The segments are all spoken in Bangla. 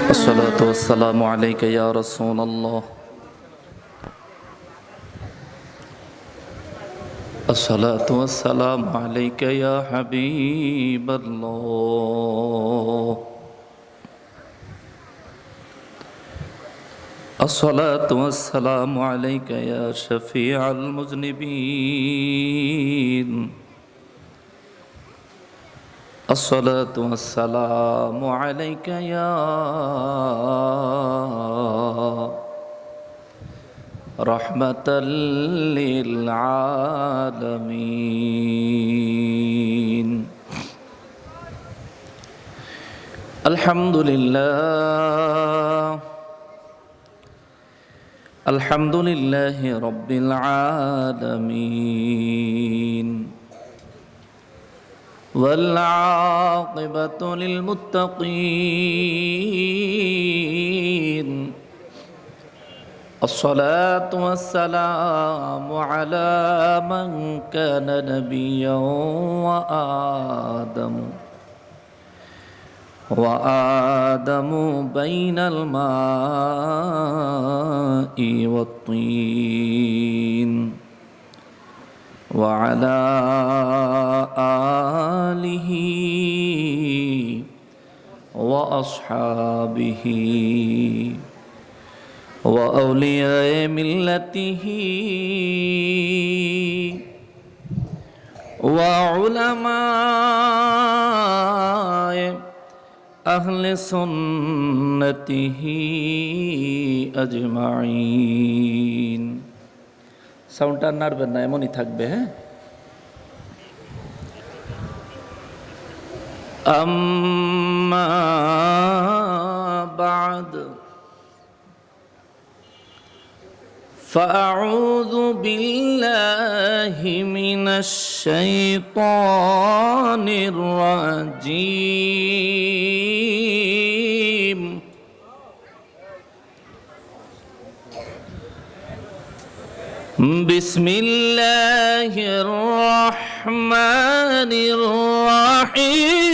الصلاة والسلام عليك يا رسول الله. الصلاة والسلام عليك يا حبيب الله. الصلاة والسلام عليك يا شفيع المذنبين. الصلاة والسلام عليك يا رحمة للعالمين. الحمد لله الحمد لله رب العالمين، والعاقبة للمتقين. الصلاة والسلام على من كان نبيا وآدم بين الماء والطين، وعلى آله وأصحابه وأولياء ملته وعلماء أهل سنته أجمعين. সাউন্ডটা নাড়বেন না, এমনই থাকবে। হ্যাঁ, আম্মা বা'দ فأعوذ بالله من الشيطان الرجيم. بسم الله الرحمن الرحيم.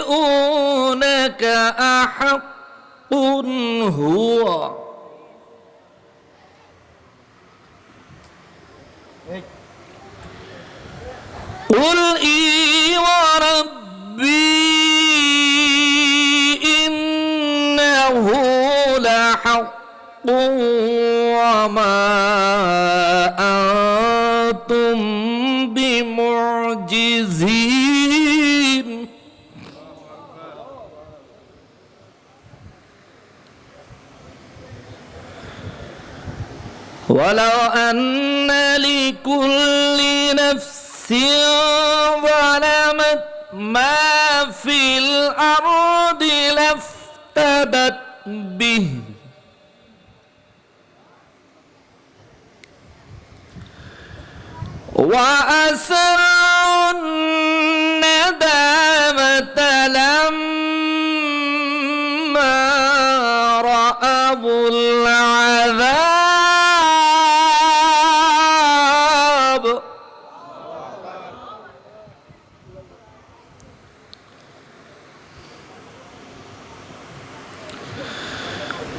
ويستنبئونك أحق هو قل إي وربي إنه لحق وما أنتم بمعجزين. ولو أن لكل نفس ظلمت ما في الأرض لافتدت به وأسروا الندامة لما رأوا العذاب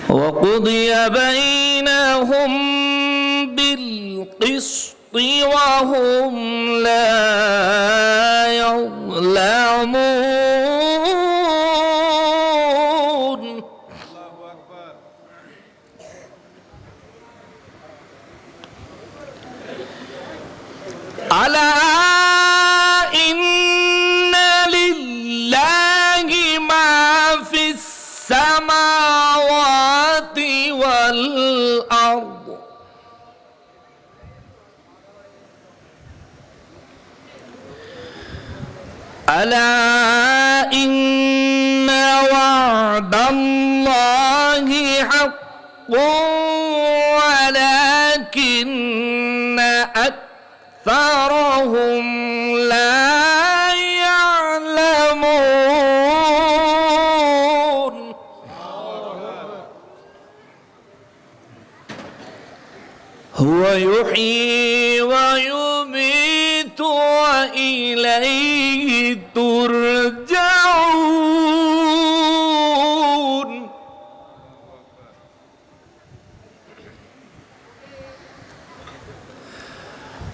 وقضي بينهم بالقسط وهم لا يظلمون. ألا إن لله ما في السماوات والأرض ألا إن وعد الله حق ولكن أكثرهم لا يعلمون. هو يحيي ويميت وإليه ترجعون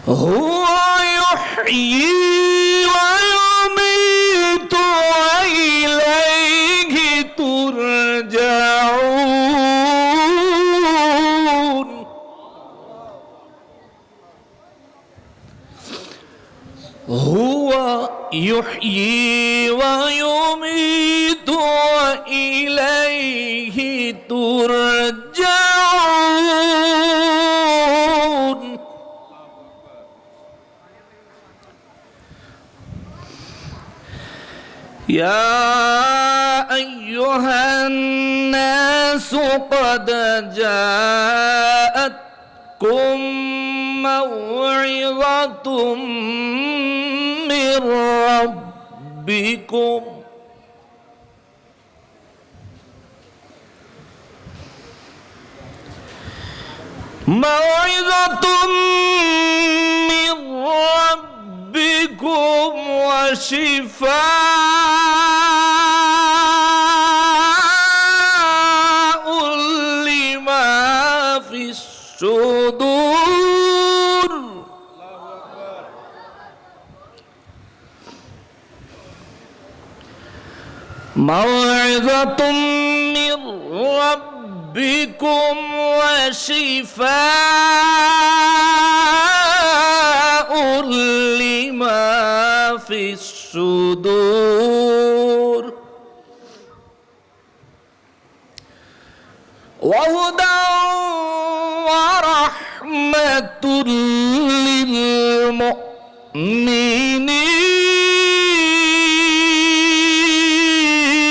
هو يحيي ويميت وإليه ترجعون هو يحيي ويميت وإليه ترجعون يا أيها الناس قد جاءتكم موعظة من ربكم وشفاء لما في الصدور موعظة من ربكم وشفاء لما في الصدور وهدى ورحمة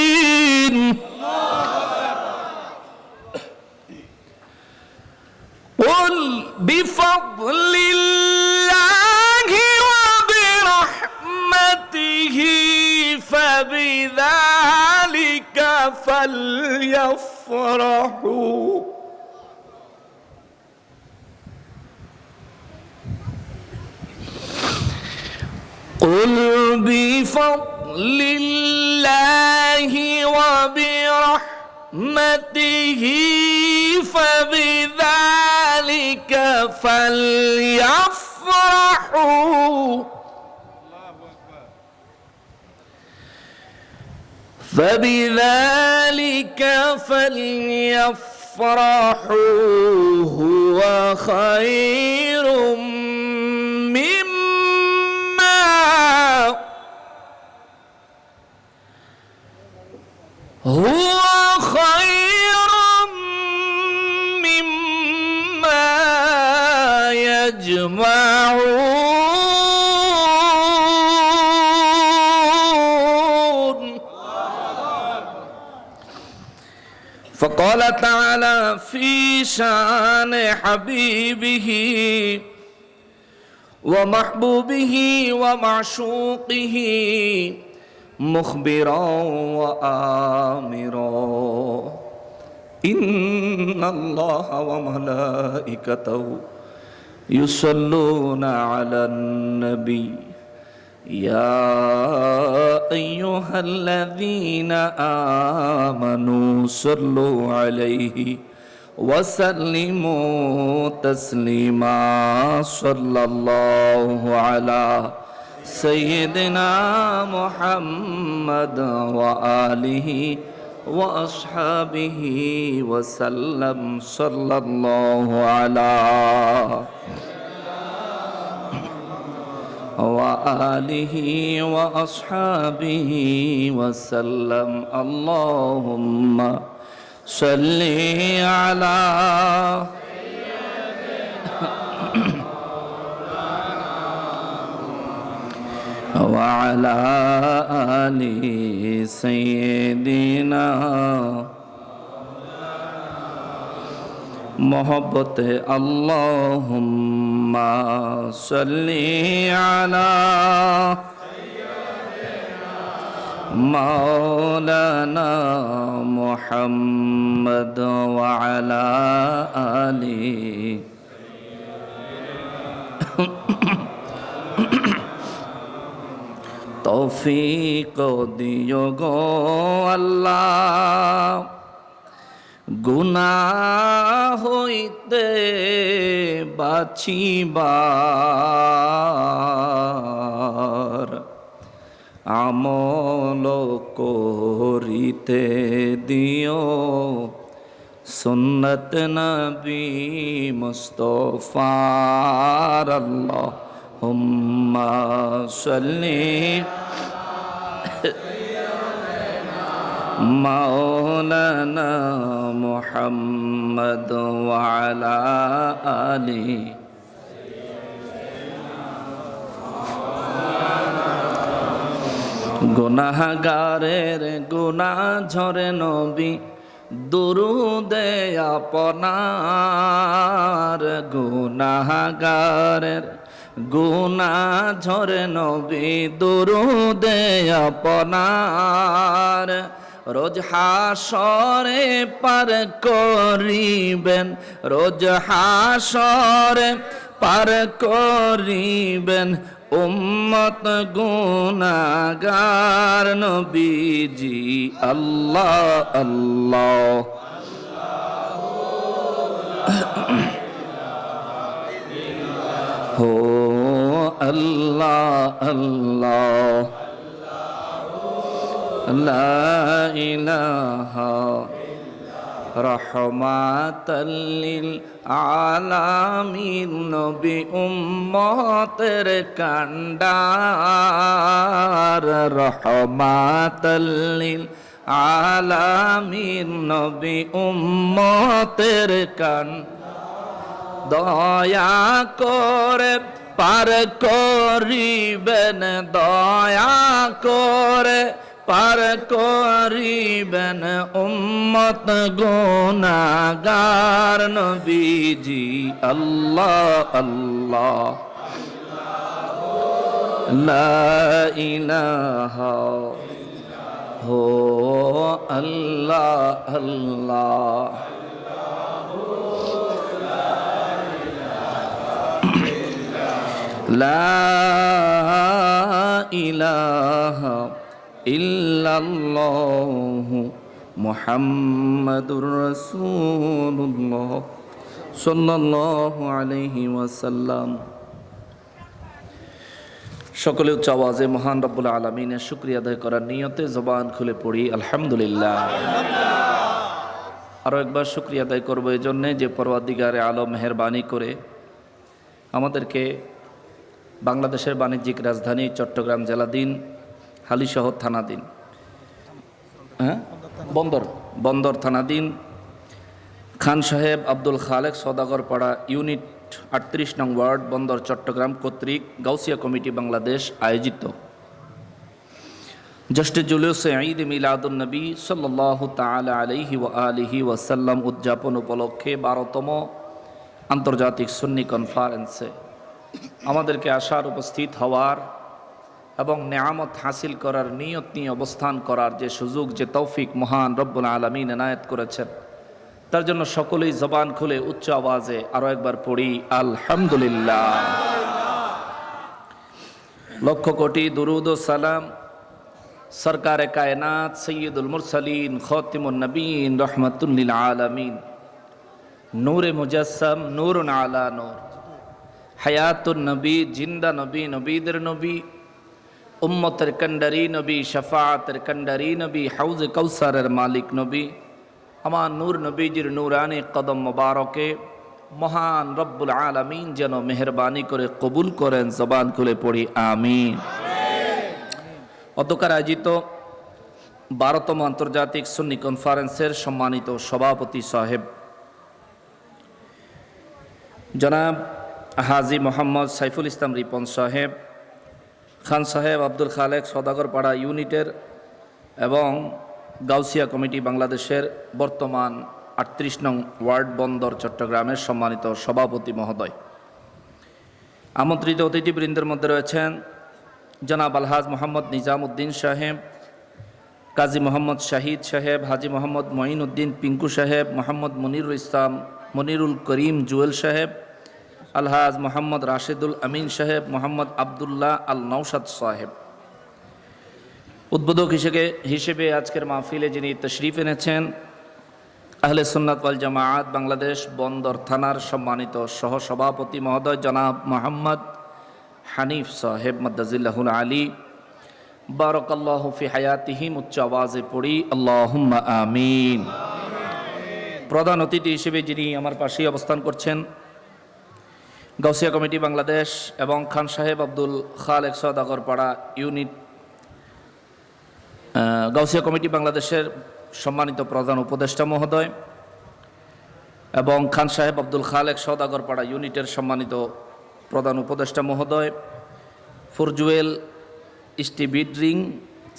للمؤمنين قل بفضل الله وبرحمته فبذلك فليفرحوا قل بفضل الله وبرحمته فبذلك فليفرحوا فبذلك فليفرحوا هو خير مما يجمعون فقال تعالى في شان حبيبه ومحبوبه ومعشوقه مخبرا وآمرا إن الله وملائكته يصلون على النبي يا أيها الذين آمنوا صلوا عليه وسلموا تسليما صلى الله على سيدنا محمد وآله وأصحابه وسلم صلى الله على وآله وأصحابه وسلم اللهم صل على وعلى آل سيدنا محبت اللهم صل على مولانا محمد وعلى آله তৌফিক দিও গো আল্লাহ, গুনাহ হইতে বাঁচিবার আমল করিতে দিও সুন্নত নবী মুস্তাফার। আল্লাহুম্মা সাল্লি মাওলানা মুহাম্মদ ওয়া আলা আলিহি। গুনাহগারের গুনাহ ঝরে নবী দুরুদে আপনার, গুনাহগারের গুনাহ ঝরে নবী দুরুদে আপনার। রোজ হাসরে পার করিবেন, রোজ হাসরে পার করিবেন উম্মত গুনাহগার নবীজি। আল্লাহ আল্লাহ হো আল্লাহ আল্লাহ লা ইলাহা রহমাতাল লিল আলামিন নবী উম্মতের কান্ডার। রহমাতাল লিল আলামিন নবী উম্মতের দয়া করে পার করিবেন, দয়া করে পার করিবেন উম্মত গুনাহগার নবীজি। আল্লাহ আল্লাহ লা ইলাহা হো আল্লাহ আল্লাহ লা ইলাহা ইল্লাল্লাহু মুহাম্মাদুর রাসূলুল্লাহ সাল্লাল্লাহু আলাইহি ওয়াসাল্লাম। সকলে উচ্চ আওয়াজে মহান রব্বুল আলামিনের শুকরিয়া আদায় করার নিয়তে জবান খুলে পড়ি আলহামদুলিল্লাহ। আরও একবার শুকরিয়া আদায় করবো এই জন্যে যে পরওয়ারদিগারে আলম মেহেরবানি করে আমাদেরকে বাংলাদেশের বাণিজ্যিক রাজধানী চট্টগ্রাম জেলাধীন হালিশহর থানাধীন বন্দর থানাধীন খান সাহেব আব্দুল খালেক সওদাগর পাড়া ইউনিট 38 নং ওয়ার্ড বন্দর চট্টগ্রাম কর্তৃক গাউসিয়া কমিটি বাংলাদেশ আয়োজিত জশ্নে জুলুসে ঈদ মিলাদুন নবী সাল্লাল্লাহু তাআলা আলাইহি ওয়া আলিহি ওয়াসাল্লাম উদযাপন উপলক্ষে 12তম আন্তর্জাতিক সুন্নি কনফারেন্সে আমাদেরকে আসার, উপস্থিত হওয়ার এবং নেয়ামত হাসিল করার নিয়ত নিয়ে অবস্থান করার যে সুযোগ, যে তৌফিক মহান রব্বুল আলামিন এনায়েত করেছেন, তার জন্য সকলেই জবান খুলে উচ্চ আওয়াজে আরো একবার পড়ি আলহামদুলিল্লাহ। লক্ষ কোটি দুরুদ ও সালাম সরকারে কায়নাত সৈয়দুল মুরসালিন খাতিমুন নবীন রহমাতুল লিল আলামিন নূরে মুজাসসাম নূরুন আলা নূর হায়াতুন নবী, জিন্দা নবী, নবীদের নবী, উম্মতের কান্ডারি নবী, শাফাআতের কান্ডারি নবী, হাউজে কাউসারের মালিক নবী, আমার নূর নবীজির নূরানি কদম মোবারকে মহান রব্বুল আলামিন যেন মেহরবানি করে কবুল করেন। জবান খুলে পড়ি আমিন। অতকার আয়োজিত 12তম আন্তর্জাতিক সুন্নি কনফারেন্সের সম্মানিত সভাপতি সাহেব জনাব হাজী মোহাম্মদ সাইফুল ইসলাম রিপন সাহেব, খান সাহেব আব্দুল খালেক সওদাগর পাড়া ইউনিটের এবং গাউসিয়া কমিটি বাংলাদেশের বর্তমান 38 নং ওয়ার্ড বন্দর চট্টগ্রামের সম্মানিত সভাপতি মহোদয়, আমন্ত্রিত অতিথিবৃন্দের মধ্যে রয়েছেন জনাব আলহাজ মোহাম্মদ নিজাম উদ্দিন সাহেব, কাজী মোহাম্মদ শাহিদ সাহেব, হাজী মোহাম্মদ মঈন উদ্দিন পিঙ্কু সাহেব, মোহাম্মদ মনিরুল ইসলাম মনিরুল করিম জুয়েল সাহেব, আলহাজ মোহাম্মদ রাশেদুল আমিন সাহেব, মোহাম্মদ আবদুল্লাহ আল নৌসাদ সাহেব। উদ্বোধক হিসেবে আজকের মাহফিলে যিনি তশরিফ এনেছেন, আহলে সুন্নাত ওয়াল জামাআত বাংলাদেশ বন্দর থানার সম্মানিত সহসভাপতি মহোদয় জনাব মোহাম্মদ হানিফ সাহেব মাদ্দাজিল্লাহুল আলী, বারাকাল্লাহু ফি হায়াতিহিম। উচ্চ আওয়াজে পড়ি আল্লাহুম্মা আমিন। প্রধান অতিথি হিসেবে যিনি আমার পাশেই অবস্থান করছেন, গাউসিয়া কমিটি বাংলাদেশ এবং খান সাহেব আব্দুল খালেক সওদাগরপাড়া ইউনিট, গাউসিয়া কমিটি বাংলাদেশের সম্মানিত প্রধান উপদেষ্টা মহোদয় এবং খান সাহেব আব্দুল খালেক সওদাগরপাড়া ইউনিটের সম্মানিত প্রধান উপদেষ্টা মহোদয়, ফরজুয়েল স্টিবিড্রিং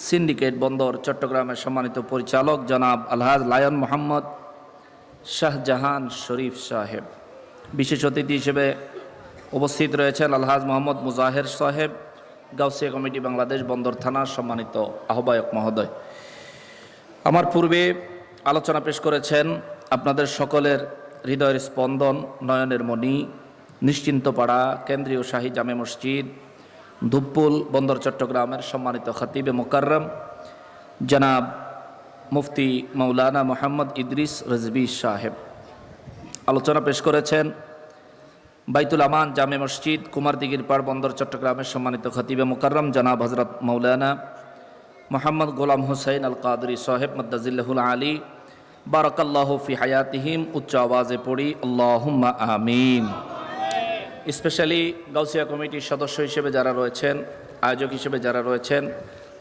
সিন্ডিকেট বন্দর চট্টগ্রামের সম্মানিত পরিচালক জনাব আলহাজ লায়ন মোহাম্মদ শাহজাহান শরীফ সাহেব। বিশেষ অতিথি হিসেবে উপস্থিত রয়েছেন আলহাজ মোহাম্মদ মুজাহের সাহেব, গাউসিয়া কমিটি বাংলাদেশ বন্দর থানার সম্মানিত আহ্বায়ক মহোদয়। আমার পূর্বে আলোচনা পেশ করেছেন আপনাদের সকলের হৃদয়ের স্পন্দন, নয়নের মণি, নিশ্চিন্তপাড়া কেন্দ্রীয় শাহী জামে মসজিদ ধুপপুল বন্দর চট্টগ্রামের সম্মানিত খতিবে মুকাররম জনাব মুফতি মৌলানা মোহাম্মদ ইদ্রিস রিজভী সাহেব। আলোচনা পেশ করেছেন বাইতুল আমান জামে মসজিদ কুমারদিঘির পাড় বন্দর চট্টগ্রামের সম্মানিত খতিবে মুকাররম জনাব হজরত মৌলানা মোহাম্মদ গোলাম হুসাইন আল কাদরি সাহেব মাদ্দাজিল্লাহুল আলী, বারাকাল্লাহু ফি হায়াতিহিম। উচ্চ আওয়াজে পড়ি আল্লাহুম্মা আমিন। স্পেশালি গাউসিয়া কমিটির সদস্য হিসেবে যারা রয়েছেন, আয়োজক হিসেবে যারা রয়েছেন,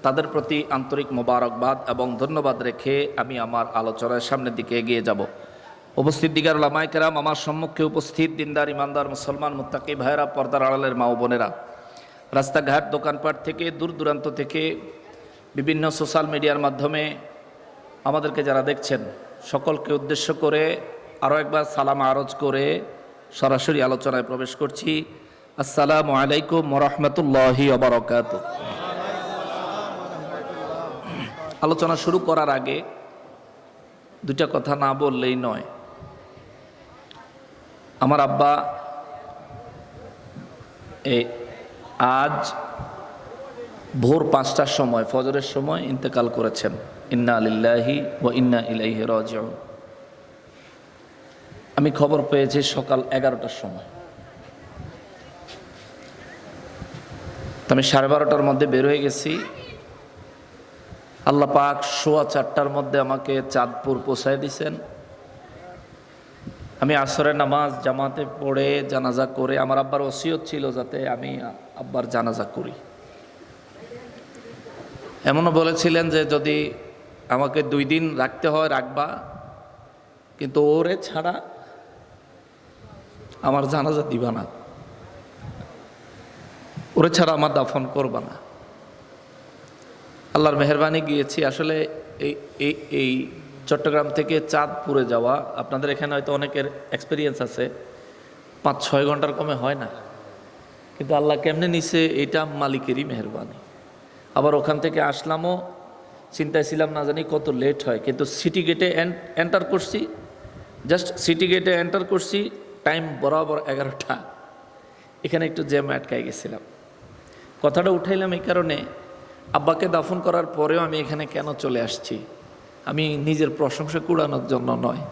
তাদের প্রতি আন্তরিক মোবারকবাদ এবং ধন্যবাদ রেখে আমি আমার আলোচনার সামনের দিকে এগিয়ে যাব। উপস্থিত দিগার উলামায়ে কেরাম, আমার সম্মুখে উপস্থিত দিনদার ইমানদার মুসলমান মুত্তাকি ভাইরা, পর্দার আড়ালের মা ও বোনেরা, রাস্তাঘাট দোকানপাট থেকে দূর দূরান্ত থেকে বিভিন্ন সোশ্যাল মিডিয়ার মাধ্যমে আমাদেরকে যারা দেখছেন, সকলকে উদ্দেশ্য করে আরও একবার সালাম আরজ করে সরাসরি আলোচনায় প্রবেশ করছি। আসসালামু আলাইকুম ওয়া রাহমাতুল্লাহি ওয়া বারাকাতুহু। আলোচনা শুরু করার আগে দুটা কথা না বললেই নয়। আমার আব্বা আজ ভোর 5টার সময়, ফজরের সময় ইন্তেকাল করেছেন। ইন্না লিল্লাহি ওয়া ইন্না ইলাইহি রাজিউন। আমি খবর পেয়েছি সকাল 11টার সময়। আমি 12:30টার মধ্যে বের হয়ে গেছি। আল্লাহ পাক 4:15টার মধ্যে আমাকে চাঁদপুর পৌঁছায় দিয়েছেন। আমি আসরের নামাজ জামাতে পড়ে জানাজা করে, আমার আব্বার ওসিয়ত ছিল যাতে আমি আব্বার জানাজা করি। এমনও বলেছিলেন যে যদি আমাকে 2 দিন রাখতে হয় রাখবা, কিন্তু ওরে ছাড়া আমার জানাজা দিবা না, ওরে ছাড়া আমার দাফন করবা না। আল্লাহর মেহেরবানি গিয়েছি। আসলে এই চট্টগ্রাম থেকে চাঁদপুরে যাওয়া, আপনাদের এখানে হয়তো অনেকের এক্সপিরিয়েন্স আছে, 5-6 ঘন্টার কমে হয় না, কিন্তু আল্লাহ কেমনে নিছে এটা মালিকেরই মেহেরবানি। আবার ওখান থেকে আসলামও, চিন্তায় ছিলাম না জানি কত লেট হয়, কিন্তু সিটি গেটে এন্টার করছি, জাস্ট সিটি গেটে এন্টার করছি, টাইম বরাবর 11টা। এখানে একটু জ্যাম আটকাই গেছিলাম। কথাটা উঠাইলাম এই কারণে, আব্বাকে দাফন করার পরেও আমি এখানে কেন চলে আসছি, আমি নিজের প্রশংসা কুড়ানোর জন্য নয়।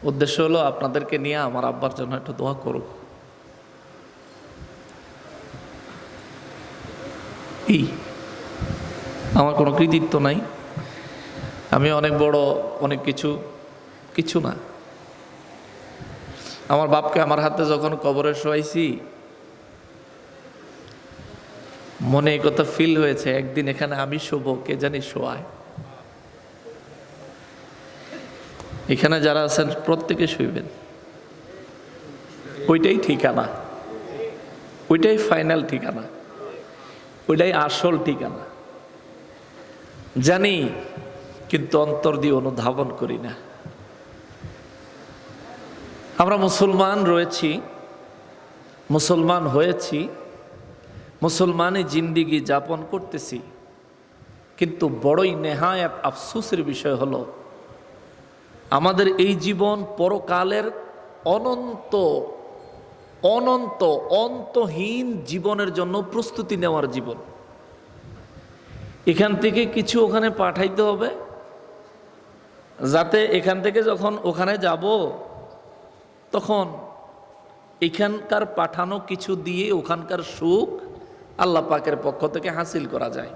উদ্দেশ্য হলো আপনাদেরকে নিয়ে আমার আব্বার জন্য একটু দোয়া করব। আমার কোনো কৃতিত্ব নাই, আমি অনেক বড় অনেক কিছু না। আমার বাপকে আমার হাতে যখন কবরে শোয়াইছি, মনে এই কথা ফিল হয়েছে একদিন এখানে আমি শোবো, কে জানি শোয়ায়। এখানে যারা আছেন প্রত্যেকে শুইবেন, ওইটাই ঠিকানা, ওইটাই ফাইনাল ঠিকানা, ওইটাই আসল ঠিকানা। জানি, কিন্তু অন্তর দিয়ে অনুধাবন করি না। আমরা মুসলমান রয়েছি, মুসলমান হয়েছি, মুসলমানই জিন্দিগি যাপন করতেছি, কিন্তু বড়ই নেহায়াত আফসোসের বিষয় হলো আমাদের এই জীবন পরকালের অনন্ত অন্তহীন জীবনের জন্য প্রস্তুতি নেওয়ার জীবন। এখান থেকে কিছু ওখানে পাঠাইতে হবে, যাতে এখান থেকে যখন ওখানে যাব তখন এখানকার পাঠানো কিছু দিয়ে ওখানকার সুখ আল্লাহ পাকের পক্ষ থেকে হাসিল করা যায়।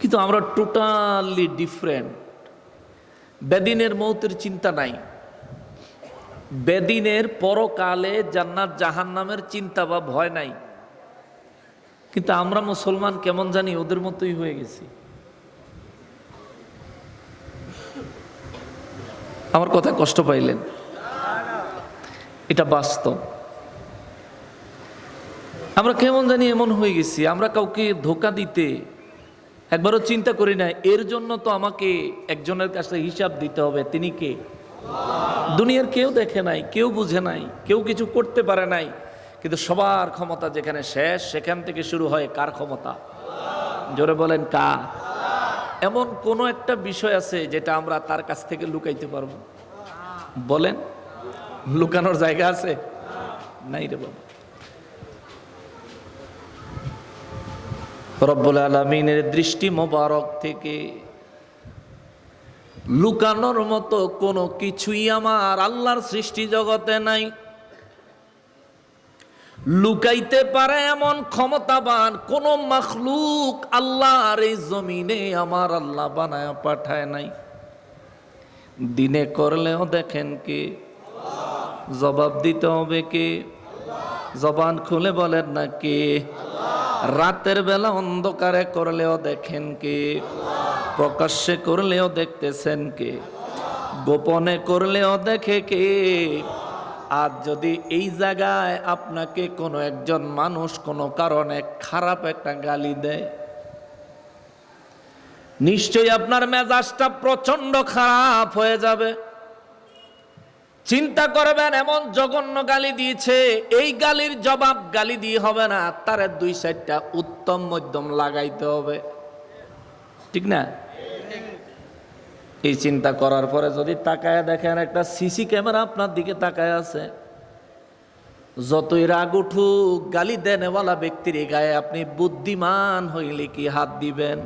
কিন্তু আমরা টোটালি ডিফারেন্ট। বেদিনের মৌতের চিন্তা নাই, বেদিনের পরকালে জান্নাত জাহান্নামের চিন্তা বা ভয় নাই। কিন্তু আমরা মুসলমান কেমন জানি ওদের মতোই হয়ে গেছি। আমার কথা কষ্ট পাইলেন? এটা বাস্তব। আমরা কেমন জানি এমন হয়ে গেছি, আমরা কাউকে ধোঁকা দিতে একবারও চিন্তা করি না। এর জন্য তো আমাকে একজনের কাছে হিসাব দিতে হবে। তিনি কে? দুনিয়ার কেউ দেখে নাই, কেউ বুঝে নাই, কেউ কিছু করতে পারে নাই। কিন্তু সবার ক্ষমতা যেখানে শেষ, সেখান থেকে শুরু হয় কার ক্ষমতা? জোরে বলেন কার? এমন কোনো একটা বিষয় আছে যেটা আমরা তার কাছ থেকে লুকাইতে পারবো? বলেন, লুকানোর জায়গা আছে? নাই রে বাবা। রব্বুল আলামিনের দৃষ্টি মোবারক থেকে লুকানোর মতো কোনো কিছুই আমার আল্লাহর সৃষ্টি জগতে নাই। লুকাইতে পারে এমন ক্ষমতাবান কোন মাখলুক আল্লাহর এই জমিনে আমার আল্লাহ বানায় পাঠায় নাই। দিনে করলেও দেখেন কে? জবাব দিতে হবে কে? জবান খুলে বলেন না কে? রাতের বেলা অন্ধকারে করলেও দেখেন কে? প্রকাশ্যে করলেও দেখতেছেন কে? গোপনে করলেও দেখে কে? আজ যদি এই জায়গায় আপনাকে কোনো একজন মানুষ কোনো কারণে খারাপ একটা গালি দেয়, নিশ্চয়ই আপনার মেজাজটা প্রচন্ড খারাপ হয়ে যাবে। চিন্তা করবেন এমন জঘন্য গালি দিয়েছে, এই গালির জবাব গালি দিয়ে হবে না, তার দুই সাইডটা উত্তম মধ্যম লাগাইতে হবে, ঠিক না? এই চিন্তা করার পরে যদি তাকায় দেখেন একটা সিসি ক্যামেরা আপনার দিকে তাকায় আছে, যতই রাগ উঠুক গালি দেনেওয়ালা ব্যক্তির গায়ে আপনি বুদ্ধিমান হইলে কি হাত দিবেন?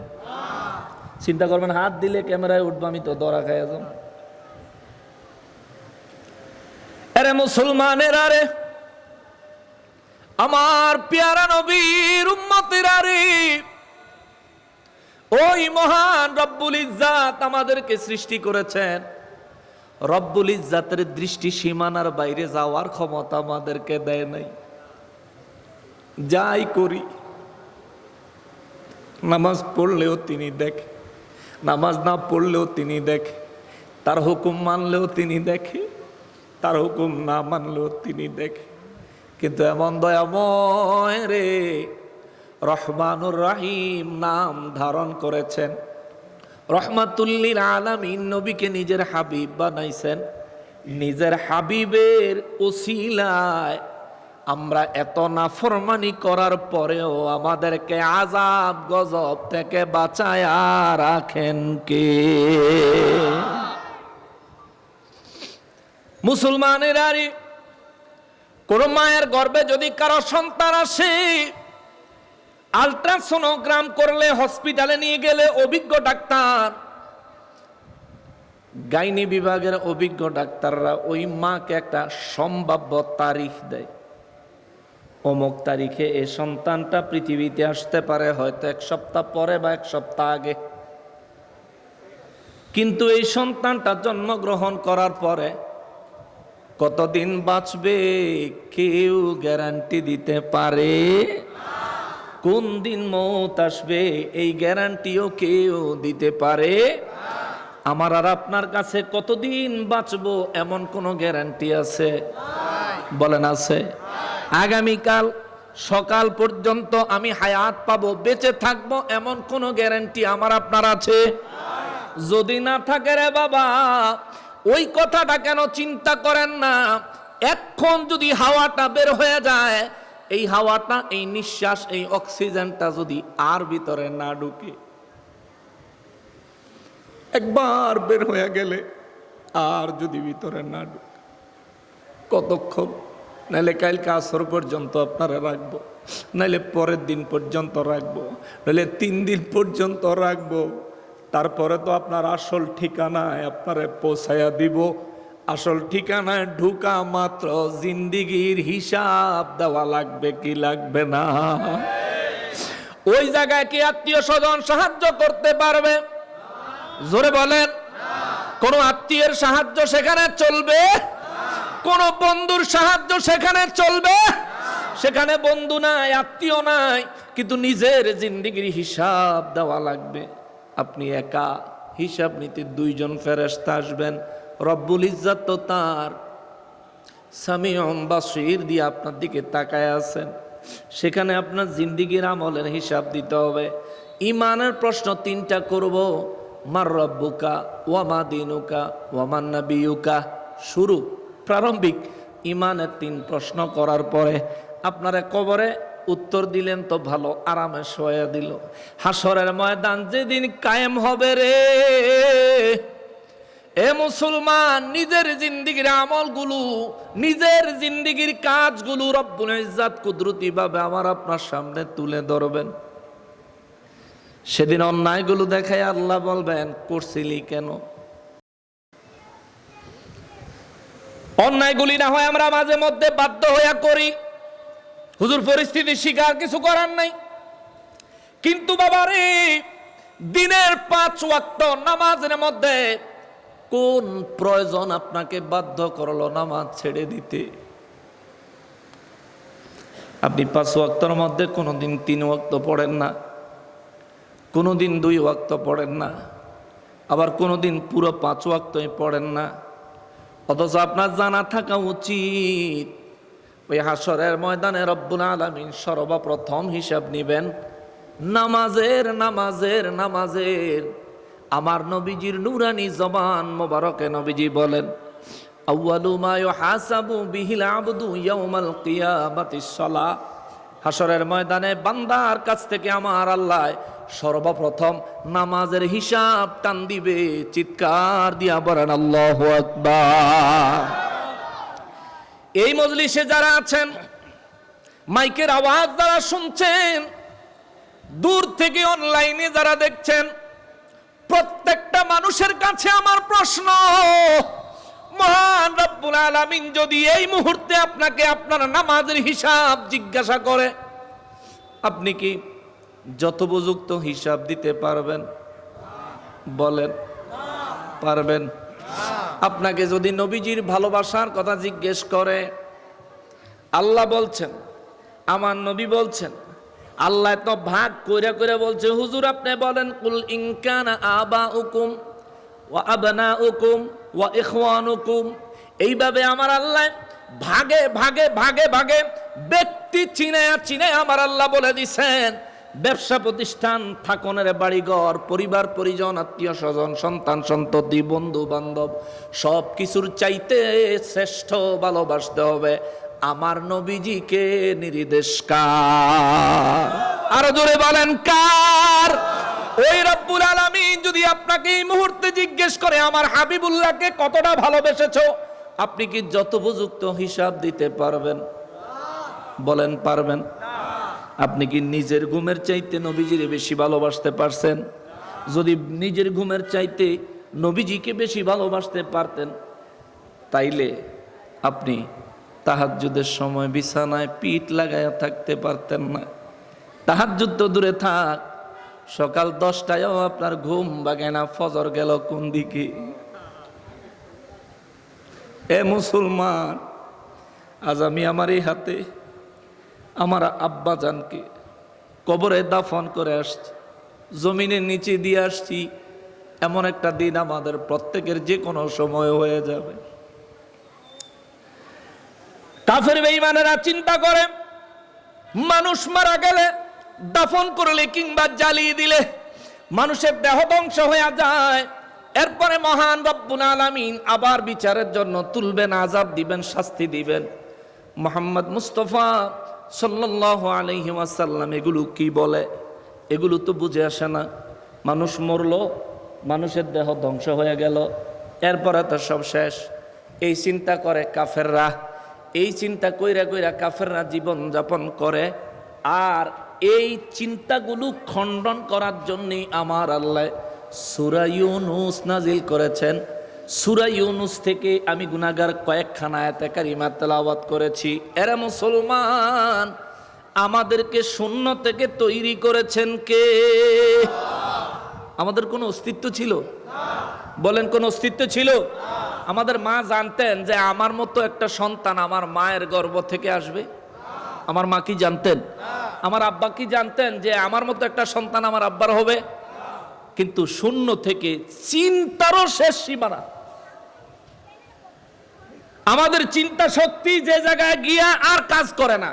চিন্তা করবেন হাত দিলে ক্যামেরায় উঠবো, আমি তো ধরা খাইয়া যাব। আরে মুসলমানেরা রে, আমার পেয়ারা নবীর উম্মতেরা রে, ওই মহান রব্বুল ইজ্জাত আমাদেরকে সৃষ্টি করেছেন। রব্বুল ইজ্জাতের দৃষ্টি সীমানার বাইরে যাওয়ার ক্ষমতা আমাদেরকে দেয় নাই। যাই করি, নামাজ পড়লেও তিনি দেখে, নামাজ না পড়লেও তিনি দেখে, তার হুকুম মানলেও তিনি দেখে, তার হুকুম না মানলেও তিনি দেখে। কিন্তু এমন দয়াময় রে, রহমানুর রহিম নাম ধারণ করেছেন, রহমাতুল্লিল আলামিন নবীকে নিজের হাবিব বানাইছেন। নিজের হাবিবের ওসিলায় আমরা এত নাফরমানি করার পরেও আমাদেরকে আযাব গজব থেকে বাঁচায়া রাখেন কে? মুসলমানের আরে, কোন মায়ের গর্ভে যদি কারো সন্তান আসে, আল্ট্রাসোনোগ্রাম করলে হসপিটালে নিয়ে গেলে অভিজ্ঞ ডাক্তার, গাইনি বিভাগের অভিজ্ঞ ডাক্তাররা ওই মাকে একটা সম্ভাব্য তারিখ দেয়। অমুক তারিখে এই সন্তানটা পৃথিবীতে আসতে পারে, হয়তো এক সপ্তাহ পরে বা এক সপ্তাহ আগে। কিন্তু এই সন্তানটা জন্মগ্রহণ করার পরে কতদিন বাঁচবে কেউ গ্যারান্টি দিতে পারে? কোন দিন মৌত আসবে এই গ্যারান্টিও কেউ দিতে পারে? আমার আর আপনার কাছে কতদিন বাঁচবো এমন কোন গ্যারান্টি আছে? বলেন আছে? আগামীকাল সকাল পর্যন্ত আমি হায়াত পাবো, বেঁচে থাকবো এমন কোন গ্যারান্টি আমার আপনার আছে? যদি না থাকে রে বাবা, ওই কথাটা কেন চিন্তা করেন না? এখন যদি হাওয়াটা বের হয়ে যায়, এই হাওয়াটা, এই নিঃশ্বাস, এই অক্সিজেনটা যদি আর ভিতরে না ঢুকে, একবার বের হয়ে গেলে আর যদি ভিতরে না ঢুকে, কতক্ষণ নাইলে কালকে আসর পর্যন্ত আপনারা রাখবো, নাইলে পরের দিন পর্যন্ত রাখবো, নাইলে 3 দিন পর্যন্ত রাখবো। তারপরে তো আপনার আসল ঠিকানায় আপনারে পৌঁছায়া দিব। আসল ঠিকানায় ঢুকা মাত্র জিন্দিগির হিসাব দেওয়া লাগবে কি লাগবে না? ওই জায়গায় কি আত্মীয় স্বজন সাহায্য করতে পারবে? জোরে বলেন। কোন আত্মীয়ের সাহায্য সেখানে চলবে? কোন বন্ধুর সাহায্য সেখানে চলবে? সেখানে বন্ধু নাই, আত্মীয় নাই, কিন্তু নিজের জিন্দিগির হিসাব দেওয়া লাগবে। আপনি একা হিসাব নিতে 2 জন ফেরেশতা আসবেন। রব্বুল ইজ্জত তো তার সামিউন বাসীর দিয়ে আপনার দিকে তাকায় আছেন। সেখানে আপনার জিন্দিগির আমলের হিসাব দিতে হবে। ইমানের প্রশ্ন 3টা করব। মার রব্বুকা ওয়া মা দীনুকা ওয়া মান নাবিয়ুকা। শুরু প্রারম্ভিক ইমানের 3 প্রশ্ন করার পরে আপনারা কবরে উত্তর দিলেন তো ভালো, আরামে শোয়া দিল। হাসরের ময়দান যেদিন কায়েম হবে রে, এ মুসলমান, নিজের জিন্দিগির আমলগুলো, নিজের জিন্দিগির কাজগুলো রব্বুল ইজ্জত কুদরতি ভাবে আমার আপনার সামনে তুলে ধরবেন। সেদিন অন্যায়গুলো দেখায় আল্লাহ বলবেন, করছিলি কেন? অন্যায়গুলি না হয় আমরা মাঝে মধ্যে বাধ্য হইয়া করি, হুজুর পরিস্থিতি শিকার, কিছু করার নাই। কিন্তু বাবারে, দিনের 5 ওয়াক্ত নামাজের মধ্যে কোন প্রয়োজন আপনাকে বাধ্য করলো নামাজ ছেড়ে দিতে? আপনি 5 ওয়াক্তের মধ্যে কোনোদিন 3 ওয়াক্ত পড়েন না, কোনোদিন 2 ওয়াক্ত পড়েন না, আবার কোনোদিন পুরো 5 ওয়াক্তই পড়েন না। অথচ আপনার জানা থাকা উচিত, ওই হাসরের ময়দানে রব্বুল আলামিন সর্বপ্রথম হিসাব নিবেন নামাজের। নামাজের নামাজের আমার নবীজির নুরানি জবান মোবারকে নবীজি বলেন, আউয়ালু মা ইউহাসাবু বিহিল আবদু ইয়াউমাল কিয়ামাতিস সালাহ। হাসরের ময়দানে বান্দার কাছ থেকে আমার আল্লাহ সর্বপ্রথম নামাজের হিসাব টান দিবে। চিৎকার দিয়া বলেন আল্লাহু আকবার। এই মজলিসে যারা আছেন, মাইকের আওয়াজ যারা শুনছেন, দূর থেকে অনলাইনে যারা দেখছেন, প্রত্যেকটা মানুষের কাছে আমার প্রশ্ন, মহান রব্বুল আলামিন যদি এই মুহূর্তে আপনাকে আপনার নামাজের হিসাব জিজ্ঞাসা করে, আপনি কি যথোপযুক্ত হিসাব দিতে পারবেন? বলেন, পারবেন? আপনাকে যদি নবীজির ভালোবাসার কথা জিজ্ঞেস করে, আল্লাহ বলছেন, আমার নবী বলছেন, আল্লাহ তো ভাগ কইরা কইরা বলছে, হুজুর আপনি বলেন, কুল ইন কানা আবাউকুম ওয়া আবনাউকুম ওয়া ইখওয়ানুকুম। এইভাবে আমার আল্লাহ ভাগে ভাগে ভাগে ভাগে ব্যক্তি চিনায়া চিনায়া আমার আল্লাহ বলে দিছেন, ব্যবসা প্রতিষ্ঠান, থাকনের বাড়িঘর, পরিবার পরিজন, আত্মীয় স্বজন, সন্তান সন্ততি, বন্ধু বান্ধব, সব কিছুর চাইতে শ্রেষ্ঠ ভালোবাসতে হবে আমার নবীজিকে। নির্দেশ কার? আরো জোরে বলেন, কার? ওই রব্বুল আলামিন যদি আপনাকে এই মুহূর্তে জিজ্ঞেস করে, আমার হাবিবুল্লাহকে কতটা ভালোবেসেছো, আপনি কি যথোপযুক্ত হিসাব দিতে পারবেন? বলেন, পারবেন? আপনি কি নিজের ঘুমের চাইতে নবীজিকে বেশি ভালোবাসতে পারছেন? যদি নিজের ঘুমের চাইতে নবীজিকে বেশি ভালোবাসতে পারতেন, তাইলে আপনি তাহাজ্জুদের সময় বিছানায় পিঠ লাগায়া থাকতে পারতেন না। তাহাজ্জুদ তো দূরে থাক, সকাল 10টায়ও আপনার ঘুম ভাঙে না, ফজর গেল কোন দিকে? এ মুসলমান, আজ আমি আমার এই হাতে আমার আব্বা জানকে কবরে দাফন করে আসছি, জমিনের নিচে দিয়ে আসছি। এমন একটা দিন আমাদের প্রত্যেকের যে কোনো সময় হয়ে যাবে। কাফের বেঈমানেরা চিন্তা করে, মানুষ মারা গেলে, দাফন করলে কিংবা জ্বালিয়ে দিলে মানুষের দেহ ধ্বংস হয়ে যায়। এরপরে মহান রব্বুল আলামিন আবার বিচারের জন্য তুলবেন, আযাব দিবেন, শাস্তি দিবেন। মুহাম্মদ মুস্তাফা সাল্লাল্লাহু আলাইহি ওয়াসাল্লাম এগুলো কি বলে? এগুলো তো বুঝে আসে না। মানুষ মরলো, মানুষের দেহ ধ্বংস হয়ে গেল, এরপরে তো সব শেষ। এই চিন্তা করে কাফেররা। এই চিন্তা কইরা কইরা কাফেররা জীবন যাপন করে। আর এই চিন্তাগুলো খণ্ডন করার জন্যই আমার আল্লাহ সূরা ইউনূস নাজিল করেছেন। সূরা ইউনূস থেকে আমি গুনাহগার কয়েকখানা আয়াতে কারিমা তেলাওয়াত করেছি। এরা মুসলমান, আমাদেরকে শূন্য থেকে তৈরি করেছেন কে? আমাদের কোনো অস্তিত্ব ছিল? বলেন, কোনো অস্তিত্ব ছিল? আমাদের মা জানতেন যে আমার মতো একটা সন্তান আমার মায়ের গর্ভ থেকে আসবে? আমার মা কি জানতেন? আমার আব্বা কি জানতেন যে আমার মতো একটা সন্তান আমার আব্বার হবে? কিন্তু শূন্য থেকে, চিন্তারও শেষ সীমানা। আমাদের চিন্তা শক্তি যে জায়গায় গিয়া আর কাজ করে না,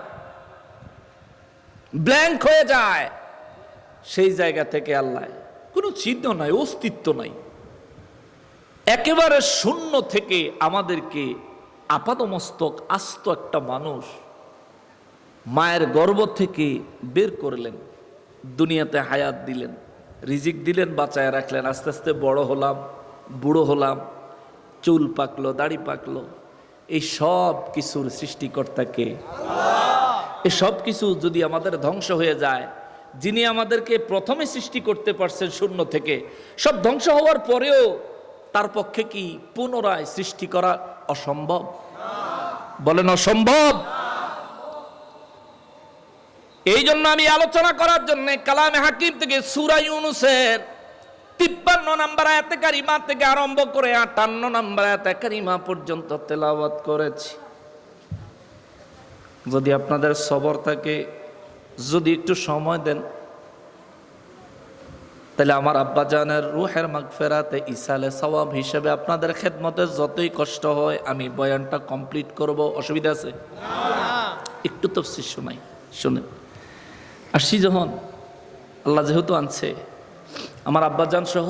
ব্ল্যাঙ্ক হয়ে যায়, সেই জায়গা থেকে আল্লাহ কোনো চিহ্ন নাই, অস্তিত্ব নাই, একেবারে শূন্য থেকে আমাদেরকে আপাদমস্তক আস্ত একটা মানুষ মায়ের গর্ভ থেকে বের করলেন, দুনিয়াতে হায়াত দিলেন, রিজিক দিলেন, বাঁচায় রাখলেন। আস্তে আস্তে বড় হলাম, বুড়ো হলাম, চুল পাকলো, দাড়ি পাকলো। এই সব কিছুর সৃষ্টিকর্তাকে, এই সব কিছু যদি আমাদের ধ্বংস হয়ে যায়, যিনি আমাদেরকে প্রথমে সৃষ্টি করতে পারছেন শূন্য থেকে, সব ধ্বংস হওয়ার পরেও তার পক্ষে কি পুনরায় সৃষ্টি করা অসম্ভব? বলেন অসম্ভব। এই জন্য আমি আলোচনা করার জন্য কালামে হাকিম থেকে সূরা ইউনূসের 53 নম্বর আয়াতে কারিমা থেকে আরম্ভ করে 58 নম্বর আয়াতে কারিমা পর্যন্ত তেলাওয়াত করেছি। যদি আপনাদের সবর থাকে, যদি একটু সময় দেন, তাহলে আমার আব্বাজানের রুহের মাগফিরাতে ইসালে সওয়াব হিসেবে আপনাদের খেদমতে যতই কষ্ট হয় আমি বয়ানটা কমপ্লিট করব। অসুবিধা আছে? একটু তাফসীর শোনাই, শুনেন। আসি যখন, আল্লাহ যেহেতু আনছে, আমার আব্বাজান সহ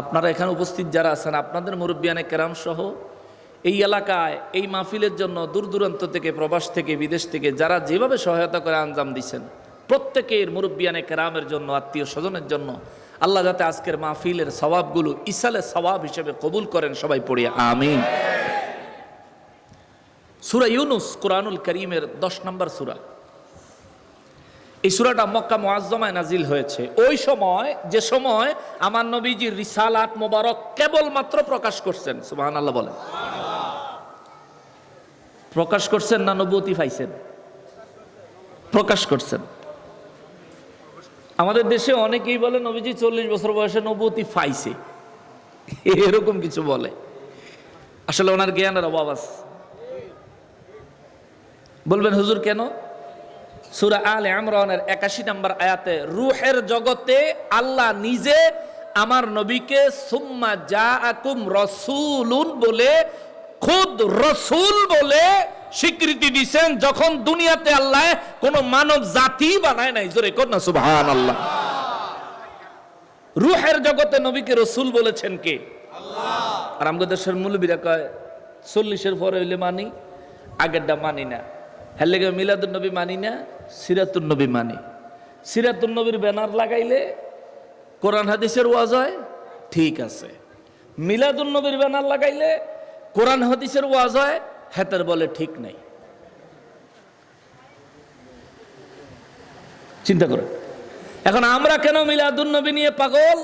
আপনারা এখানে উপস্থিত যারা আছেন, আপনাদের মুরব্বিয়ানে কেরাম সহ এই এলাকায় এই মাহফিলের জন্য দূর দূরান্ত থেকে, প্রবাস থেকে, বিদেশ থেকে যারা যেভাবে সহায়তা করে আঞ্জাম দিচ্ছেন, প্রত্যেকের মুরব্বিয়ানে কেরামের জন্য, আত্মীয় স্বজনের জন্য আল্লাহ যাতে আজকের মাহফিলের সওয়াবগুলো ইসালে সওয়াব হিসেবে কবুল করেন। সবাই পড়ি আমিন। সূরা ইউনূস কুরআনুল কারীমের 10 নম্বর সূরা। এই সূরাটা মক্কা মুআজ্জমায় নাজিল হয়েছে। ওই সময়, যে সময় আমার নবীজির রিসালাত মোবারক কেবলমাত্র প্রকাশ করছেন। সুবহানাল্লাহ বলেন। প্রকাশ করছেন না নবুয়তি পাইছেন? প্রকাশ করছেন। আমাদের দেশে অনেকেই বলে নবীজি 40 বছর বয়সে নবুয়তি পাইছে, এরকম কিছু বলে। আসলে ওনার জ্ঞানের অভাব আছে। বলবেন হুজুর কেন? সূরা আলে ইমরানের 81 নম্বর আয়াতে রূহের জগতে আল্লাহ নিজে আমার নবীকে সুম্মা জাআকুম রাসূলুন বলে, খুদ রাসূল বলে স্বীকৃতি দিয়েছেন, যখন দুনিয়াতে আল্লাহ কোন মানব জাতি বানায় নাই। জোরে কর না সুবহানাল্লাহ। রূহের জগতে নবীকে রাসূল বলেছেন কে? আল্লাহ। আর আমাদের দেশের মুলবিরা কয় 40-এর পরে হইলে মানি, আগেরটা মানি না। হ্যাঁ লেগে মিলাদুন নবী মানি না, সিরাতুন নবী মানি। সিরাতুন নবীর ব্যানার লাগাইলে কোরআন হাদিসের ওয়াজ হয়, ঠিক আছে। মিলাদুন নবীর ব্যানার লাগাইলে কোরআন হাদিসের ওয়াজ হয়, হেতার বলে ঠিক নাই। চিন্তা করে এখন আমরা কেন মিলাদুন নবী নিয়ে পাগল?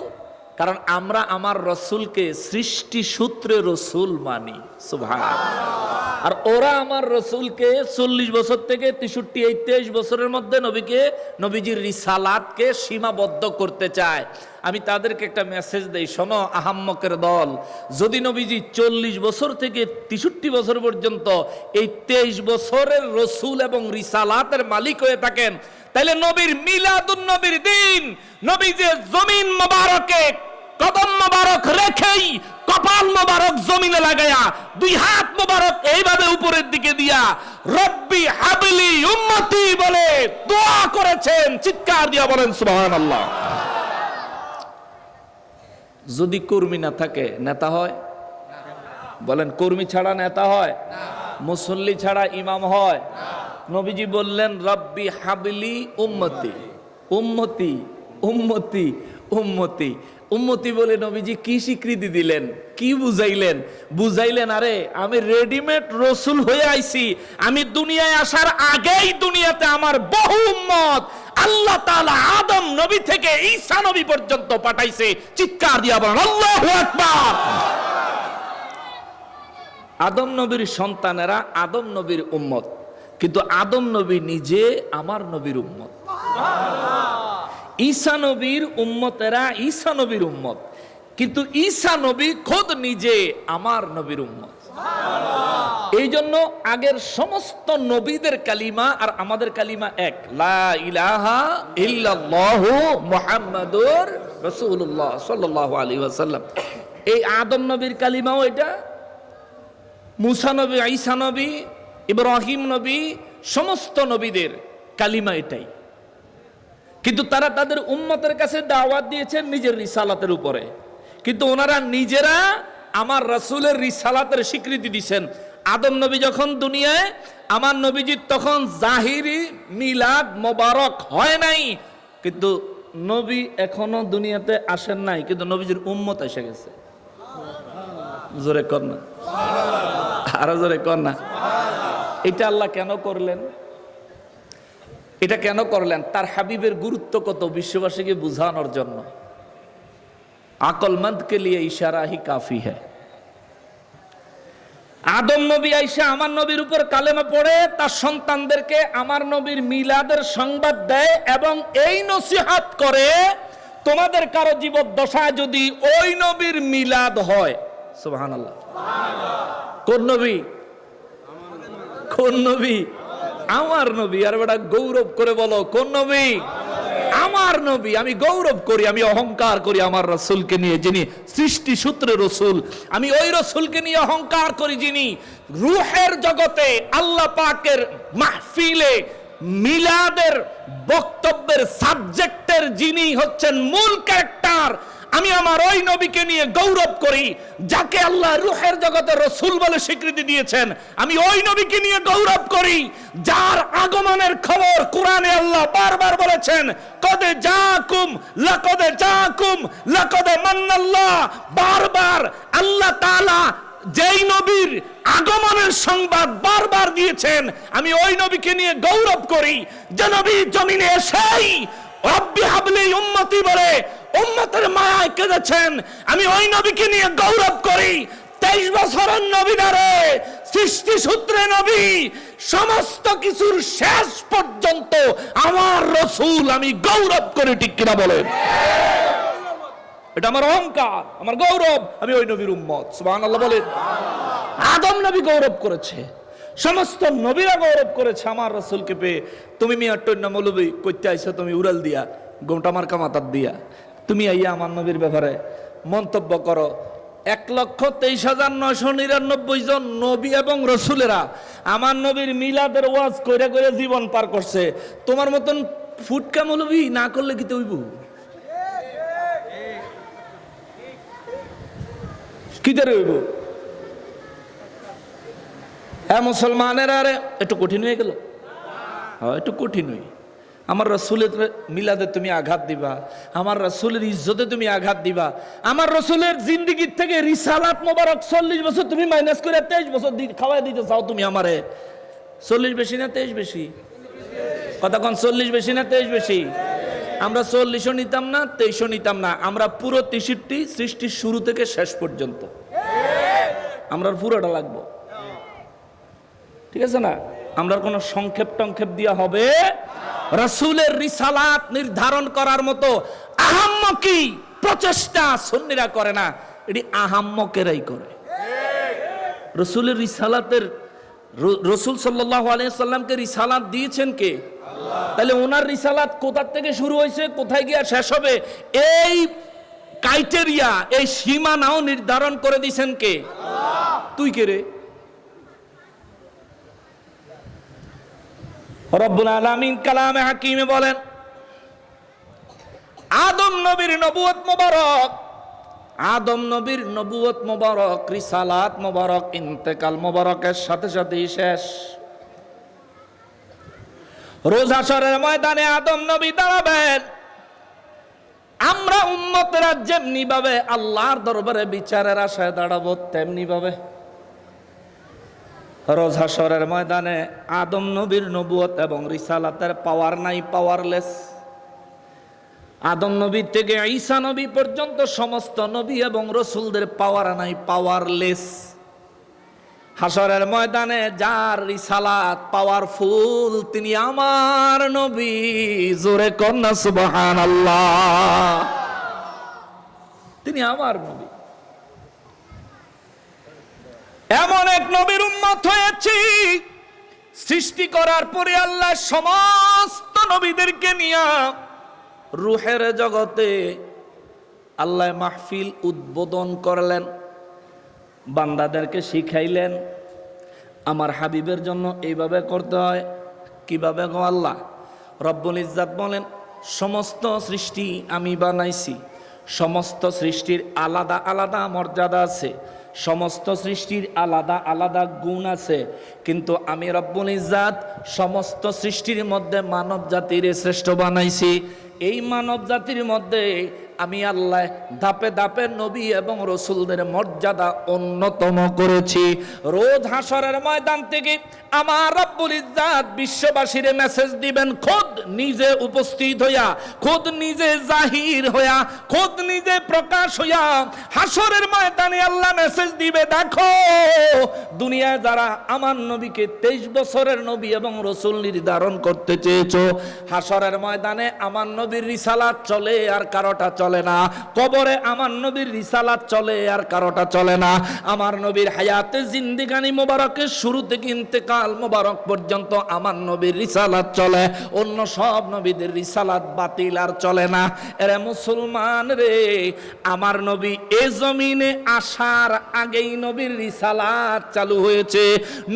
কারণ আমরা আমার রসুলকে সৃষ্টি সূত্রে রসুল মানি। সুবহানাল্লাহ। আর ওরা আমার রসুলকে 40 বছর থেকে 63-23 বছরের মধ্যে নবীকে, নবীজির রিসালাতকে সীমাবদ্ধ করতে চায়। আমি তাদেরকে একটা মেসেজ দেই, শোনো আহাম্মকের দল, যদি নবীজি 40 বছর থেকে 63 বছর পর্যন্ত এই 23 বছরের রসুল এবং রিসালাতের মালিক হয়ে থাকেন, তাহলে নবীর মিলাদুন নবীর দিন নবী যে জমিন মোবারকে কদম মোবারক রেখেই কপাল মোবারক জমিনে লাগায়া 2 হাত মোবারক এইভাবে উপরের দিকে দিয়া রব্বি হাবলি উম্মতি বলে দোয়া করেছেন। চিৎকার দিয়া বলেন সুবহানাল্লাহ। যদি কর্মী না থাকে নেতা হয়? বলেন, কর্মী ছাড়া নেতা হয়? মুসল্লি ছাড়া ইমাম হয়? নবীজি বললেন রব্বি হাবলি উম্মতি, উম্মতি, উম্মতি, উম্মতি। উম্মতি বলে নবীজি কি স্বীকৃতি দিলেন, কি বুঝাইলেন? বুঝাইলেন, আরে আমি রেডিমেড রসুল হয়ে আইছি, আমি দুনিয়ায় আসার আগেই দুনিয়াতে আমার বহু উম্মত আল্লাহ তাআলা আদম নবী থেকে ঈসা নবী পর্যন্ত পাঠাইছে। চিৎকার দিয়া বলেন আল্লাহু আকবার। আদম নবীর সন্তানেরা আদম নবীর উম্মত, কিন্তু আদম নবী নিজে আমার নবীর উম্মত। ঈসা নবীর উম্মতেরা ঈসা নবীর উম্মত, কিন্তু ঈসা নবী খোদ নিজে আমার নবীর উম্মত। এই জন্য আগের সমস্ত নবীদের কালিমা আর আমাদের কালিমা এক, লা ইলাহা ইল্লাল্লাহু মুহাম্মাদুর রাসূলুল্লাহ সাল্লাল্লাহু আলাইহি ওয়াসাল্লাম। এই আদম নবীর কালিমাও এটা, মুসা নবী, ঈসা নবী, ইব্রাহিম নবী, সমস্ত নবীদের কালিমা এটাই। কিন্তু তারা তাদের উম্মতের কাছে দাওয়াত দিয়েছেন নিজের রিসালাতের উপরে, কিন্তু ওনারা নিজেরা আমার রাসূলের রিসালাতের স্বীকৃতি দিয়েছেন। আদম নবী যখন দুনিয়ায়, আমার নবীজির তখন জাহিরি মিলাদ মোবারক হয় নাই, কিন্তু নবী এখনো দুনিয়াতে আসেন নাই, কিন্তু নবীজির উম্মত এসে গেছে। জোরে কর না, আরো জোরে কর না। এটা আল্লাহ কেন করলেন? এটা কেন করলেন? তার হাবিবের গুরুত্ব কত বিশ্ববাসীকে বুঝানোর জন্য। আকলমন্দ কে লিয়ে ইশারা হি কাফি হ্যায়। আদম নবী আইসা আমার নবীর উপর কালেমা পড়ে তার সন্তানদেরকে আমার নবীর মিলাদের সংবাদ দেয় এবং এই নসিহত করে, তোমাদের কারো জীবদ্দশায় যদি ওই নবীর মিলাদ হয়, সুবহানাল্লাহ। কোন নবী? কোন নবী? আমার নবী। আর বেটা গৌরব করে বলো, কোন নবী? আমার নবী। আমি গৌরব করি, আমি অহংকার করি আমার রাসূলকে নিয়ে, যিনি সৃষ্টি সূত্রে রাসূল। আমি ওই রাসূলকে নিয়ে অহংকার করি যিনি রূহের জগতে আল্লাহ পাকের মাহফিলে মিলাদের বক্তব্যের সাবজেক্টের যিনি হচ্ছেন মূল ক্যারেক্টার। আমি আমার ওই নবীকে নিয়ে গৌরব করি যাকে আল্লাহ রূহের জগতে রাসূল বলে স্বীকৃতি দিয়েছেন। আমি ওই নবীকে নিয়ে গৌরব করি যার আগমনের খবর কোরআনে আল্লাহ বারবার বলেছেন, কদে জাকুম লাকদ মান্নাল্লাহ। বারবার আল্লাহ তাআলা যেই নবীর আগমনের সংবাদ বারবার দিয়েছেন, আমি ওই নবীকে নিয়ে গৌরব করি যে নবী জমিনে এসেই রব্বি হাবলি উম্মতি বলে উম্মতের মায়ায় কেঁদেছেন। আমি ওই নবীকে নিয়ে গৌরব করি। 23 বছরের নবী নারে, সৃষ্টি সূত্রে নবী, সমস্ত কিছুর শেষ পর্যন্ত আমার রাসূল আমি গৌরব করি। ঠিক কিনা বলেন? এটা আমার অহংকার, আমার গৌরব, আমি ওই নবীর উম্মত। সুবহানাল্লাহ বলেন। আদম নবী গৌরব করেছে, সমস্ত নবীরা গৌরব করেছে আমার রাসূলকে পেয়ে। তুমি মিয়া টন্না মৌলবী কইতে আইছো, তুমি উড়াল দিয়া গোমটা মার্কা মাথার দিয়া তুমি আইয়া আমার নবীর ব্যাপারে মন্তব্য করো। 1,23,999 জন নবী এবং রসুলেরা আমার নবীর মিলাদের ওয়াজ কইরা কইরা জীবন পার করছে। তোমার মতন ফুটকা মৌলবী না করলে কি তৈব? কি করে হইব? হ্যাঁ মুসলমানেরা, আরে একটু কঠিন হয়ে গেল। হ্যাঁ, একটু কঠিন হই। আমার রাসূলের মিলাদে তুমি আঘাত দিবা, আমার রাসূলের ইজ্জতে তুমি আঘাত দিবা, আমার রাসূলের জিন্দেগির থেকে রিসালাত মোবারক 40 বছর তুমি মাইনাস করে 23 বছর খাওয়াই দিতে চাও তুমি আমারে। 40 বেশি না 23 বেশি? কথা কোন 40 বেশি না 23 বেশি? আমরা 40ও নিতাম না, 23ও নিতাম না, আমরা পুরো 63 সৃষ্টির শুরু থেকে শেষ পর্যন্ত আমরা পুরোটা লাগবো। ঠিক আছে না? আমরা কোনো সংক্ষেপ টংক্ষেপ দিয়া হবে? রাসূলের রিসালাত নির্ধারণ করার মতো আহাম্মকি প্রচেষ্টা সুন্নিরা করে না, এটি আহাম্মকেরাই করে। রাসূলের রিসালাতের, রাসূল সাল্লাল্লাহু আলাইহি সাল্লামকে রিসালাত দিয়েছেন কে? আল্লাহ। তাহলে ওনার রিসালাত কোথা থেকে শুরু হয়েছে, কোথায় গিয়ে শেষ হবে, এই ক্রাইটেরিয়া, এই সীমানাও নির্ধারণ করে দিয়েছেন কে? আল্লাহ। তুই কে রে? রব্বুল আলামিন কালামে হাকিমে বলেন, আদম নবীর নবুয়ত মোবারক, আদম নবীর নবুয়ত মোবারক, রিসালাত মোবারক, ইন্তেকাল মোবারকের সাথে সাথেই শেষ। রোজ হাশরের ময়দানে আদম নবী দাঁড়াবেন, আমরা উম্মতেরা যেমনি ভাবে আল্লাহর দরবারে বিচারের আশায় দাঁড়াবো, তেমনি ভাবে রোজ হাশরের ময়দানে আদম নবীর নবুয়ত এবং রিসালাতের পাওয়ার নাই, পাওয়ারলেস। আদম নবী থেকে ঈসা নবী পর্যন্ত সমস্ত নবী এবং রসুলদের পাওয়ার নাই, পাওয়ারলেস। হাশরের ময়দানে যার রিসালাত পাওয়ারফুল, তিনি আমার নবী। জোরে কন্যা সুবহানাল্লাহ, তিনি আমার নবী। এমন এক নবীর উম্মত হয়েছি, সৃষ্টি করার পরে আল্লাহ সমস্ত নবীদেরকে নিয়ে রূহের জগতে আল্লাহ মাহফিল উদ্বোধন করলেন, বান্দাদেরকে শিখাইলেন আমার হাবিবের জন্য এইভাবে করতে হয়। কিভাবে গো আল্লাহ? রব্বুল ইজ্জাত বলেন, সমস্ত সৃষ্টি আমি বানাইছি, সমস্ত সৃষ্টির আলাদা আলাদা মর্যাদা আছে, সমস্ত সৃষ্টির আলাদা আলাদা গুণ আছে, কিন্তু আমি রব্বুল ইজ্জাত সমস্ত সৃষ্টির মধ্যে মানব জাতির শ্রেষ্ঠ বানাইছি। এই মানব জাতির মধ্যে আমি আল্লাহ ধাপে ধাপে নবী এবং রসুলদের মর্যাদা অন্যতম করেছি। রোজ হাশরের ময়দান থেকে আমার রব্বুল ইজ্জাত বিশ্ববাসীর মেসেজ দিবেন, খোদ নিজে উপস্থিত হইয়া, খোদ নিজে জাহির হইয়া, খোদ নিজে প্রকাশ হইয়া হাশরের ময়দানে আল্লাহ মেসেজ দিবে, দেখো দুনিয়ায় যারা আমার নবীকে 23 বছরের নবী এবং রসুল নির্ধারণ করতে চেয়েছো, হাশরের ময়দানে আমার নবীর রিসালাত চলে আর কারোটা চলে না। কবরে আমার নবীর রিসালাত চলে আর কারোটা চলে না। আমার নবীর হায়াতে জিন্দেগানি মোবারকের শুরু থেকে ইন্তেকাল মোবারক পর্যন্ত আমার নবীর রিসালাত চলে, অন্য সব নবীদের রিসালাত বাতিল আর চলে না। এরে মুসলমান রে, আমার নবী এ জমিনে আসার আগেই নবীর রিসালাত চালু হয়েছে।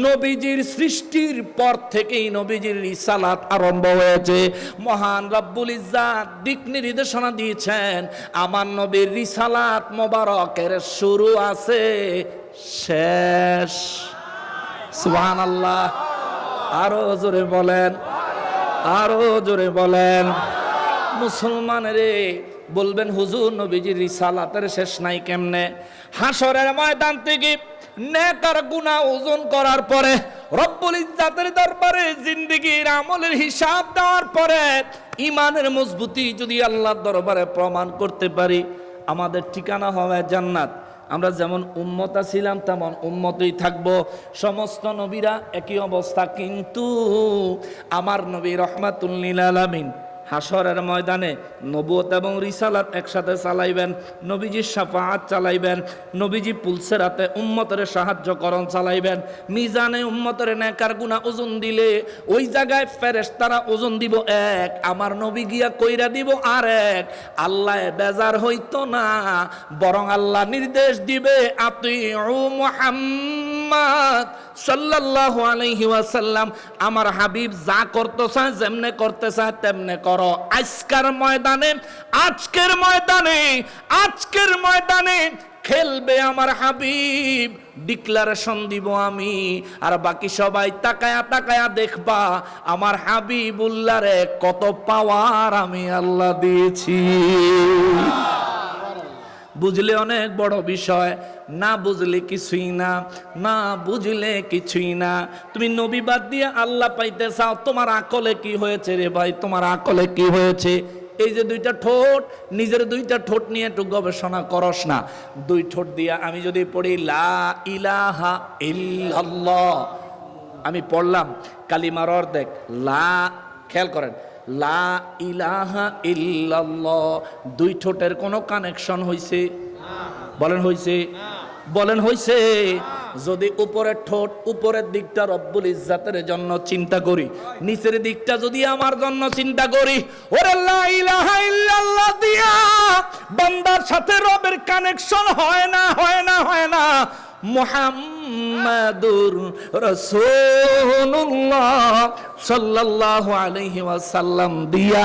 নবীজির সৃষ্টির পর থেকেই নবীজির রিসালাত আরম্ভ হয়েছে। মহান রব্বুল ইজ্জাত দিক নির্দেশনা দিয়েছেন, আমার নবীর রিসালাত মোবারকের শুরু আছে, শেষ। সুবহানাল্লাহ, আরো জোরে বলেন, আরো জোরে বলেন। মুসলমান রে, বলবেন হুজুর নবীজির রিসালাতের শেষ নাই কেমনে? হাশরের ময়দান থেকে নেক আর গুনাহ ওজন করার পরে রব্বুল ইজ্জাতের দরবারে জিন্দেগির আমলের হিসাব দেওয়ার পরে ইমানের মজবুতি যদি আল্লাহর দরবারে প্রমাণ করতে পারি, আমাদের ঠিকানা হবে জান্নাত। আমরা যেমন উম্মতা ছিলাম তেমন উম্মতই থাকব। সমস্ত নবীরা একই অবস্থা, কিন্তু আমার নবী রহমাতুল লিল আলামিন হাশরের ময়দানে নবুয়ত এবং রিসালাত একসাথে চালাইবেন, নবীজির শাফাআত চালাইবেন, নবীজি পুলসেরাতে উম্মতের সাহায্যকরণ চালাইবেন। মিজানে উম্মতের নেকার গুনাহ ওজন দিলে ওই জায়গায় ফেরেশতারা ওজন দিব এক, আমার নবী গিয়া কইরা দিব আর এক। আল্লাহ বেজার হইতো না, বরং আল্লাহ নির্দেশ দিবে, আতিউ মুহাম্মদ সাল্লাল্লাহু আলাইহি ওয়াসাল্লাম, আমার হাবিব যা করতে চায়, যেমনে করতে চায় তেমনে করো। আজকের ময়দানে খেলবে আমার হাবিব, ডিক্লারেশন দিব আমি, আর বাকি সবাই তাকায়া তাকায়া দেখবা আমার হাবিবুল্লাহরে কত পাওয়ার আমি আল্লাহ দিয়েছি। বুঝলে অনেক বড় বিষয়, না বুঝলে কিছুই না, না বুঝলে কিছুই না। তুমি নবী বাদ দিয়ে আল্লাহ পাইতে চাও, তোমার আকলে কি হয়েছে রে ভাই? তোমার আকলে কি হয়েছে? এই যে দুইটা ঠোঁট, নিজের দুইটা ঠোঁট নিয়ে একটু গবেষণা করস না। দুই ঠোঁট দিয়া আমি যদি পড়ি লা ইলাহা ইল্লাল্লাহ, আমি পড়লাম কালিমার অর্ধেক লা, খেয়াল করেন, লা ইলাহা ইল্লাল্লাহ, দুই ঠোঁটের কোনো কানেকশন হইছে? বলেন হইছে? বলেন হইছে? যদি উপরের ঠোঁট, উপরের দিকটা রব্বুল ইজ্জাতের জন্য চিন্তা করি, নিচের দিকটা যদি আমার জন্য চিন্তা করি, ওরে লা ইলাহা ইল্লাল্লাহ দিয়া বান্দার সাথে রবের কানেকশন হয় না, হয় না, হয় না। মুহাম্মাদুর রাসূলুল্লাহ সাল্লাল্লাহু আলাইহি ওয়াসাল্লাম দিয়া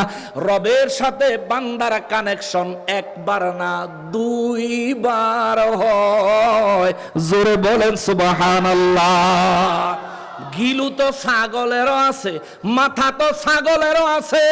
রবের সাথে বান্দার কানেকশন একবার না দুইবার হয়। জোরে বলেন সুবহানাল্লাহ। গিলু তো ছাগলেরও আছে, মাথা তো ছাগলেরও আছে,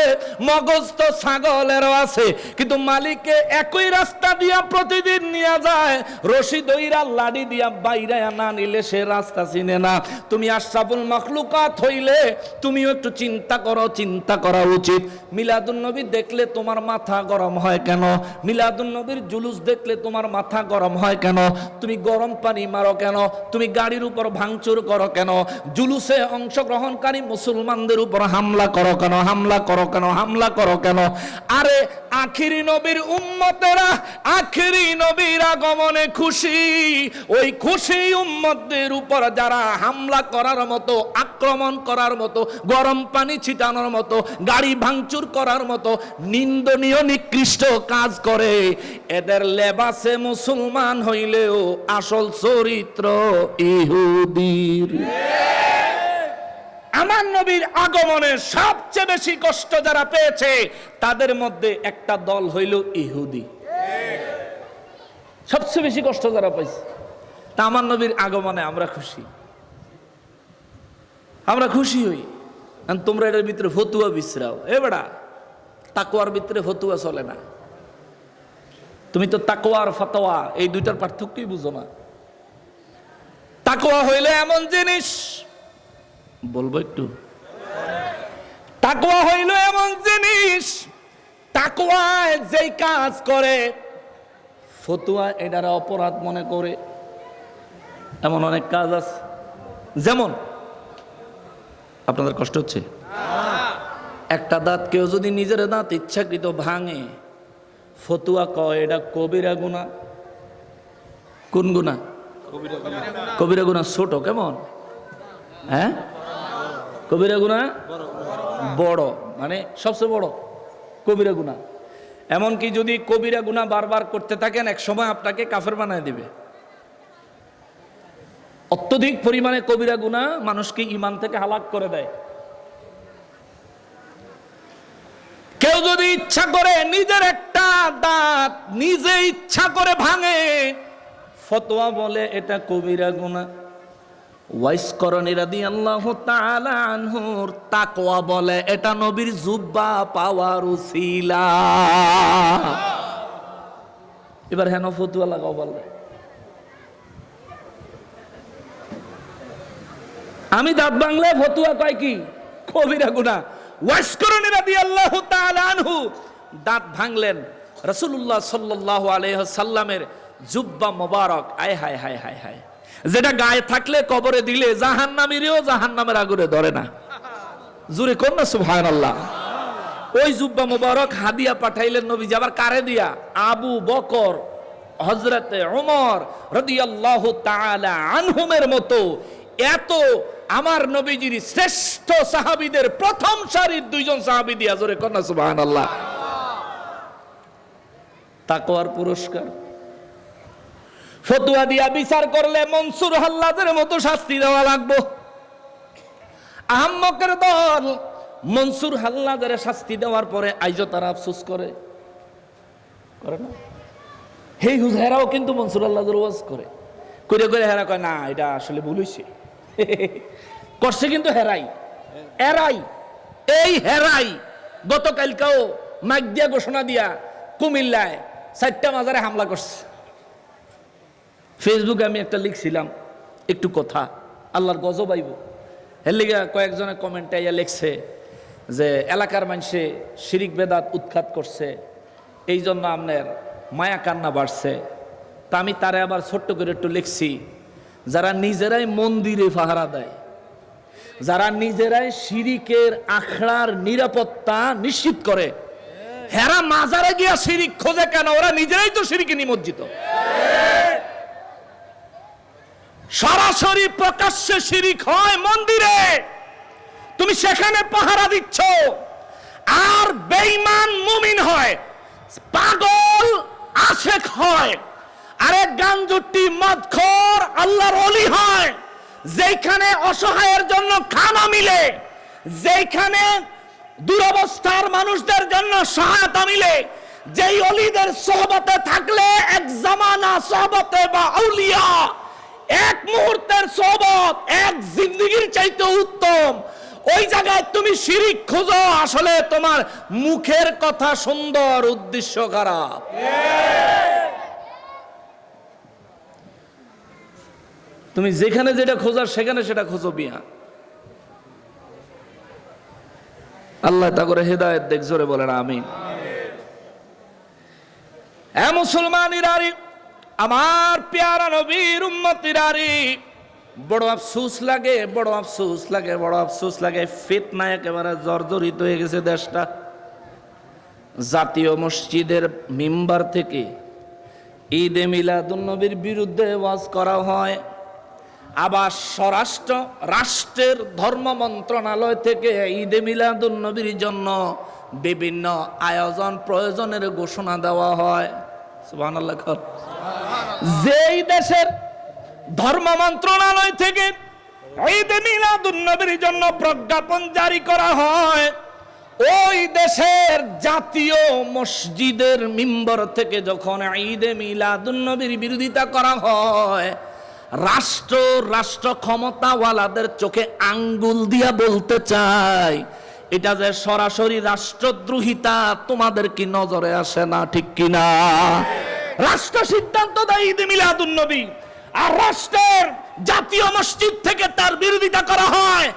মগজ তো ছাগলেরও আছে, কিন্তু মালিককে একই রাস্তা দিয়া প্রতিদিন নিয়ে যায়, রশি দইরা লাড়ি দিয়া বাইরে না নিলে সে রাস্তা চিনে না। তুমি আশরাফুল মাখলুকাত হইলে তুমিও একটু চিন্তা করো, চিন্তা করা উচিত। মিলাদুন নবী দেখলে তোমার মাথা গরম হয় কেন? মিলাদুন নবীর জুলুস দেখলে তোমার মাথা গরম হয় কেন? তুমি গরম পানি মারো কেন? তুমি গাড়ির উপর ভাঙচুর করো কেন? জুলুসে অংশগ্রহণকারী মুসলমানদের উপর হামলা করো কেন? হামলা করো কেন? হামলা করো কেন? আরে আখিরি নবীর উম্মতেরা আখিরি নবীর আগমনে খুশি, ওই খুশি উম্মতদের উপর যারা হামলা করার মতো, আক্রমণ করার মতো, গরম পানি ছিটানোর মতো, গাড়ি ভাঙচুর করার মতো নিন্দনীয় নিকৃষ্ট কাজ করে, এদের লেবাসে মুসলমান হইলেও আসল চরিত্র ইহুদির। আমার নবীর আগমনে সবচেয়ে বেশি কষ্ট যারা পেয়েছে তাদের মধ্যে একটা দল হইল ইহুদি। সবচেয়ে বেশি কষ্ট যারা পাইছে। তা আমার নবীর আগমনে আমরা খুশি, আমরা খুশি হই। তোমরা এটার ভিতরে ফতুয়া বিশ্রাও। এ বেড়া, তাকওয়ার ভিতরে ফতুয়া চলে না। তুমি তো তাকওয়া আর ফতোয়া এই দুইটার পার্থক্যই বুঝো না। তাকওয়া হইলে এমন জিনিস, বলবো একটু, তাকওয়া হইল এমন জিনিস, তাকওয়ায় যেই কাজ করে ফতুয়া এটার অপরাধ মনে করে। এমন অনেক কাজ আছে, যেমন আপনাদের কষ্ট হচ্ছে, একটা দাঁত কেউ যদি নিজের দাঁত ইচ্ছাকৃত ভাঙে, ফতুয়া কয় এটা কবিরা গুনাহ। কোন গুনাহ? কবিরা গুনাহ। ছোট কেমন? হ্যাঁ, কবিরা গুনাহ বড়, মানে সবচেয়ে বড় কবিরা গুনাহ। এমনকি যদি কবিরা গুনাহ বারবার করতে থাকেন, এক সময় আপনাকে কাফের বানায় দিবে। অত্যধিক পরিমাণে কবিরা গুনাহ মানুষকে ঈমান থেকে হালাক করে দেয়। কেউ যদি ইচ্ছা করে নিজের একটা দাঁত নিজে ইচ্ছা করে ভাঙে, ফতোয়া বলে এটা কবিরা গুনাহ। ওয়াইস করণী রাদিয়াল্লাহু তাআলা আনহুর তাকওয়া বলে এটা নবীর জুব্বা পাওয়ার উসিলা। এবার হেন ফতোয়া লাগাও বলে আমি দাঁত ভাঙলে ফতোয়া কয় কি কবিরা গুনাহ। ওয়াইস করণী রাদিয়াল্লাহু তাআলা আনহু দাঁত ভাঙলেন, রাসূলুল্লাহ সাল্লাল্লাহু আলাইহি ওয়াসাল্লামের জুব্বা মোবারক, আয় হায় হায় হায় হায়, যেটা গায়ে থাকলে কবরে দিলে জাহান্নামীরেও জাহান্নামের আগুনে ধরে না। জোরে কোন না সুবহানাল্লাহ। ওই জুব্বা মোবারক হাদিয়া পাঠাইলেন নবীজি। আবার কারে দিয়া? আবু বকর, হযরতে ওমর রাদিয়াল্লাহু তাআলা আনহুমের মতো এত আমার নবীজির শ্রেষ্ঠ সাহাবীদের প্রথম সারির দুইজন সাহাবী দিয়া। জোরে কোন না সুবহানাল্লাহ। তাকওয়ার পুরস্কার। ফতুয়া দিয়া বিচার করলে মনসুর হাল্লাজের মতো শাস্তি দেওয়া লাগবে। আহম্মকের দল মনসুর হাল্লাজের শাস্তি দেওয়ার পরে আইজো তারা আফসোস করে না? হেই হুজেরাও কিন্তু মনসুর হাল্লাজের ওয়াজ করে, করে করে হেরা কয় না এটা আসলে ভুল হইছে। করছে কিন্তু হেরাই এরাই, এই হেরাই গতকালকেও মাইক দিয়া ঘোষণা দিয়া কুমিল্লায় 4টা মাজারে হামলা করছে। ফেসবুকে আমি একটা লিখছিলাম একটু কথা, আল্লাহর গজব আইব। এর লিগে কয়েকজনের কমেন্টে আইয়া লিখছে যে এলাকার মানুষে শিরিক বেদাত উৎখাত করছে, এই জন্য আপনার মায়া কান্না বাড়ছে। তা আমি তারে আবার ছোট্ট করে একটু লিখছি, যারা নিজেরাই মন্দিরে পাহারা দেয়, যারা নিজেরাই শিরিকের আখড়ার নিরাপত্তা নিশ্চিত করে, হেরা মাজারে গিয়া শিরিক খোঁজে কেন? ওরা নিজেরাই তো শিরিকে নিমজ্জিত। সরাসরি প্রকাশ্যে শিরিক হয় মন্দিরে, তুমি সেখানে পাহারা দিচ্ছ। আর বেঈমান মুমিন হয়, পাগল আশেক হয়, আরেক গাঞ্জুটি মদখোর আল্লাহর ওলি হয়। যেখানে অসহায়ের জন্য খানা মিলে, যেখানে দুরবস্থার মানুষদের জন্য সহায়তা মিলে, যেই ওলিদের সোহবতে থাকলে এক জামানা সোহবতে বা আউলিয়া, এক মুহূর্তের সোহবত এক জিন্দেগির শিরিকের চাইতে উত্তম। ওই জায়গায় তুমি শিরিক খোঁজো, আসলে তোমার মুখের কথা সুন্দর, উদ্দেশ্য খারাপ। তুমি যেখানে যেটা খোঁজার সেখানে সেটা খোঁজো বিয়া। আল্লাহ তা করে হেদায়েত দেখ, জোরে বলেন আমিন। এ মুসলমানিরারি, আমার পেয়ারা নবীর উম্মতিরারি, বড় আফসোস লাগে, বড় আফসোস লাগে, বড় আফসোস লাগে। ফিতনায় একেবারে জর্জরিত হয়ে গেছে দেশটা। জাতীয় মসজিদের মিম্বার থেকে ঈদে মিলাদুন্নবীর বিরুদ্ধে ওয়াজ করা হয়, আবার রাষ্ট্রের ধর্ম মন্ত্রণালয় থেকে ঈদে মিলাদুন্নবীর জন্য বিভিন্ন আয়োজন প্রয়োজনের ঘোষণা দেওয়া হয়। সুবহানাল্লাহ। যেই দেশের ধর্ম মন্ত্রণালয় থেকে ঈদে মিলাদুন্নবীর জন্য প্রজ্ঞাপন জারি করা হয়, ওই দেশের জাতীয় মসজিদের মিম্বর থেকে যখন ঈদে মিলাদুন্নবীর বিরোধিতা করা হয়, রাষ্ট্র ক্ষমতাওয়ালাদের চোখে আঙ্গুল দিয়া বলতে চায়, এটা যে সরাসরি রাষ্ট্রদ্রোহিতা, তোমাদের কি নজরে আসে না? ঠিক কিনা? রাষ্ট্র সিদ্ধান্ত দেয় ঈদে মিলাদুন্নবী, আর রাষ্ট্রের জাতীয় মসজিদ থেকে তার বিরোধিতা করা হয়।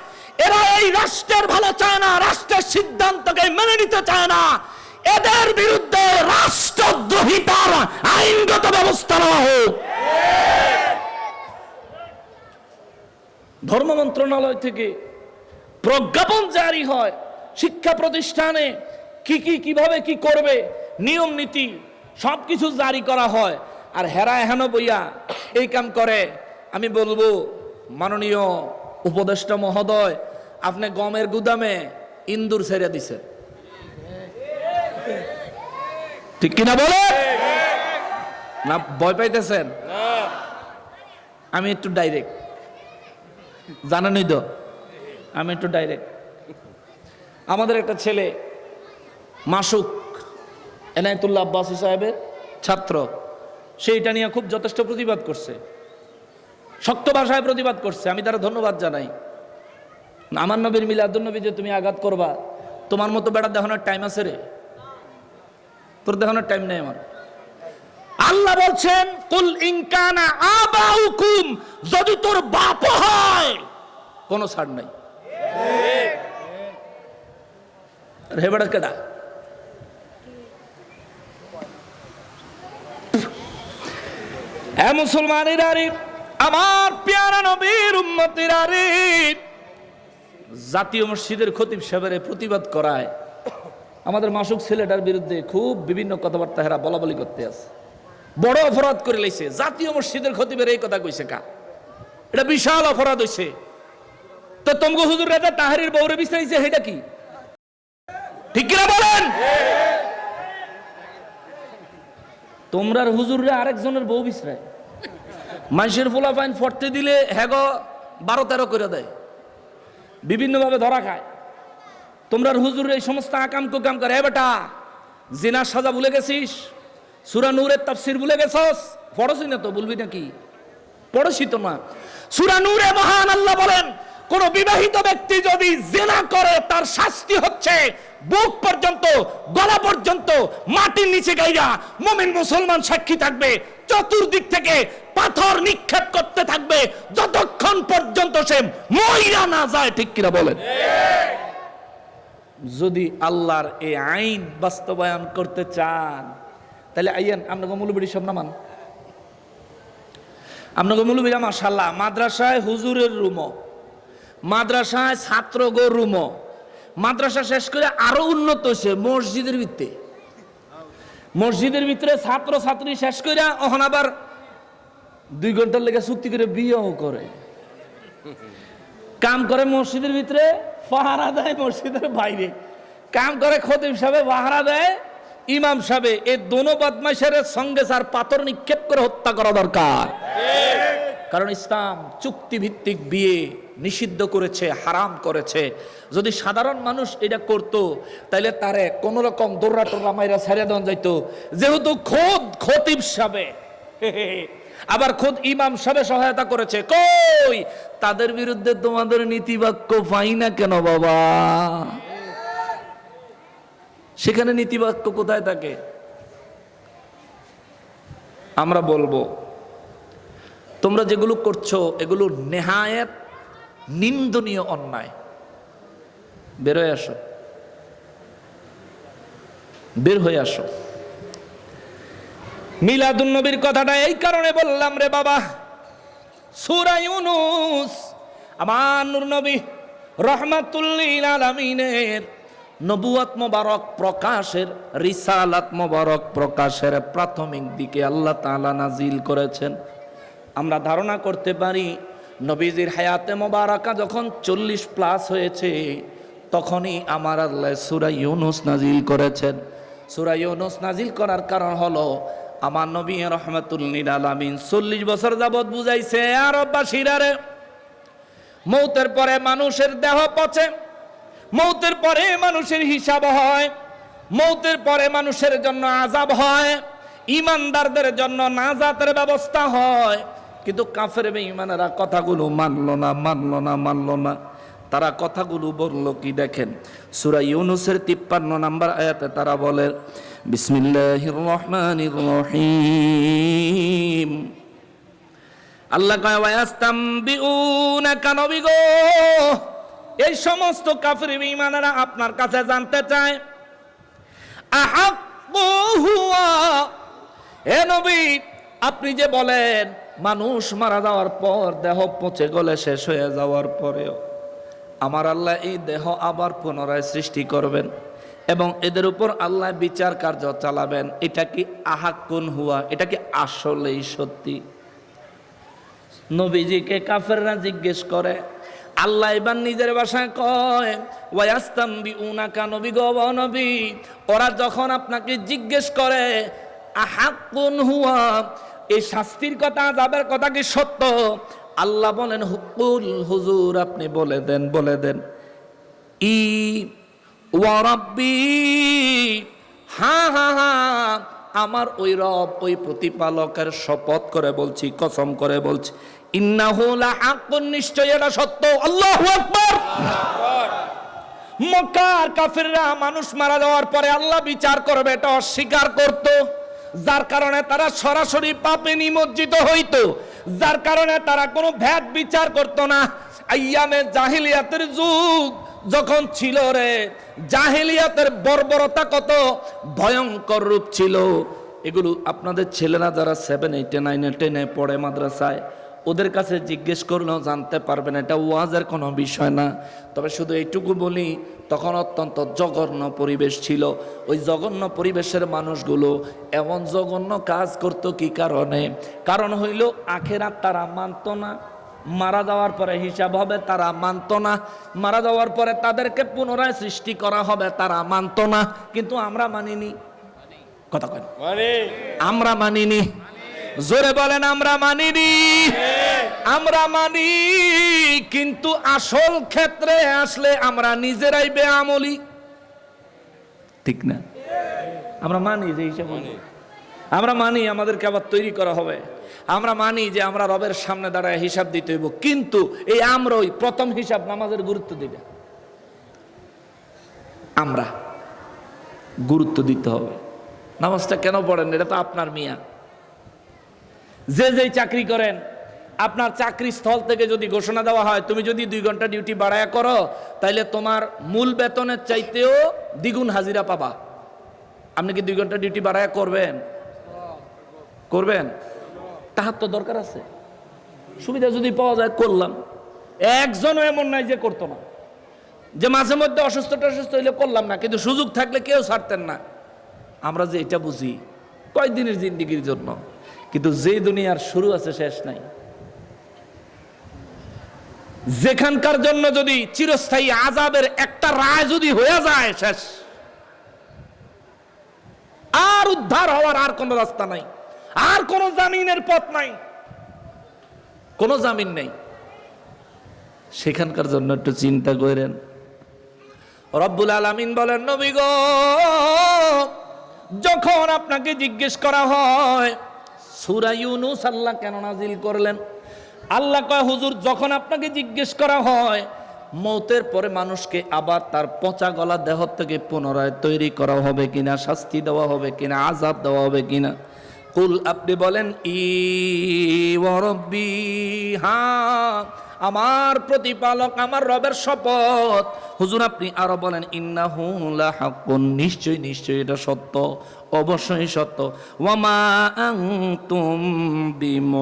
এরা এই রাষ্ট্রের ভালো চায় না, রাষ্ট্রের সিদ্ধান্তকে মেনে নিতে চায় না। এদের বিরুদ্ধে রাষ্ট্রদ্রোহিতার আইনগত ব্যবস্থা নেওয়া হোক। ধর্ম মন্ত্রণালয় থেকে প্রজ্ঞাপন জারি হয়, শিক্ষা প্রতিষ্ঠানে কিভাবে কি করবে, নিয়ম নীতি সবকিছু জারি করা হয়। আর হেরা হেন বইয়া এই কাম করে। আমি বলবো, মাননীয় উপদেষ্টা মহোদয়, আপনি গমের গুদামে ইন্দুর ছেড়ে দিছেন, ঠিক কিনা বলে? না ভয় পাইতেছেন? আমি একটু ডাইরেক্ট, জানেনই তো আমি একটু ডাইরেক্ট। আমাদের একটা ছেলে মাসুক, এনায়েতুল্লাহ আব্বাসী সাহেবের ছাত্র, সেইটা নিয়ে খুব যথেষ্ট প্রতিবাদ করছে, শক্ত ভাষায় প্রতিবাদ করছে। আমি তারা ধন্যবাদ জানাই। আমার নবীর মিলাদুন্নবী যে তুমি আঘাত করবা, তোমার মতো বেড়া দেখানোর টাইম আছে রে? তোর দেখানোর টাইম নেই আমার। আল্লাহ বলছেন, কুল ইন কানা আবাউকুম, যদি তোর বাপ হয় কোনো ছাড় নাই। রে বেড়া কেডা? এ মুসলমানেরা, আমার পেয়ারা নবীর উম্মতেরা, জাতীয় মসজিদের খতিব সাহেবের প্রতিবাদ করায় আমাদের মাসুক ছেলেটার বিরুদ্ধে খুব বিভিন্ন কথাবার্তা হেরা বলা বলি করতে আছে। বড় অপরাধ করে লাইছে। জাতীয় মসজিদের খতিবের এই কথা কইছে কা? এটা বিশাল অপরাধ হইছে। তো তমগো হুজুর রাজা তাহারির বউরে বিছাইছে, এটা কি ঠিক কিনা বলেন? তোমরার হুজুররা আরেকজনের বউ বিছরায়, মানুষের ফোলা ফাইন ফটতে দিলে হ্যাগো 12-13 করে দেয়, বিভিন্নভাবে ধরা খায়। তোমরার হুজুর এই সমস্ত আকাম কুকাম করে। এ বেটা, জিনার সাজা ভুলে গেছিস? সূরা নূরের তাফসীর ভুলে গেছস? পড়ছি না তো, বলবি নাকি? পড়ছি তো না। সূরা নূরে মহান আল্লাহ বলেন, কোন বিবাহিত ব্যক্তি যদি জিনা করে তার শাস্তি হচ্ছে বুক পর্যন্ত, গলা পর্যন্ত মাটির নিচে গাইরা মুমিন মুসলমান সাক্ষী থাকবে, চতুর্দিক থেকে পাথর নিক্ষেপ করতে থাকবে যতক্ষণ পর্যন্ত সে মইরা না যায়। ঠিক কিনা বলেন? যদি আল্লাহর এই আইন বাস্তবায়ন করতে চান, তাহলে আইয়েন আপনাকে মৌলবীর সব নামান। আপনাকে মৌলবীরা মাশাআল্লাহ মাদ্রাসায় হুজুরের রুমো, মাদ্রাসায় ছাত্র গো রুমো, মাদ্রাসা শেষ করে আরো উন্নত হয়েছে মসজিদের ভিতরে। মসজিদের ভিতরে ছাত্র ছাত্রী শেষ করে ওখানে আবার 2 ঘন্টার লেগে চুক্তি করে বিয়েও করে, কাম করে মসজিদের ভিতরে, পাহারা দেয় মসজিদের বাইরে, কাম করে খতিব সাহেব, পাহারা দেয় ইমাম সাহেব। এই দোনো বদমাইশের সঙ্গে স্যার পাথর নিক্ষেপ করে হত্যা করা দরকার। কারণ ইসলাম চুক্তিভিত্তিক বিয়ে নিষিদ্ধ করেছে, হারাম করেছে। যদি সাধারণ মানুষ এটা করত, তাহলে তারে কোন রকম দৌড়া টোড়া মাইরা ছেড়ে দেওয়া যাইতো। যেহেতু খোদ খতিব সাহেব আবার খোদ ইমাম সাহেব সহায়তা করেছে। কই তাদের বিরুদ্ধে তোমাদের নীতিবাক্য পাই না কেন বাবা? সেখানে নীতিবাক্য কোথায় থাকে? আমরা বলবো তোমরা যেগুলো করছো এগুলো নেহায়েত নিন্দনীয় অন্যায়। বের হয়ে আসো, বের হয়ে আসো। মিলাদুন নবীর কথাটা এই কারণে বললাম রে বাবা, সূরা ইউনূস আমার নূর নবী রাহমাতুল লিল আলামিনের নবুয়ত মোবারক প্রকাশের, রিসালাত মোবারক প্রকাশের প্রাথমিক দিকে আল্লাহ তাআলা নাজিল করেছেন। আমরা ধারণা করতে পারি নবীজির হায়াতে মোবারকা যখন 40+ হয়েছে তখনই আমার আল্লাহ সূরা ইউনূস নাজিল করেছেন। সূরা ইউনূস নাজিল করার কারণ হলো আমার নবী রাহমাতুল লিল আলামিন 40 বছর যাবত বুঝাইছে আরববাসীরা রে, মৌতের পরে মানুষের দেহ পচে, মৌতের পরে মানুষের হিসাব হয়, মৌতের পরে মানুষের জন্য আযাব হয়, ঈমানদারদের জন্য নাজাতের ব্যবস্থা হয়। কিন্তু কাফের বেঈমানেরা কথাগুলো মানলো না। তারা কথাগুলো বলল কি দেখেন, সূরা ইউনূসের 53 নম্বর আয়াতে তারা বলে বিসমিল্লাহির রহমানির রহিম। আল্লাহ কয় ওয়ায়াস্তামবিউনাকা নবী গো, এই সমস্ত কাফের বেঈমানেরা আপনার কাছে জানতে চায় আহাক্কু হুয়া, হে নবী আপনি যে বলেন মানুষ মারা যাওয়ার পর দেহ পচে গলে শেষ হয়ে যাওয়ার পরেও আমার আল্লাহ এই দেহ আবার পুনরায় সৃষ্টি করবেন এবং এদের উপর আল্লাহ বিচার কার্য চালাবেন, এটা কি আহাক্কুন হুয়া, এটা কি আসলেই সত্যি? নবীজিকে কাফেররা জিজ্ঞেস করে, আল্লাহ এবার নিজের ভাষায় কয় ওয়ায়াস্তামবিউনাকা নবী গো নবী, ওরা যখন আপনাকে জিজ্ঞেস করে আহাক্কুন হুয়া, এই শাস্তির কথা আযাবের কথা কি সত্য? আল্লাহ বলেন হুকুল হুজুর আপনি বলে দেন ই ওয়া রাব্বি, হ্যাঁ আমার ওই রব, ওই প্রতিপালকের শপথ করে বলছি, কসম করে বলছি, ইন্নাহু লাহাক্কুন, নিশ্চয় এটা সত্য। আল্লাহু আকবার। মক্কার কাফিররা মানুষ মারা যাওয়ার পরে আল্লাহ বিচার করবে এটা অস্বীকার করত, যার কারণে তারা সরাসরি পাপে নিমজ্জিত হইতো, যার কারণে তারা কোনো ভেদ বিচার করত না। আইয়ামে জাহিলিয়াতের যুগ যখন ছিল রে, জাহিলিয়াতের বর্বরতা কত ভয়ঙ্কর রূপ ছিল, এগুলো আপনাদের ছেলেরা যারা 7, 8, 9, 10 পড়ে মাদ্রাসায়, ওদের কাছে জিজ্ঞেস করলেও জানতে পারবেন, এটা ওয়াজের কোনো বিষয় না। তবে শুধু এইটুকু বলি, তখন অত্যন্ত জঘন্য পরিবেশ ছিল। ওই জঘন্য পরিবেশের মানুষগুলো এমন জঘন্য কাজ করত কি কারণে? কারণ হইল আখিরাত তারা মানত না, মারা যাওয়ার পরে হিসাব হবে তারা মানত না, মারা যাওয়ার পরে তাদেরকে পুনরায় সৃষ্টি করা হবে তারা মানত না। কিন্তু আমরা মানিনি, কথা কেন আমরা মানিনি? জোরে বলেন আমরা মানিনি। আমরা মানি, কিন্তু আসল ক্ষেত্রে আসলে আমরা নিজেরাই বেআমলি, ঠিক না? আমরা মানি যে হিসাব, আমরা মানি আমাদেরকে আবার তৈরি করা হবে, আমরা মানি যে আমরা রবের সামনে দাঁড়ায় হিসাব দিতে হইব, কিন্তু এই আমরা ওই প্রথম হিসাব নামাজের গুরুত্ব দিবে, আমরা গুরুত্ব দিতে হবে। নামাজটা কেন পড়েন? এটা তো আপনার মিয়া। যে চাকরি করেন, আপনার চাকরি স্থল থেকে যদি ঘোষণা দেওয়া হয় তুমি যদি 2 ঘন্টা ডিউটি বাড়ায়া করো তাইলে তোমার মূল বেতনের চাইতেও দ্বিগুণ হাজিরা পাবা, আপনি কি 2 ঘন্টা ডিউটি বাড়ায়া করবেন? তাহার তো দরকার আছে, সুবিধা যদি পাওয়া যায় করলাম। একজনও এমন নাই যে করতো না, যে মাঝে মধ্যে অসুস্থ হইলে করলাম না, কিন্তু সুযোগ থাকলে কেউ ছাড়তেন না। আমরা যে এটা বুঝি কয়দিনের জিন্দেগির জন্য, কিন্তু যে দুনিয়ার শুরু আছে শেষ নাই, যেখানকার জন্য যদি চিরস্থায়ী আযাবের একটা রায় যদি হয়ে যায় শেষ, আর উদ্ধার হওয়ার আর কোনো রাস্তা নাই, আর কোনো জামিনের পথ নাই, কোনো জামিন নেই। সেখানকার জন্য একটু চিন্তা করেন। রব্বুল আলামিন বলেন নবী গো, যখন আপনাকে জিজ্ঞেস করা হয় সূরা ইউনূস আল্লাহ কেন নাজিল করলেন? আল্লাহ কয়, হুজুর যখন আপনাকে জিজ্ঞেস করা হয় মৌতের পরে মানুষকে আবার তার পচা গলা দেহ থেকে পুনরায় তৈরি করা হবে কিনা, শাস্তি দেওয়া হবে কিনা, আযাব দেওয়া হবে কিনা, কুল আপনি বলেন ই ওয়া রব্বি, হ্যাঁ আমার প্রতিপালক আমার রবের শপথ। হুজুর আপনি আরো বলেন ইন্নাহু লাহাক্কুন, নিশ্চয়ই নিশ্চয়ই এটা সত্য, অবশ্যই সত্য। ওয়ামা আনতুম বিমুজিজিন,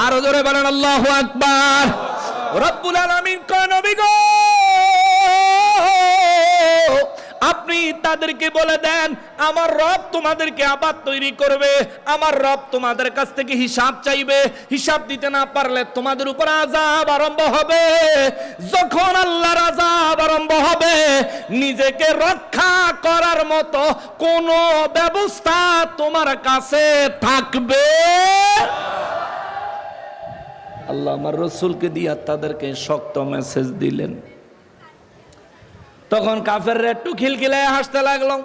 আরো জোরে বলেন আল্লাহু আকবার। রব্বুল আলামিন কয়, নবী গো আপনি তাদেরকে বলে দেন আমার রব তোমাদেরকে আবার তৈরি করবে, আমার রব তোমাদের কাছ থেকে হিসাব চাইবে, হিসাব দিতে না পারলে তোমাদের উপর আযাব আরম্ভ হবে। যখন আল্লাহর আযাব আরম্ভ হবে নিজেকে রক্ষা করার মতো কোন ব্যবস্থা তোমার কাছে থাকবে? আল্লাহ আমার রাসূলকে দিয়া তাদেরকে শক্ত মেসেজ দিলেন। তখন কাফেররা একটু খিলখিলায় হাসতে লাগলো।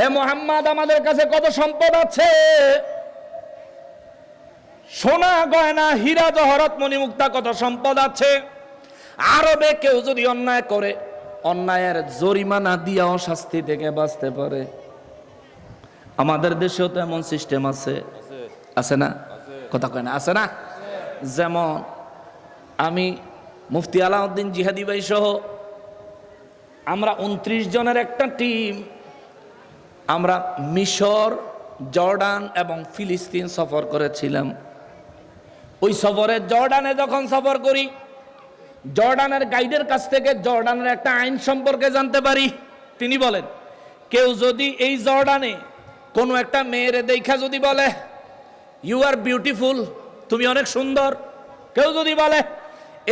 এ মুহাম্মদ আমাদের কাছে কত সম্পদ আছে, সোনা গয়না হীরা জহরত মণিমুক্তা কত সম্পদ আছে। আরবে কেউ যদি অন্যায় করে অন্যায়ের জরিমানা দিয়েও শাস্তি থেকে বাঁচতে পারে। আমাদের দেশেও তো এমন সিস্টেম আছে, আছে না? কথা কয় না, আছে না? যেমন আমি মুফতি আলাউদ্দিন জিহাদি ভাই সহ আমরা 29 জনের একটা টিম আমরা মিশর, জর্ডান এবং ফিলিস্তিন সফর করেছিলাম। ওই সফরে জর্ডানে যখন সফর করি জর্ডানের গাইডের কাছ থেকে জর্ডানের একটা আইন সম্পর্কে জানতে পারি। তিনি বলেন কেউ যদি এই জর্ডানে কোনো একটা মেয়ের দেখা যদি বলে ইউ আর বিউটিফুল, তুমি অনেক সুন্দর, কেউ যদি বলে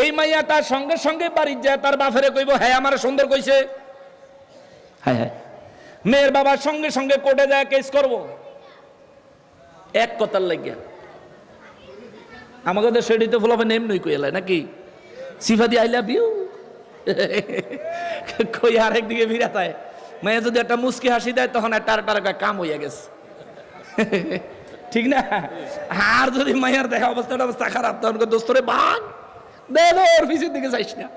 এই মাইয়া তার সঙ্গে সঙ্গে বাড়ি যায় তার বাপেরে কইব হ্যাঁ আমার সুন্দর কইছে, হ্যাঁ হ্যাঁ, মেয়ের বাবার সঙ্গে সঙ্গে কোর্টে যায় কেস করব এক কথার লাগিয়া। আমাকে তো সেটিতে ফুলাবে নেম নই কইলা নাকি সিফাদি আই লাভ ইউ কই আরেক দিকে বিরাতায় মাইয়া যদি একটা মুস্কি হাসি দেয় তখন একটা কাম হইয়া গেছে ঠিক না? আর যদি মাইয়ার দেখা অবস্থা খারাপ তখন দোস্তরে ভাগ ওর পিছের দিকে যাইস না।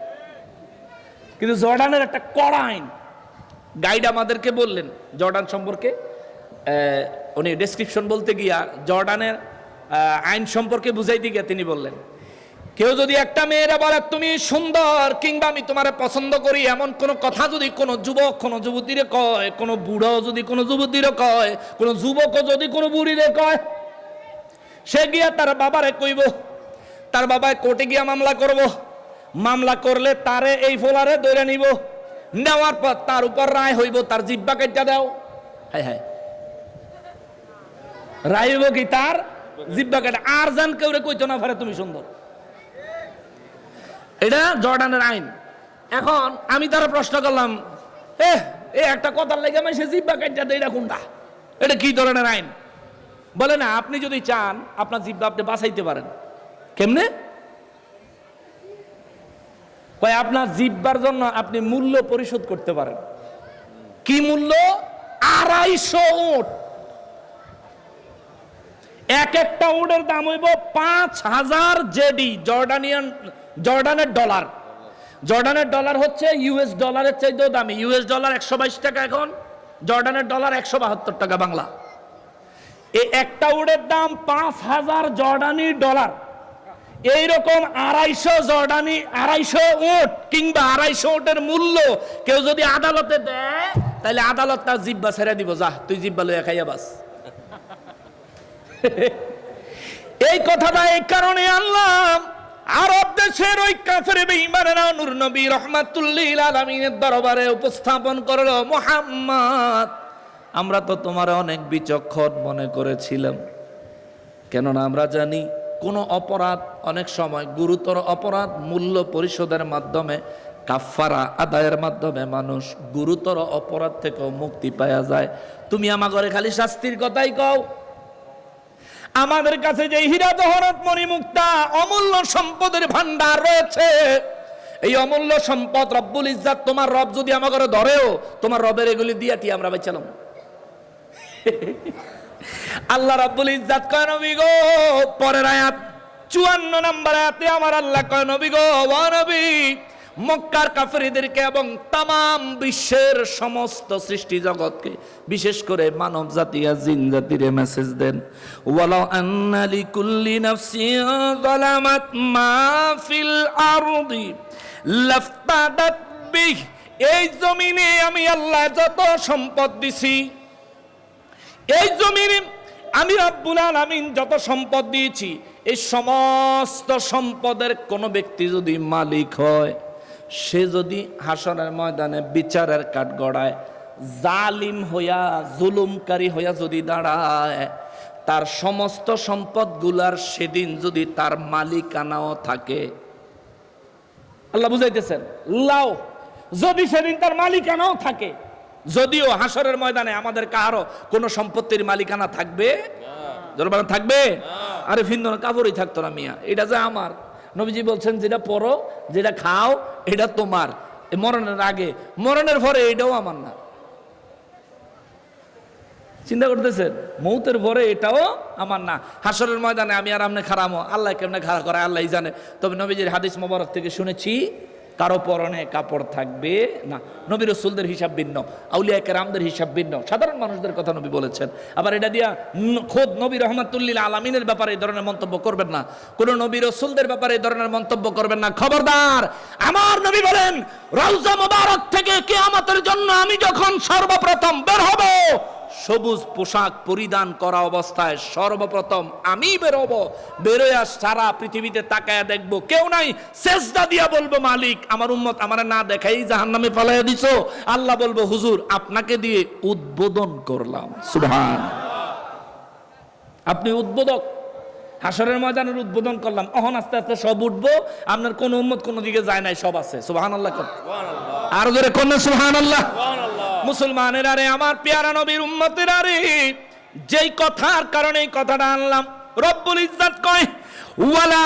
কিন্তু জর্ডানের একটা কড়া আইন, গাইড আমাদেরকে বললেন জর্ডান সম্পর্কে, উনি ডেসক্রিপশন বলতে গিয়া জর্ডানের আইন সম্পর্কে বুঝাইতে গিয়া তিনি বললেন কেউ যদি একটা মেয়েরা বলে তুমি সুন্দর কিংবা আমি তোমার পছন্দ করি এমন কোন কথা যদি কোনো যুবক কোনো যুবতীরে কয়, কোনো বুড়ো যদি কোনো যুবতীরে কয়, কোনো যুবক যদি কোনো বুড়িরে কয়, সে গিয়া তার বাবারে কইব, তার বাবায় কোর্টে গিয়া মামলা করব, মামলা করলে তারে এই ফোলারে ধরে নিব, নেওয়ার পর তার উপর রায় হইব তার জিব্বা কেটে দাও। হ্যাঁ হ্যাঁ, রায় হইব কি তার জিব্বা কেটে, আর জান কেউ কইতো না পারে তুমি সুন্দর। এটা জর্ডানের আইন। এখন আমি তারা প্রশ্ন করলাম একটা কথার লেগে আমি সে জিব্বা কেটে দেয়, এটা কোনটা, এটা কি ধরনের আইন? বলে না আপনি যদি চান আপনার জিব্বা আপনি বাঁচাইতে পারেন। কেমনে? কয় আপনার জিব্বার জন্য আপনি মূল্য পরিশোধ করতে পারেন। কি মূল্য? 250 উট। এক একটা উটের দাম হইব 5000 জেডি, জর্ডানের ডলার। জর্ডানের ডলার হচ্ছে ইউএস ডলারের চাইতেও দামি। ইউএস ডলার 122 টাকা এখন, জর্ডানের ডলার 172 টাকা বাংলা। এই একটা উটের দাম 5000 জর্ডানি ডলার। এইরকম 250 উট কিংবা 250 উটের মূল্য কেউ যদি আদালতে দেয় তাহলে আদালত তার জিব্বা ছেড়ে দিব, যা তুই জিব্বা লইয়া খাইয়া বাস। এই কথাটা এই কারণে আল্লাহ আরব দেশের ওই কাফের বেঈমানেরা নূর নবী রাহমাতুল্লিল আলামিনের দরবারে উপস্থাপন করলো, মুহাম্মদ আমরা তো তোমার অনেক বিচক্ষণ মনে করেছিলাম, কেননা আমরা জানি কোন অপরাধ অনেক সময় গুরুতর অপরাধ মূল্য পরিশোধের মাধ্যমে কাফারা আদায়ের মাধ্যমে মানুষ গুরুতর অপরাধ থেকেও মুক্তি পাওয়া যায়। তুমি আমাগরে খালি শাস্তির কথাই কও, আমাদের কাছে যে হীরা জহরত মণিমুক্তা অমূল্য সম্পদের ভান্ডার রয়েছে এই অমূল্য সম্পদ রব্বুল ইজ্জাত তোমার রব যদি আমাকে ধরেও তোমার রবের এগুলি দিয়াটি আমরা বেচালাম। আল্লাহ রাব্বুল ইজ্জাত কয় নবী গো, পরের আয়াত 54 নম্বর আয়াতে আমার আল্লাহ কয় নবী গো, ওয়া নবী মক্কার কাফেরদেরকে এবং তামাম বিশ্বের সমস্ত সৃষ্টি জগৎকে, বিশেষ করে মানব জাতি আর জিন জাতির মেসেজ দেন, ওয়ালাউ আন্না লিকুল্লি নাফসিন যালামাত মা ফিল আরদি লাফতাদাত বিহ। এই জমিনে আমি আল্লাহ যত সম্পদ দিছি, এই জমিনে আমি রব্বুল আলামিন যত সম্পদ দিয়েছি, এই সমস্ত সম্পদের কোন ব্যক্তি যদি মালিক হয়, সে যদি হাসরের ময়দানে বিচারের কাঠগড়ায় জালিম হইয়া জুলুমকারী হইয়া যদি দাঁড়ায়, তার সমস্ত সম্পদগুলার সেদিন যদি তার মালিকানাও থাকে, আল্লাহ বুঝাইতেছেন লাও, যদি সেদিন তার মালিকানাও থাকে, যদিও হাসরের ময়দানে আমাদের কারো কোনো সম্পত্তির মালিকানা থাকবে থাকবে, আরে ভিন্ন কাপড়ই থাকতো না মিয়া, এটা যে আমার। নবীজি বলছেন যেটা পরো, যেটা খাও, এটা তোমার মরণের আগে, মরণের পরে এটাও আমার না। চিন্তা করতেছেন, মৌতের পরে এটাও আমার না। হাসরের ময়দানে আমি আর আমনে খারামো, আল্লাহ কেমনে খাড়া করে আল্লাহ জানে। তবে নবীজির হাদিস মোবারক থেকে শুনেছি কারো পরনে কাপড় থাকবে না। নবী রাসূলদের হিসাব ভিন্ন, আউলিয়া কেরামদের হিসাব ভিন্ন, সাধারণ মানুষদের কথা নবী বলেছেন। আবার এটা দিয়া খোদ নবী রহমাতুল্লিল আলামিনের ব্যাপারে এই ধরনের মন্তব্য করবেন না, কোন নবী রাসূলদের ব্যাপারে এই ধরনের মন্তব্য করবেন না। খবরদার, আমার নবী বলেন রওজা মোবারক থেকে কিয়ামতের জন্য আমি যখন সর্বপ্রথম বের হব, সবুজ পোশাক পরিধান করা অবস্থায় সর্বপ্রথম আমি বেরোবো। বেরোয়া সারা পৃথিবীতে তাকায়া দেখবো কেউ নাই, সেজদা দিয়া বলবো মালিক আমার উম্মত আমারে না দেখাই জাহান্নামে ফেলাইয়া দিছো। আল্লাহ বলবো হুজুর আপনাকে দিয়ে উদ্বোধন করলাম। সুবহান, আপনি উদ্বোধক, হাসরের ময়দানের উদ্বোধন করলাম। অহন আস্তে আস্তে সব উঠবো, আপনার কোন উম্মত কোন দিকে যায় নাই, সব আছে। সুবহানাল্লাহ, আর জোরে কোন সুবহানাল্লাহ। মুসলমানের আরে, আমার পেয়ারা নবীর উম্মতের আরে, যেই কথার কারণে এই কথাটা আনলাম, রব্বুল ইজ্জাত কয় ওয়ালা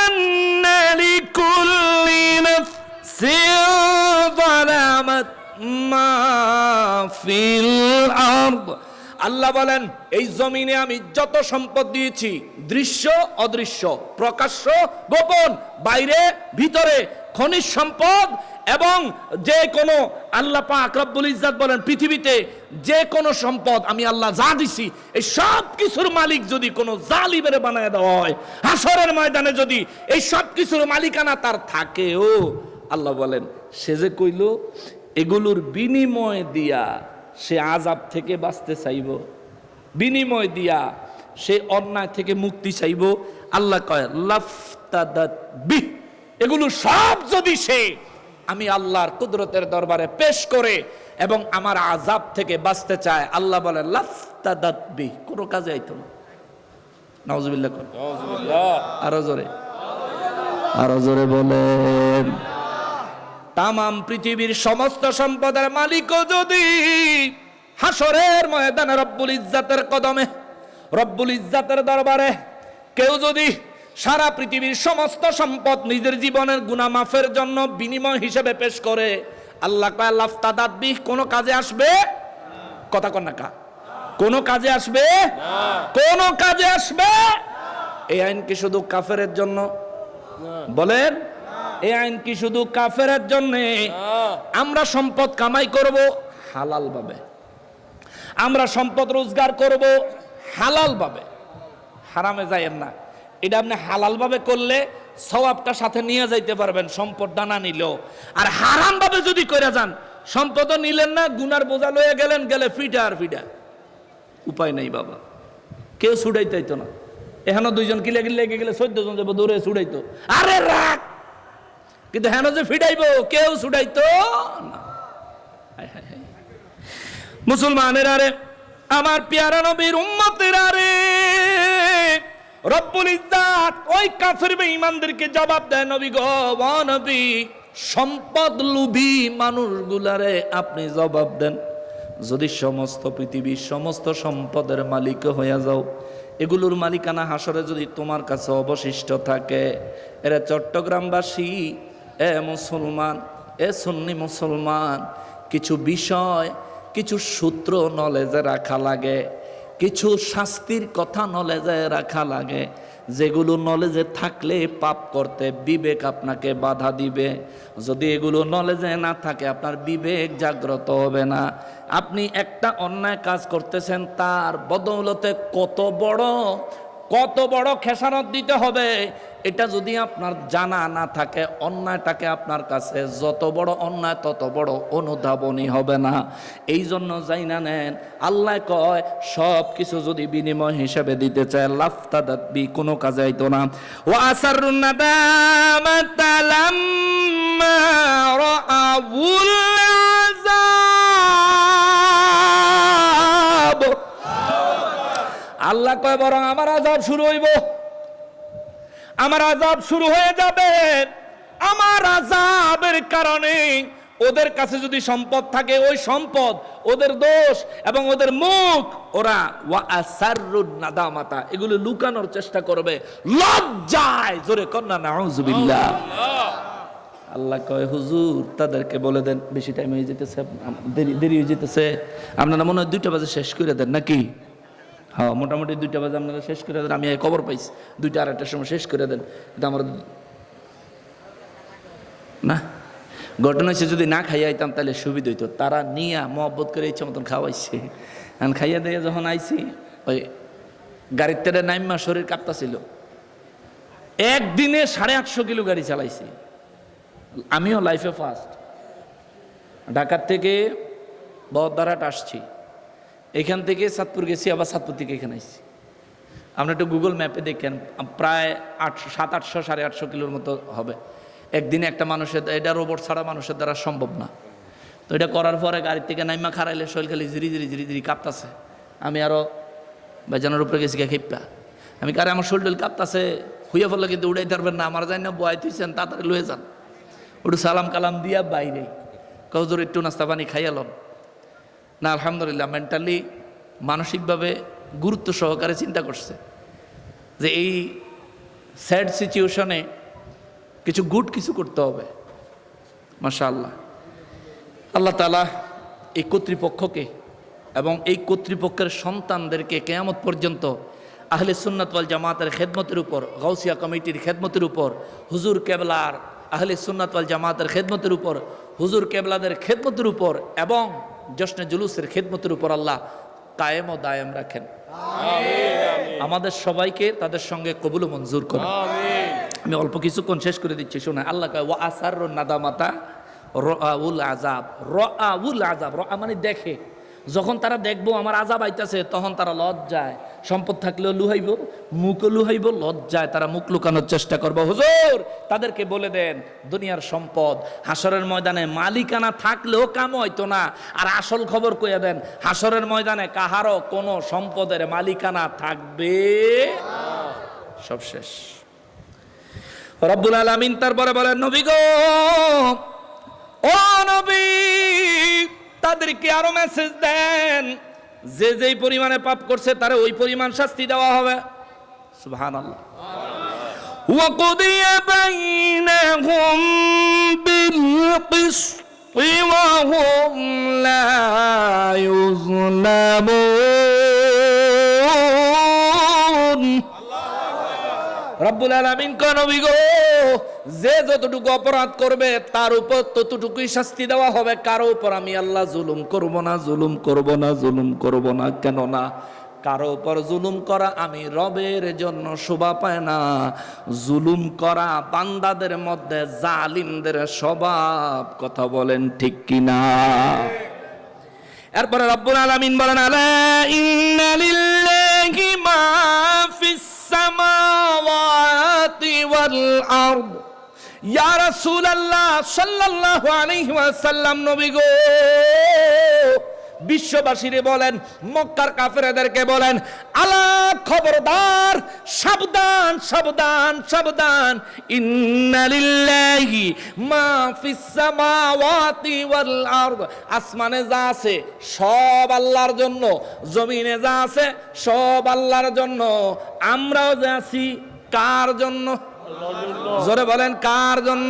আন্না লিকুল্লি নাফসিন যালামাত মা ফিল আরদ। আল্লাহ বলেন এই জমিনে আমি যত সম্পদ দিয়েছি, দৃশ্য অদৃশ্য, প্রকাশ্য গোপন, বাইরে ভিতরে, খনিজ সম্পদ এবং যে কোনো, আল্লাহ পাক রব্বুল ইজ্জাত বলেন পৃথিবীতে যে কোনো সম্পদ আমি আল্লাহ যা দিছি, এই সব কিছুর মালিক যদি কোনো জালিমের বানায় দেওয়া হয়, হাসরের ময়দানে যদি এই সব কিছুর মালিকানা তার থাকেও, আল্লাহ বলেন সে যে কইল এগুলোর বিনিময় দিয়া সে আযাব থেকে বাঁচতে চাইব, বিনিময় দিয়া সে অন্যায় থেকে মুক্তি চাইব। আল্লাহ কয় লাফতাদাত বিহ, এগুলো সব যদি সে আমি আল্লাহর কুদরতের দরবারে পেশ করে এবং আমার আযাব থেকে বাঁচতে চায়, আল্লাহ বলে লাফতাদাত বিহ, কোনো কাজে আইতো না। নাউজুবিল্লাহ, আরো জোরে, আরো জোরে বলেন। তামাম পৃথিবীর সমস্ত সম্পদের মালিকও যদি হাসরের ময়দানে রব্বুল ইজ্জাতের কদমে, রব্বুল ইজ্জাতের দরবারে কেউ যদি সারা পৃথিবীর সমস্ত সম্পদ নিজের জীবনের গুনাহ মাফের জন্য বিনিময় হিসেবে পেশ করে, আল্লাহ কয় লাফতাদাত বিহ, কোন কাজে আসবে? কথা কন না কা, কোন কাজে আসবে? কোন কাজে আসবে? এই আইন কি শুধু কাফেরের জন্য? বলেন, এই আইন কি শুধু কাফেরের জন্য? আমরা সম্পদ কামাই করব হালাল ভাবে, আমরা সম্পদ রোজগার করব হালাল ভাবে, হারামে যাইয়েন না। এটা আপনি হালাল ভাবে করলে সওয়াবটা সাথে নিয়ে যাইতে পারবেন, সম্পদটা না নিলেও। আর হারাম ভাবে যদি করে যান, সম্পদও নিলেন না, গুনার বোঝা লয়ে গেলেন, গেলে ফিটা আর ফিটা, উপায় নাই বাবা। কেউ ছুটাইতো না, এখানে দুইজন কিলে কিলে লেগে গেলে 14 জন যাবো দৌড়ে ছুটাইতো, আরে রাখ, কিন্তু হেন যে ফিটাইবো কেউ ছুটাইতো না। মুসলমানের আরে, আমার পেয়ারা নবীর উম্মতের আরে, রব্বুল ইজ্জাত ওই কাফির বেঈমানদেরকে জবাব দেয়, নবী গো, ও নবী, সম্পদ লোভী মানুষগুলারে আপনি জবাব দেন, যদি সমস্ত পৃথিবীর সমস্ত সম্পদের মালিক হইয়া যাও, এগুলোর মালিকানা হাসরে যদি তোমার কাছে অবশিষ্ট থাকে, এরা চট্টগ্রামবাসী এ মুসলমান, এ সুন্নি মুসলমান, কিছু বিষয়, কিছু সূত্র নলেজে রাখা লাগে, কিছু শাস্তির কথা নলেজে রাখা লাগে, যেগুলো নলেজে থাকলে পাপ করতে বিবেক আপনাকে বাধা দিবে। যদি এগুলো নলেজে না থাকে আপনার বিবেক জাগ্রত হবে না। আপনি একটা অন্যায় কাজ করতেছেন, তার বদৌলতে কত বড় খেসারত দিতে হবে, এটা যদি আপনার জানা না থাকে, অন্যায়টাকে আপনার কাছে যত বড় অন্যায় তত বড় অনুধাবনী হবে না। এই জন্য জাইনা নেন, আল্লাহ কয় সব কিছু যদি বিনিময় হিসেবে দিতে চায় লাফতাদাত বি, কোনো কাজে আইতো না। ওয়া আসারুন নাদামাতা লাম্মা রাআউল আযাব। আল্লাহ কয় বরং আমার আযাব শুরু হইব, আমার আযাব শুরু হয়ে যাবে। আমার আযাবের কারণে ওদের কাছে যদি সম্পদ থাকে, ওই সম্পদ ওদের দোষ এবং ওদের মুখ, ওরা ওয়া আসারুন নাদামাতা, এগুলো লুকানোর চেষ্টা করবে লজ্জায়। জোরে কন্না নাউজুবিল্লাহ। আল্লাহ কয় হুজুর তাদেরকে বলে দেন, বেশি টাইম হয়ে যেতেছে, দেরি হয়ে যেতেছে, আপনারা মনে হয় 2টা বাজে শেষ করে দেন নাকি? হ্যাঁ, মোটামুটি 2টা বাজে আপনারা শেষ করে দেন। আমি খবর পাইছি 2টা 2:30টার সময় শেষ করে দেন। এটা আমার না, ঘটনা হচ্ছে যদি না খাইয়া আইতাম তাহলে সুবিধা হইতো। তারা নিয়া মহব্বত করে ইচ্ছা মতন খাওয়াইছে। এখন খাইয়া দিয়ে যখন আইছি, ওই গাড়ির তেরে নাইমা শরীর কাঁপতাছিল। একদিনে 850 কিলো গাড়ি চালাইছি, আমিও লাইফে ফার্স্ট। ঢাকার থেকে বহদ্দারহাট আসছি, এখান থেকে চাঁদপুর গেছি, আবার চাঁদপুর থেকে এখানে আসছি। আপনি একটু গুগল ম্যাপে দেখেন, প্রায় 700-800 850 কিলোর মতো হবে একদিনে একটা মানুষের। এটা রোবট ছাড়া মানুষের দ্বারা সম্ভব না। তো এটা করার পরে গাড়ির থেকে নাইমা খারাইলে শরীর খালি ঝিরি কাঁপতাছে। আমি আরও বেজানোর উপরে গেছি খেপা, আমি কারে আমার শরীর কাঁপতাছে, হইয়া ফেললে কিন্তু উড়াইতে পারবেন না, আমার যাই না বয় তুইছেন, তাড়াতাড়ি লয়ে যান। ওটু সালাম কালাম দিয়া বাইরে কজোর একটু নাস্তা পানি খাইয়ালন না। আলহামদুলিল্লাহ মেন্টালি মানসিকভাবে গুরুত্ব সহকারে চিন্তা করছে যে এই স্যাড সিচুয়েশনে কিছু কিছু করতে হবে। মাশাআল্লাহ, আল্লাহ তাআলা এই কর্তৃপক্ষকে এবং এই কর্তৃপক্ষের সন্তানদেরকে কিয়ামত পর্যন্ত আহলে সুন্নাত ওয়াল জামাতের খেদমতের উপর, গাউসিয়া কমিটির খেদমতের উপর, হুজুর কেবলার আহলে সুন্নাত ওয়াল জামাতের খেদমতের উপর, হুজুর কেবলাদের খেদমতের উপর এবং জশ্নে জুলুসের খেদমতের উপর আল্লাহ কায়েম ও দায়েম রাখেন। আমাদের সবাইকে তাদের সঙ্গে কবুল ও মঞ্জুর করেন। আমি অল্প কিছুক্ষণ শেষ করে দিচ্ছি, শোনা। আল্লাহ কয় ওয়া আসারুন নাদামাতা রাআউল আযাব। রাআউল আযাব, রা মানে দেখে। যখন তারা দেখবো আমার আযাব আইতাছে, তখন তারা লজ্জায়, সম্পদ থাকলেও লুহাইব, মুখও লুহাইব, লজ্জায় তারা মুখ লুকানোর চেষ্টা করবো। হুজুর তাদেরকে বলে দেন দুনিয়ার সম্পদ হাসরের ময়দানে মালিকানা থাকলেও কাম হইতো না। আর আসল খবর কইয়া দেন, হাসরের ময়দানে কাহারও কোনো সম্পদের মালিকানা থাকবে, সব শেষ। রব্বুল আলামিন তারপরে বলেন, নবী গো, ও নবী, তাদেরকে আরো মেসেজ দেন, যে যেই পরিমাণে পাপ করছে তারে ওই পরিমাণ শাস্তি দেওয়া হবে। সুবহানাল্লাহ। ওয়া কুদিয়া বাইনাহুম বিল কিসতি ওয়া হুম লা ইউযলামুন। রব্বুল আলামিন কোন নবী গো, যে যতটুকু অপরাধ করবে তার উপর ততটুকুই শাস্তি দেওয়া হবে। কারো উপর আমি আল্লাহ জুলুম করব না, জুলুম করব না, জুলুম করব না। কেন না? কারো উপর জুলুম করা আমি রবের জন্য শোভা পায় না। জুলুম করা বান্দাদের মধ্যে জালিমদের স্বভাব। কথা বলেন ঠিক কিনা? এরপরে রব্বুল আলামিন বলেন, আলা ইন্না লিল্লাহি মা ফিস সামাওয়াতি ওয়াল আরদ। ইয়া রাসূলুল্লাহ সাল্লাল্লাহু আলাইহি ওয়াসাল্লাম, নবী গো, বিশ্ববাসীরে বলেন, মক্কার কাফেরদেরকে বলেন, আলা খবরদার, সাবধান সাবধান সাবধান। ইন্না লিল্লাহি মা ফিস সামাওয়াতি ওয়াল আরদ। আসমানে যা আছে সব আল্লাহর জন্য, জমিনে যা আছে সব আল্লাহর জন্য। আমরাও যা আছি কার জন্য? জোরে বলেন, কার জন্য?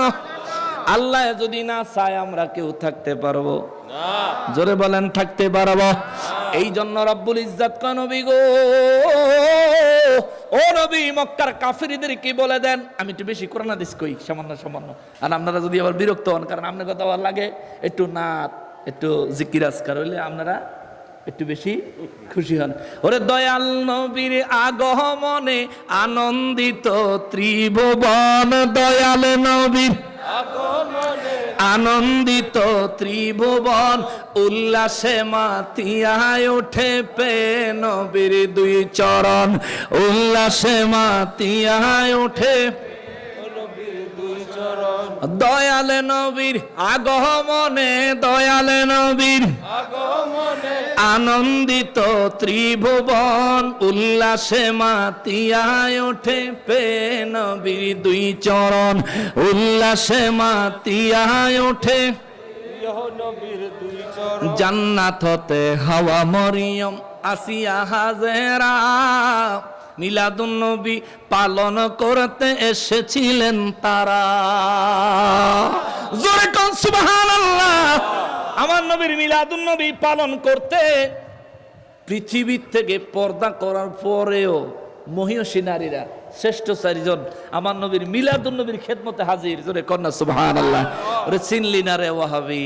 আল্লাহ যদি না চায় আমরা কেউ থাকতে পারবো না? জোরে বলেন থাকতে পারবো? এই জন্য রব্বুল ইজ্জত কয় নবী গো, ও নবী মক্কার কাফিরদের কি বলে দেন, আমি একটু বেশি কোরআন হাদিস কই সামান্য সামান্য, আর আপনারা যদি আবার বিরক্ত হন, কারণ আপনার কথা ভালো লাগে, একটু নাত একটু জিকির আজকার হইলে আপনারা একটু বেশি খুশি হন। ওরে দয়াল নবীর আগমনে আনন্দিত ত্রিভুবন, দয়াল নবীর আগমনে আনন্দিত ত্রিভুবন, উল্লাসে মাতিয়ায় ওঠে পে নবীর দুই চরণ, উল্লাসে মাতিয়ায় ওঠে দয়াল নবীর আগমনে, দয়াল নবীর আগমনে আনন্দিত ত্রিভুবন, উল্লাসে মাতিয়ায় ওঠে পে নবীর দুই চরণ, উল্লাসে মাতিয়ায় ওঠে নবীর দুই চরণ। জান্নাত হতে হাওয়া মরিয়ম আসিয়া হাজেরা, মিলাদুন নবী পালন করতে এসেছিলেন তারা। জোরে কোন সুবহানাল্লাহ। আমার নবীর মিলাদুন নবী পালন করতে পৃথিবীর থেকে পর্দা করার পরেও মহিষী নারীরা শ্রেষ্ঠ চারজন আমার নবীর মিলাদুন নবীর খেদমতে হাজির। জোরে কন্যা সুবহানাল্লাহ। ওরে চিনলি না রে ওয়াহাবি,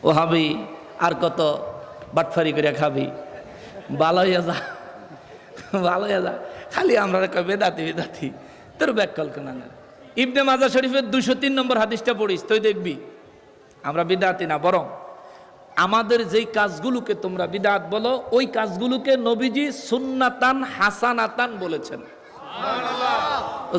ওহাবি আর কত বাটফারি করে খাবি, ভালো হইয়া যা, ভালো হইয়া যা, খালি আমরা বেদাতি বেদাতি তোর ব্যাকল কেনা। ইবনে মাজাহ শরীফের 203 নম্বর হাদিসটা পড়িস, তুই দেখবি আমরা বিদাতি না, বরং আমাদের যেই কাজগুলোকে তোমরা বিদাত বলো, ওই কাজগুলোকে নবীজি সুন্নাতান হাসানাতান বলেছেন। সুবহানাল্লাহ।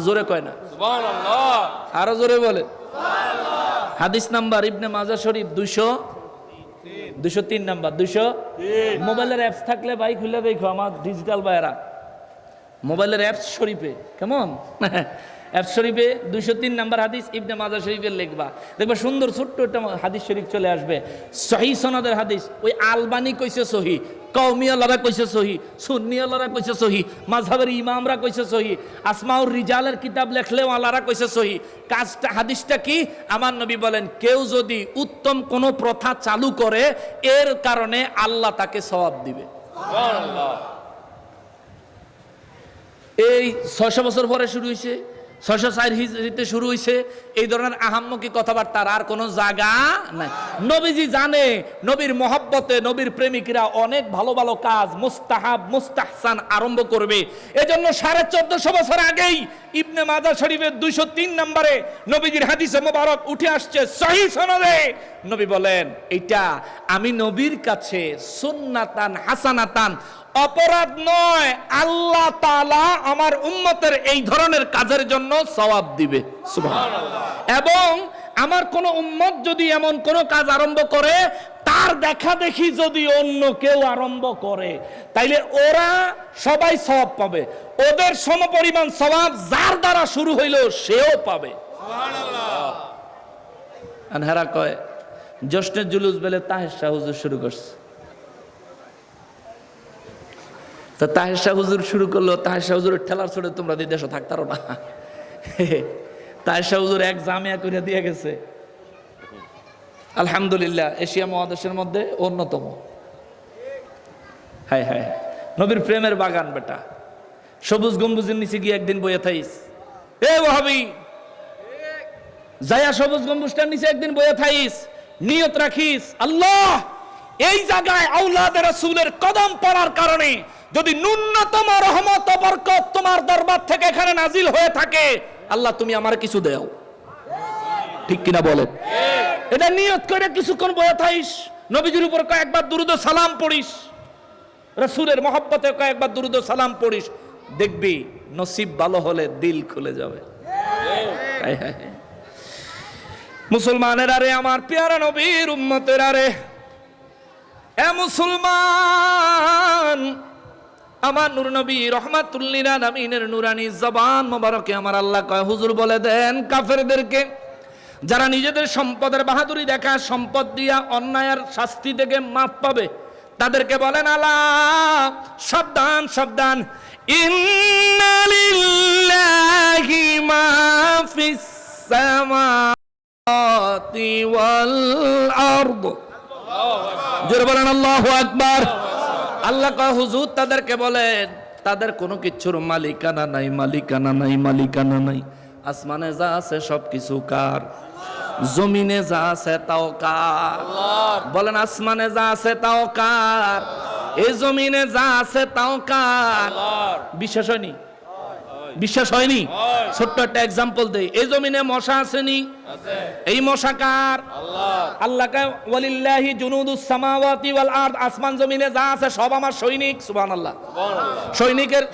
জোরে কয় না সুবহানাল্লাহ? আরো জোরে বলে সুবহানাল্লাহ। হাদিস নাম্বার ইবনে মাজাহ শরীফ 203 নাম্বার 203। মোবাইলের অ্যাপস থাকলে ভাই খুলে দেখো, আমার ডিজিটাল ভাইরা মোবাইলের অ্যাপস শরীফে, কেমন অ্যাপস শরীফে 203 নাম্বার হাদিস ইবনে মাজাহ শরীফের লিখবা, দেখবা সুন্দর ছোট্ট একটা হাদিস শরীফ চলে আসবে, সহিহ সনদের হাদিস। ওই আলবানি কইছে সহিহ, কওমিয়ালারা কইছে সহিহ, সুন্নিয়ালারা কইছে সহিহ, মাযহাবের ইমামরা কইছে সহিহ, আসমাউর রিজালের কিতাব লেখলেও আলারা কইছে সহিহ। কাজটা হাদিসটা কি? আমার নবী বলেন, কেউ যদি উত্তম কোন প্রথা চালু করে এর কারণে আল্লাহ তাকে সওয়াব দিবে। সুবহানাল্লাহ। এই 600 বছর পরে শুরু হয়েছে, 604 হিজরিতে শুরু হয়েছে এই ধরনের আহাম্মকি কথাবার্তার আর কোনো জায়গা নাই। নবীজি জানে নবীর মহব্বতে নবীর প্রেমিকরা অনেক ভালো ভালো কাজ মুস্তাহাব মুস্তাহসান আরম্ভ করবে। এজন্য 1450 বছর আগেই ইবনে মাজাহ শরীফের 203 নম্বরে নবীজির হাদিসে মোবারক উঠে আসছে সহিহ সনদে। নবী বলেন, এটা আমি নবীর কাছে সুন্নাতান হাসানাতান, অপরাধ নয়, আল্লাহ তাআলা আমার উম্মতের এই ধরনের কাজের জন্য সওয়াব দিবে। সুবহানাল্লাহ। এবং আমার কোন উম্মত যদি এমন কোন কাজ আরম্ভ করে, তার দেখা দেখি যদি অন্য কেউ আরম্ভ করে, তাইলে ওরা সবাই সওয়াব পাবে, ওদের সমপরিমাণ সওয়াব যার দ্বারা শুরু হইল সেও পাবে। সুবহানাল্লাহ। আনহারা কয় জশ্নের জুলুস বেলে তাহের শাহ হুজুর শুরু করছে। তাহের শাহ হুজুর শুরু করলো, তাহের শাহ হুজুরের ঠেলার ছোড়ে তোমরা দেশে থাকতারো না। তাহের শাহ হুজুর এক জামিয়া করে দিয়ে গেছে, আলহামদুলিল্লাহ এশিয়া মহাদেশের মধ্যে অন্যতম। হায় হায়, নবীর প্রেমের বাগান বেটা। সবুজ গম্বুজের নিচে গিয়ে একদিন বইয়া থাইস, এ ওয়াহাবি যায়া সবুজ গম্বুজটার নিচে একদিন বইয়া থাইস, নিয়ত রাখিস আল্লাহ এই জায়গায় আওলাদে রাসূলের কদম পড়ার কারণে যদি ন্যূনতম রহমত ও বরকত তোমার দরবার থেকে এখানে নাজিল হয়ে থাকে, আল্লাহ তুমি আমার কিছু দাও। ঠিক কিনা বলেন? এটা নিয়ত করে কিছুক্ষণ বসে থাইস, নবীজির উপর কয়েকবার দুরূদ ও সালাম পড়িস, রাসূলের মহব্বতে কয়েকবার দুরূদ ও সালাম পড়িস, দেখবি নসিব ভালো হলে দিল খুলে যাবে। মুসলমানেরা রে, আমার পেয়ারা নবীর উম্মতেরা রে, এ মুসলমান, আমার নূর নবী রাহমাতুল লিল আলামিনের নূরানি জবান মোবারকে আমার আল্লাহ কয়, হুজুর বলে দেন কাফেরদেরকে, যারা নিজেদের সম্পদের বাহাদুরি দেখায়, সম্পদ দিয়া অন্যায়ের শাস্তি থেকে মাফ পাবে, তাদেরকে বলেন আলা, সাবধান সাবধান, ইন্না লিল্লাহি মা ফিস সামাওয়াতি ওয়াল আরদ। জোরে বলেন আল্লাহু আকবার। আল্লাহ কয় হুজুর তাদেরকে বলেন তাদের কোনো কিছুর মালিকানা নাই, মালিকানা নাই, মালিকানা নাই। আসমানে যা আছে সবকিছু কার? জমিনে যা আছে তাও কার? বলেন আসমানে যা আছে তাও কার? এই জমিনে যা আছে তাও কার? বিশ্বাস হয়নি? বিশ্বাস হয়নি? ছোট্ট একটা এক্সাম্পল দেই। এই জমিনে মশা আসেনি? এই মশা কার? আল্লাহ কা ওয়ালিল্লাহি জুনুদুস সামাওয়াতি ওয়াল আরদ। আসমান জমিনে যা আছে সব আমার সৈনিক। সুবহানাল্লাহ।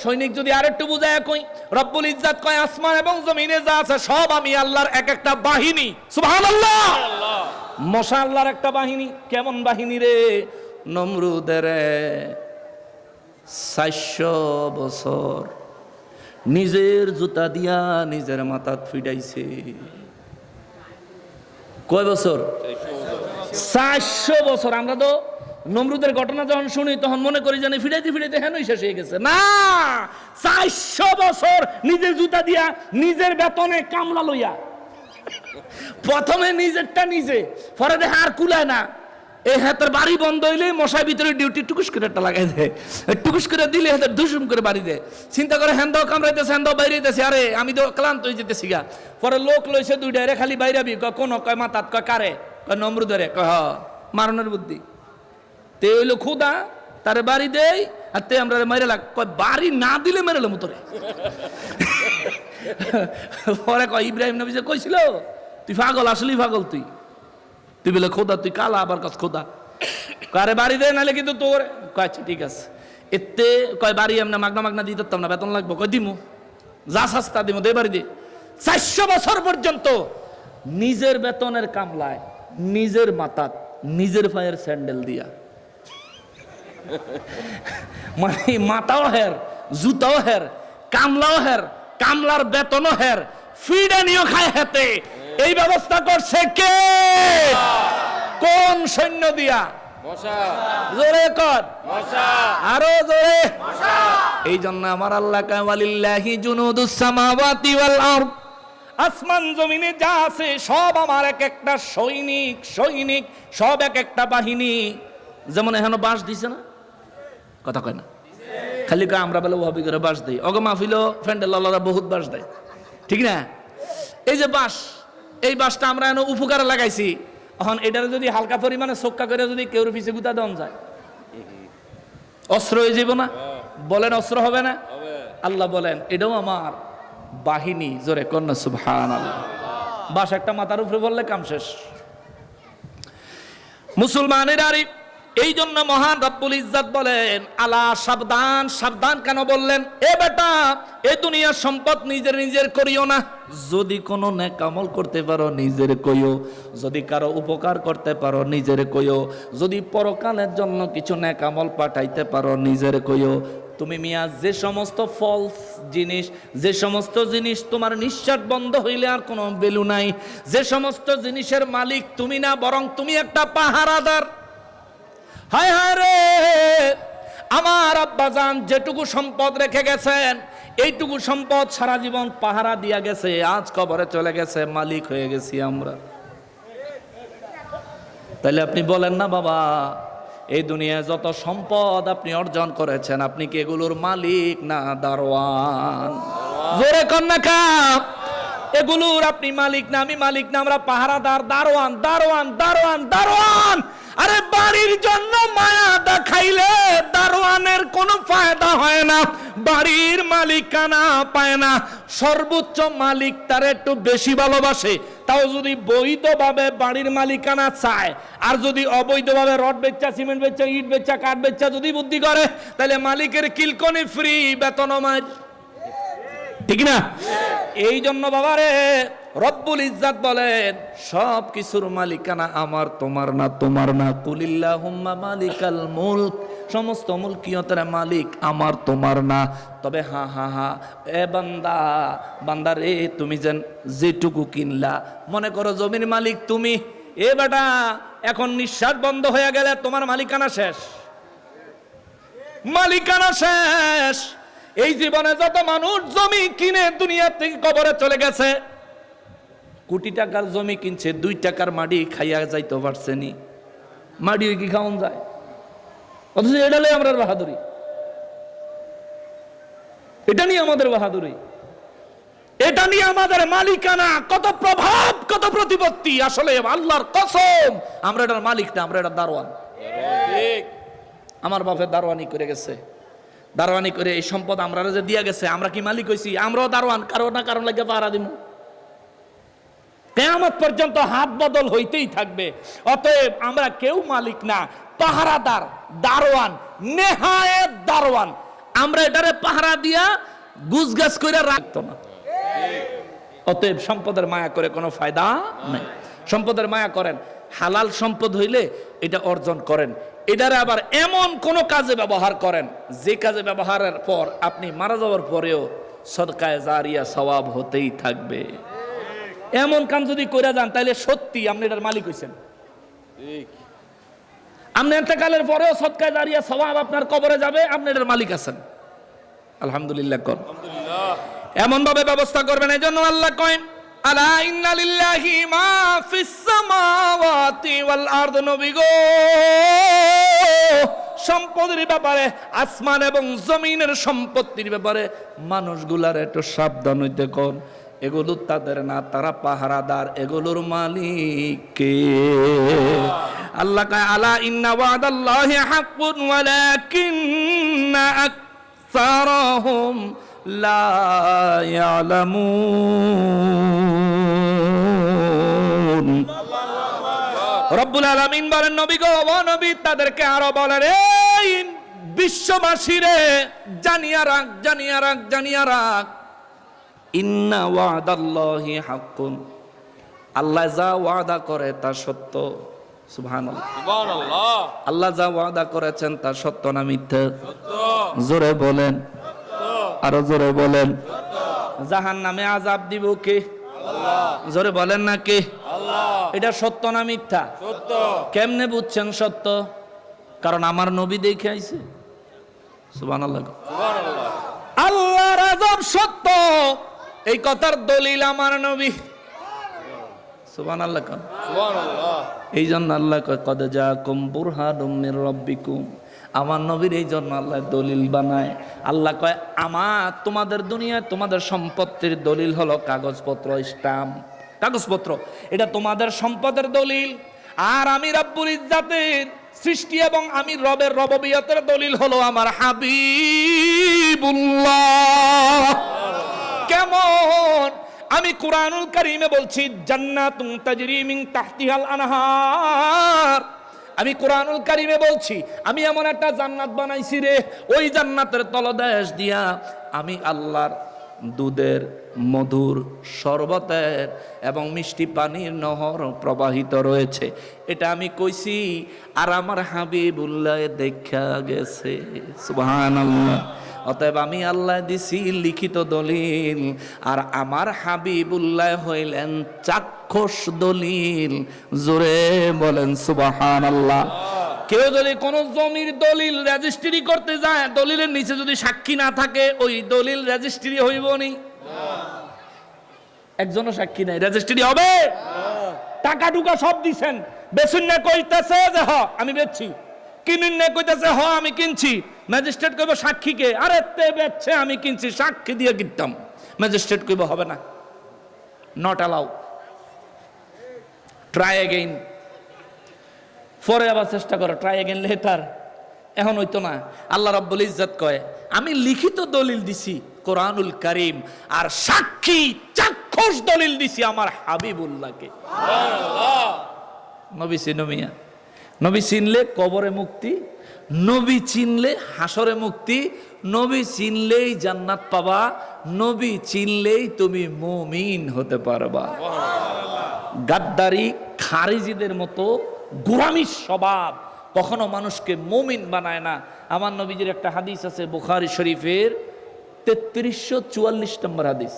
সৈনিক যদি আরেকটু বুঝায় কই, রব্বুল ইজ্জাত কয় আসমান এবং জমিনে যা আছে সব আমি আল্লাহর এক একটা বাহিনী। সুবহানাল্লাহ। মশা আল্লাহর একটা বাহিনী। কেমন বাহিনী রে? নমরুদের 400 বছর নিজের জুতা দিয়া নিজের মাথাত ফিডাইছে। কয় বছর? 400 বছর। আমরা তো নমরুদের ঘটনা যখন শুনি তখন মনে করি জানি ফিডাইতে ফিডাইতে হেনই শেষ হয়ে গেছে। না, 400 বছর নিজের জুতা দিয়া নিজের বেতনে কামলা লইয়া প্রথমে নিজেরটা নিজে, পরে দেখে আর কুলায় না। এই হাতের বাড়ি বন্ধ হইলে মশার ভিতরে ডিউটি টুকুস করে একটা লাগাই দেয়, টুকুস করে দিলে হাতের ধুসুম করে বাড়ি দেয়। চিন্তা করে হ্যান্দাও কামড়াইতেছে, হ্যান্দাও বাইরেতেছে, আরে আমি তো ক্লান্ত হয়ে যেতেছি গা। পরে লোক লইছে দুইটা, রে খালি বাইরাবি। কোন কয় মাতাত, কয় কারে? কয় নমরুদরে। কয় হ, মারণের বুদ্ধি। তে হইলো খুদা, তারে বাড়ি দেই আর তে আমরা মাইরে লাগ। কয় বাড়ি না দিলে মেরে লো মুতরে। পরে কয় ইব্রাহিম নবী যে কইছিল তুই পাগল, আসলেই পাগল তুই। তুই বলে খোদা, তুই কালা আবার কাজ খোদা। কারে বাড়ি দে নাহলে কিন্তু তোর। আচ্ছা ঠিক আছে। এতে কয় বাড়ি এমনি মাগনা মাগনা দিতে পারতাম না, বেতন লাগবো। কয় দিমু, যা সস্তা দিমু, দে বাড়ি দে। 400 বছর পর্যন্ত নিজের বেতনের কামলায়, নিজের মাথাত, নিজের পায়ের স্যান্ডেল দিয়া, মানে মাথাও হের, জুতাও হের, কামলাও হের, কামলার বেতনও হের, ফিডানিও খায় হেতে। এই ব্যবস্থা করছে কে? কোন সৈন্য দিয়া? জোরে কর, আরো জোরে। এই জন্য আমার আল্লাহ কয় ওয়ালিল্লাহি জুনুদুস সামাওয়াতি ওয়াল আরদ। আসমান জমিনে যা আছে সব আমার এক একটা সৈনিক, সৈনিক সব এক একটা বাহিনী। যেমন এখানে বাঁশ দিছে না, কথা কয় না, খালি কয় আমরা বলে ওহাবি করে বাঁশ দেই। অগ মাহফিলও ফ্যান্ডেল আল্লাহরা বহুত বাঁশ দেয়, ঠিক না? এই যে বাঁশ, এই বাঁশটা আমরা এনে উপকারে লাগাইছি। এখন এটার যদি হালকা পরিমাণে চক্কা করে যদি কেউ পিছিয়ে গুতা দেওয়া যায়, অস্ত্র হয়ে যাব না? বলেন অস্ত্র হবে না? আল্লাহ বলেন এটাও আমার বাহিনী। জোরে কন্যা সুবহানাল্লাহ। বাঁশ একটা মাথার উপরে বললে কাম শেষ। মুসলমানের আরে এই জন্য মহান রব্বুল ইজ্জাত বলেন আলা, সাবধান। সাবধান কেন বললেন? এ বেটা, এ দুনিয়ার সম্পদ নিজের নিজের করিও না। যদি কোনো নেক আমল করতে পারো নিজের কইও, যদি কারো উপকার করতে পারো নিজের কইও, যদি পরকালের জন্য কিছু নেক আমল পাঠাইতে পারো নিজের কইও। তুমি মিয়া যে সমস্ত ফলস জিনিস, যে সমস্ত জিনিস তোমার নিঃশ্বাস বন্ধ হইলে আর কোনো ভ্যালু নাই, যে সমস্ত জিনিসের মালিক তুমি না, বরং তুমি একটা পাহারাদার। হায় হায় রে, আমার আব্বাজান যেটুকু সম্পদ রেখে গেছেন, এইটুকু সম্পদ সারা জীবন পাহারা দিয়া গেছে, আজ কবরে চলে গেছে, মালিক হয়ে গেছি আমরা। তাহলে আপনি বলেন না বাবা, এই দুনিয়ায় যত সম্পদ আপনি অর্জন করেছেন, আপনি কি এগুলোর মালিক না দারোয়ান? জোরে কন্যা কা, এগুলোর আপনি মালিক না, আমি মালিক না, আমরা পাহারাদার। দারোয়ান, দারোয়ান, দারোয়ান, দারোয়ান। আরে বাড়ির জন্য মায়া দেখাইলে দারোয়ানের কোনো ফায়দা হয় না, বাড়ির মালিকানা পায় না। সর্বোচ্চ মালিক তার একটু বেশি ভালোবাসে, তাও যদি বৈধভাবে বাড়ির মালিকানা চায়। আর যদি অবৈধভাবে রড বেচা, সিমেন্ট বেচা, ইট বেচা, কাঠ বেচা যদি বুদ্ধি করে, তাহলে মালিকের কিলকনি ফ্রি, বেতন মার, ঠিক না? এই জন্য বাবারে রব্বুল ইজ্জাত বলেন সব কিছুর মালিকানা আমার, তোমার না, তোমার না। কুলিল্লাহুম্মা মালিকাল মুলক, সমস্ত মুলকিয়তের মালিক আমার, তোমার না। তবে হা হা হা, এ বান্দা, বান্দা রে, তুমি যেটুকু কিনলা, মনে করো জমির মালিক তুমি। এ বেটা, এখন নিঃশ্বাস বন্ধ হয়ে গেলে তোমার মালিকানা শেষ। মালিকানা শেষ। এই জীবনে যত মানুষ জমি কিনে দুনিয়া থেকে কবরে চলে গেছে, কোটি টাকার জমি কিনছে, 2 টাকার মাটি খাইয়া যাইতে পারছেনি। মাটি কি খাওয়ান যায়? অথচ এটা নিয়ে আমরা বাহাদুরি, এটা নিয়ে আমাদের বাহাদুরি, এটা নিয়ে আমাদের মালিকানা, কত প্রভাব, কত প্রতিপত্তি। আসলে আল্লাহর কসম আমরা এটার মালিক না, আমরা এটা দারোয়ান। আমার বাপের দারোয়ানি করে গেছে, দারোয়ানি করে এই সম্পদ আমরা যে দিয়া গেছে, আমরা কি মালিক হইছি? আমরাও দারোয়ান, কারণ না কারণ লাগে পাহারা দিব। কিয়ামত পর্যন্ত হাত বদল হইতেই থাকবে। অতএব আমরা কেউ মালিক না, পাহারাদার, দারোয়ান, নেহায়েত দারোয়ান। আমরা এটারে পাহারা দিয়া গুজগাছ করে রাখতো না। অতএব সম্পদের মায়া করে কোনো ফায়দা নাই। সম্পদের মায়া করেন, হালাল সম্পদ হইলে এটা অর্জন করেন। এটারে আবার এমন কোন কাজে ব্যবহার করেন যে কাজে ব্যবহারের পর আপনি মারা যাওয়ার পরেও সদকায়ে জারিয়া সওয়াব হতেই থাকবে। এমন কাম যদি করে যান তাহলে সত্যি আপনি এটার মালিক হইছেন। আপনি ইন্তেকালের পরেও সদকায়ে জারিয়া সওয়াব আপনার কবরে যাবে, আপনি এটার মালিক আছেন। আলহামদুলিল্লাহ কর, এমন ভাবে ব্যবস্থা করবেন। এই জন্য আল্লাহ কয়েন আলা ইন্না লিল্লাহি মা ফিস সামাওয়াতি ওয়াল আরদ। নবী গো, সম্পদের ব্যাপারে, আসমান এবং জমিনের সম্পত্তির ব্যাপারে মানুষগুলার একটু সাবধান হইতে কোন। এগুলো তাদের না, তারা পাহারাদার, এগুলোর মালিক কে? আল্লাহ কয় আলা ইন্না ওয়াদাল্লাহি হাক্কুন ওয়ালাকিন্না আকসারহুম লা ইয়ালামুন। রব্বুল আলামিন বলেন নবী গো, ও নবী, তাদেরকে আরো বলেন, এই বিশ্ববাসী রে, জানিয়া রাখ, জানিয়া রাখ, জানিয়া রাখ, ইন্না ওয়াদাল্লাহি হাক্কুন। আল্লাহ যা ওয়াদা করে তা সত্য। সুবহানাল্লাহ, সুবহানাল্লাহ। আল্লাহ যা ওয়াদা করেছেন তা সত্য না মিথ্যা? সত্য। জোরে বলেন, আরো জোরে বলেন। জাহান্নামে আযাব দিব কে? আল্লাহ। জোরে বলেন না কে? আল্লাহ। এটা সত্য না মিথ্যা? সত্য। কেমনে বুঝছেন সত্য? কারণ আমার নবী দেখে আইছে। সুবহানাল্লাহ, সুবহানাল্লাহ। আল্লাহর আযাব সত্য, এই কথার দলিল আমার নবী। সুবহানাল্লাহ, সুবহানাল্লাহ। এই জন্য আল্লাহ কয় কদ জাআকুম বুরহানুম মির রাব্বিকুম। আমার নবীর এই জন্য আল্লাহ দলিল বানায়। আল্লাহ কয় আমার তোমাদের দুনিয়ায় তোমাদের সম্পত্তির দলিল হলো কাগজপত্র, স্টাম্প, কাগজপত্র, এটা তোমাদের সম্পদের দলিল। আর আমি রব্বুল ইজ্জাতের সৃষ্টি এবং আমি রবের রববিয়তের দলিল হলো আমার হাবিবুল্লাহ। কেমন? আমি কুরআনুল কারীমে বলছি জান্নাতুন তাজরি মিন তাহতিহাল আনহার। আমি কুরআনুল কারীমে বলছি আমি এমন একটা জান্নাত বানাইছি রে, ওই জান্নাতের তলদেশ দিয়া আমি আল্লাহর দুধের, মধুর, শরবতের এবং মিষ্টি পানির নহর প্রবাহিত রয়েছে। এটা আমি কইছি, আর আমার হাবিবুল্লাহ দেখা গেছে। সুবহানাল্লাহ। অতএব আমি আল্লাহ দিছি লিখিত দলিল, আর আমার হাবিবুল্লাহ হইলেন চাক্ষুষ দলিল। জোরে বলেন সুবহানাল্লাহ। কেউ যদি কোন জমির দলিল রেজিস্ট্রি করতে যায়, দলিলের নিচে যদি সাক্ষী না থাকে, ওই দলিল রেজিস্ট্রি হইব নি? একজনও সাক্ষী নাই, রেজিস্ট্রি হবে? টাকা টুকা সব দিছেন, বেচুন না কইতেছে যে হ আমি বেচছি, কিনুন না কইতেছে হ আমি কিনছি। ম্যাজিস্ট্রেট কইব সাক্ষী কে? আরে তে বেচছে, আমি কিনছি, সাক্ষী দিয়ে কিনতাম। ম্যাজিস্ট্রেট কইব হবে না, নট অ্যালাউ, ট্রাই এগেইন। পরে আবার চেষ্টা করো, ট্রাই এগেইন লেটার। এখন হইতো না। আল্লাহ রাব্বুল ইজ্জত কয় আমি লিখিত দলিল দিছি কোরআনুল কারীম, আর সাক্ষী চাক্ষুষ দলিল দিছি আমার হাবিবুল্লাহকে। সুবহানাল্লাহ। নবী চিনো মিয়া? নবী চিনলে কবরে মুক্তি, নবী চিনলে হাসরে মুক্তি, নবী চিনলেই জান্নাত পাবা, নবী চিনলেই তুমি মুমিন হতে পারবা। গাদ্দারি, খারিজিদের মতো গোলামির স্বভাব কখনো মানুষকে মুমিন বানায় না। আমার নবীজির একটা হাদিস আছে বুখারী শরীফের 3344 নম্বর হাদিস।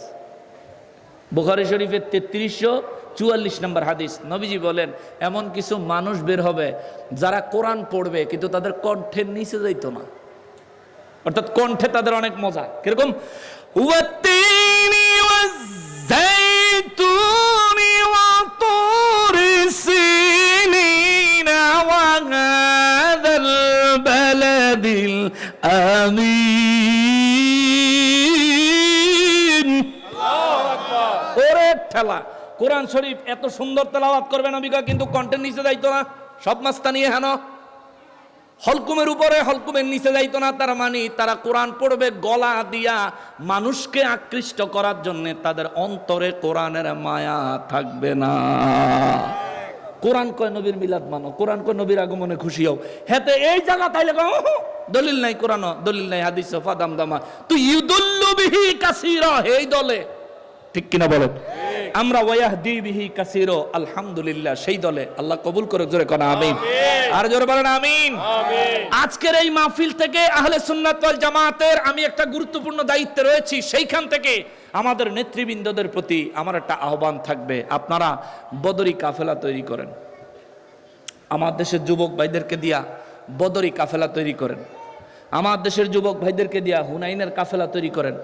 বুখারী শরীফের 3344 নম্বর হাদিস। নবীজি বলেন এমন কিছু মানুষ বের হবে যারা কোরআন পড়বে কিন্তু তাদের কণ্ঠের নিচে যাইতো না। অর্থাৎ কণ্ঠে তাদের অনেক মজা। কিরকম? ওয়াত্তিনি ওয়াজ্জাইতুনি ওয়া তুরি সিনিনা ওয়া হাযাল বালাদিল আমিন। আল্লাহু আকবার। ওরে ঠেলা, কোরআন শরীফ এত সুন্দর তেলাওয়াত করবে নবীগা, কিন্তু কণ্ঠের নিচে যাইতো না। সব মাস্তানি হেন হলকুমের উপরে হলকুমের নিচে যাইতো না। তার মানে তারা কোরআন পড়বে গলা দিয়া মানুষকে আকৃষ্ট করার জন্য, তাদের অন্তরে কোরআনের মায়া থাকবে না। কোরআন কয় নবীর মিলাদ মানো, কোরআন কয় নবীর আগমনে খুশি হও। হেতে এই জায়গা তাইলে দলিল নাই, কোরআন দলিল নাই, হাদিস ফাদাম দামা তুই ইউদুল্লু বিহি কাসীরা, এই দলে ঠিক কিনা বলেন? আমরা ওয়াহদি বিহি কাসীরা, আলহামদুলিল্লাহ সেই দলে। আল্লাহ কবুল করে, জোরে কোন আমিন। আর জোরে বলেন আমিন। আজকের এই মাহফিল থেকে আহলে সুন্নাত ওয়াল জামাতের আমি একটা গুরুত্বপূর্ণ দায়িত্বে রয়েছি। সেইখান থেকে আমাদের নেতৃবৃন্দদের প্রতি আমার একটা আহ্বান থাকবে, আপনারা বদরি কাফেলা তৈরি করেন। আমার দেশের যুবক ভাইদেরকে দিয়া বদরি কাফেলা তৈরি করেন। আমার দেশের যুবক ভাইদেরকে দিয়া হুনাইনের কাফেলা তৈরি করেন।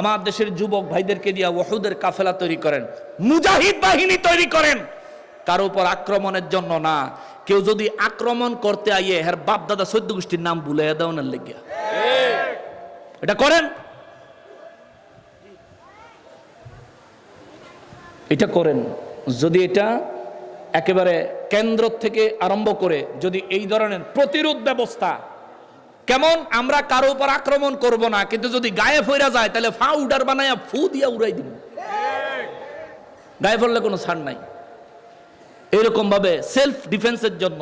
আমার দেশের যুবক ভাইদেরকে দিয়া ওহুদের কাফেলা তৈরি করেন। মুজাহিদ বাহিনী তৈরি করেন, কারো উপর আক্রমণের জন্য না। কেউ যদি আক্রমণ করতে আইয়ে হের বাপ দাদা 14 গোষ্ঠীর নাম ভুলে দেওয়ার লেগে এটা করেন। এটা করেন। যদি এটা একেবারে কেন্দ্র থেকে আরম্ভ করে যদি এই ধরনের প্রতিরোধ ব্যবস্থা, কেমন আমরা কারো উপর আক্রমণ করব না, কিন্তু যদি গায়ে ফইরা যায় তাহলে ফাউডার বানায়া ফু দিয়া উড়াই দিব। গায়ে পড়লে কোনো ছাড় নাই। এরকম ভাবে সেলফ ডিফেন্সের জন্য,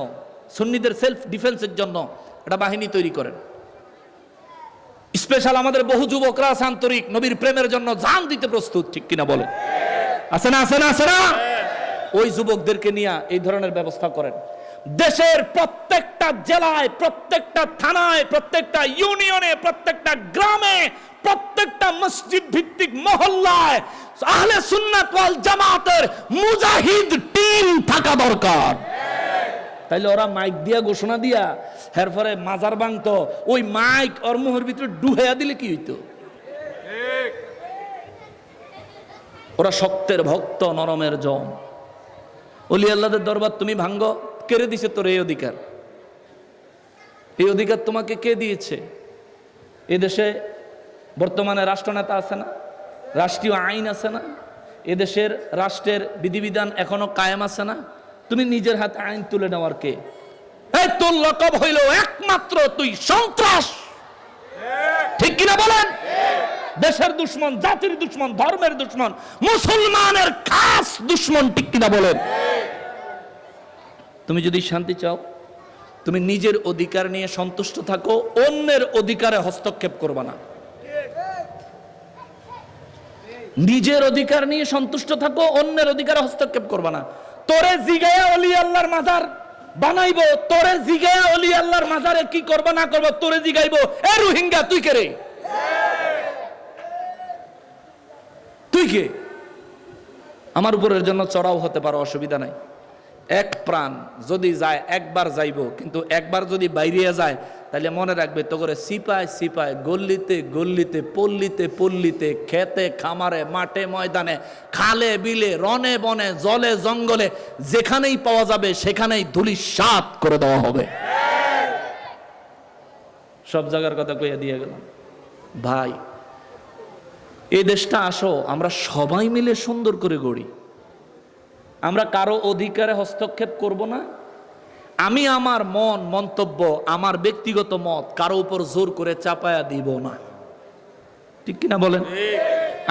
সুন্নিদের সেলফ ডিফেন্সের জন্য একটা বাহিনী তৈরি করেন। স্পেশাল আমাদের বহু যুবকরা আছে আন্তরিক, নবীর প্রেমের জন্য জান দিতে প্রস্তুত, ঠিক কিনা বলে? আছে না, আছে না, আছে না? ওই যুবকদেরকে নিয়ে এই ধরনের ব্যবস্থা করেন। দেশের প্রত্যেকটা জেলায়, প্রত্যেকটা থানায়, প্রত্যেকটা ইউনিয়নে, প্রত্যেকটা গ্রামে, প্রত্যেকটা মসজিদ ভিত্তিক মহল্লায় আহলে সুন্নাত ওয়াল জামাতের মুজাহিদ টিম থাকা দরকার। তাইলে ওরা মাইক দিয়া ঘোষণা দিয়া এরপরে মাজার ভাঙতো, ওই মাইক ওর মুহের ভিতরে ডুহাইয়া দিলে কি হইতো? ওরা শক্তের ভক্ত, নরমের জম। ওলি আল্লাহদের দরবার তুমি ভাঙ্গো, কেড়ে দিছে তোর এই অধিকার? এই অধিকার তোমাকে কে দিয়েছে? এদেশে বর্তমানে রাষ্ট্রনেতা আছে না, রাষ্ট্রীয় আইন আছে না, এদেশের রাষ্ট্রের বিধিবিধান এখনো কায়েম আছে না? তুমি নিজের হাতে আইন তুলে নেওয়ার কে? এই তোর লকব হইল একমাত্র তুই সন্ত্রাস, ঠিক কিনা বলেন? দেশের দুশ্মন, জাতির দুশ্মন, ধর্মের দুশ্মন, মুসলমানের খাস দুশ্মন, ঠিক কিনা বলেন? তুমি যদি শান্তি চাও, তুমি নিজের অধিকার নিয়ে সন্তুষ্ট থাকো, অন্যের অধিকারে হস্তক্ষেপ করবা না। নিজের অধিকার নিয়ে সন্তুষ্ট থাকো, অন্যের অধিকারে হস্তক্ষেপ করবা না। তোরে জিগায়া ওলি আল্লাহর মাজার বানাইবো, তোরে জিগায়া ওলি আল্লাহর মাজারে কি করবা না করবা তোরে জিগাইবো, এ রোহিঙ্গা তুই কে রে? তুই কে? আমার উপরের জন্য চড়াও হতে পারো, অসুবিধা নাই। এক প্রাণ যদি যায় একবার যাইব, কিন্তু একবার যদি বাইরে যায় তাহলে মনে রাখবে তো করে সিপাই সিপাই, গল্লিতে গল্লিতে, পল্লীতে পল্লীতে, খেতে খামারে, মাঠে ময়দানে, খালে বিলে, রনে বনে, জলে জঙ্গলে, যেখানেই পাওয়া যাবে সেখানেই ধূলিসাৎ করে দেওয়া হবে। সব জায়গার কথা কইয়া দিয়ে গেলাম। ভাই, এই দেশটা আসো, আমরা সবাই মিলে সুন্দর করে গড়ি। আমরা কারো অধিকারে হস্তক্ষেপ করব না। আমি আমার মন্তব্য, আমার ব্যক্তিগত মত কারো উপর জোর করে চাপায়া দিব না, ঠিক কিনা বলেন?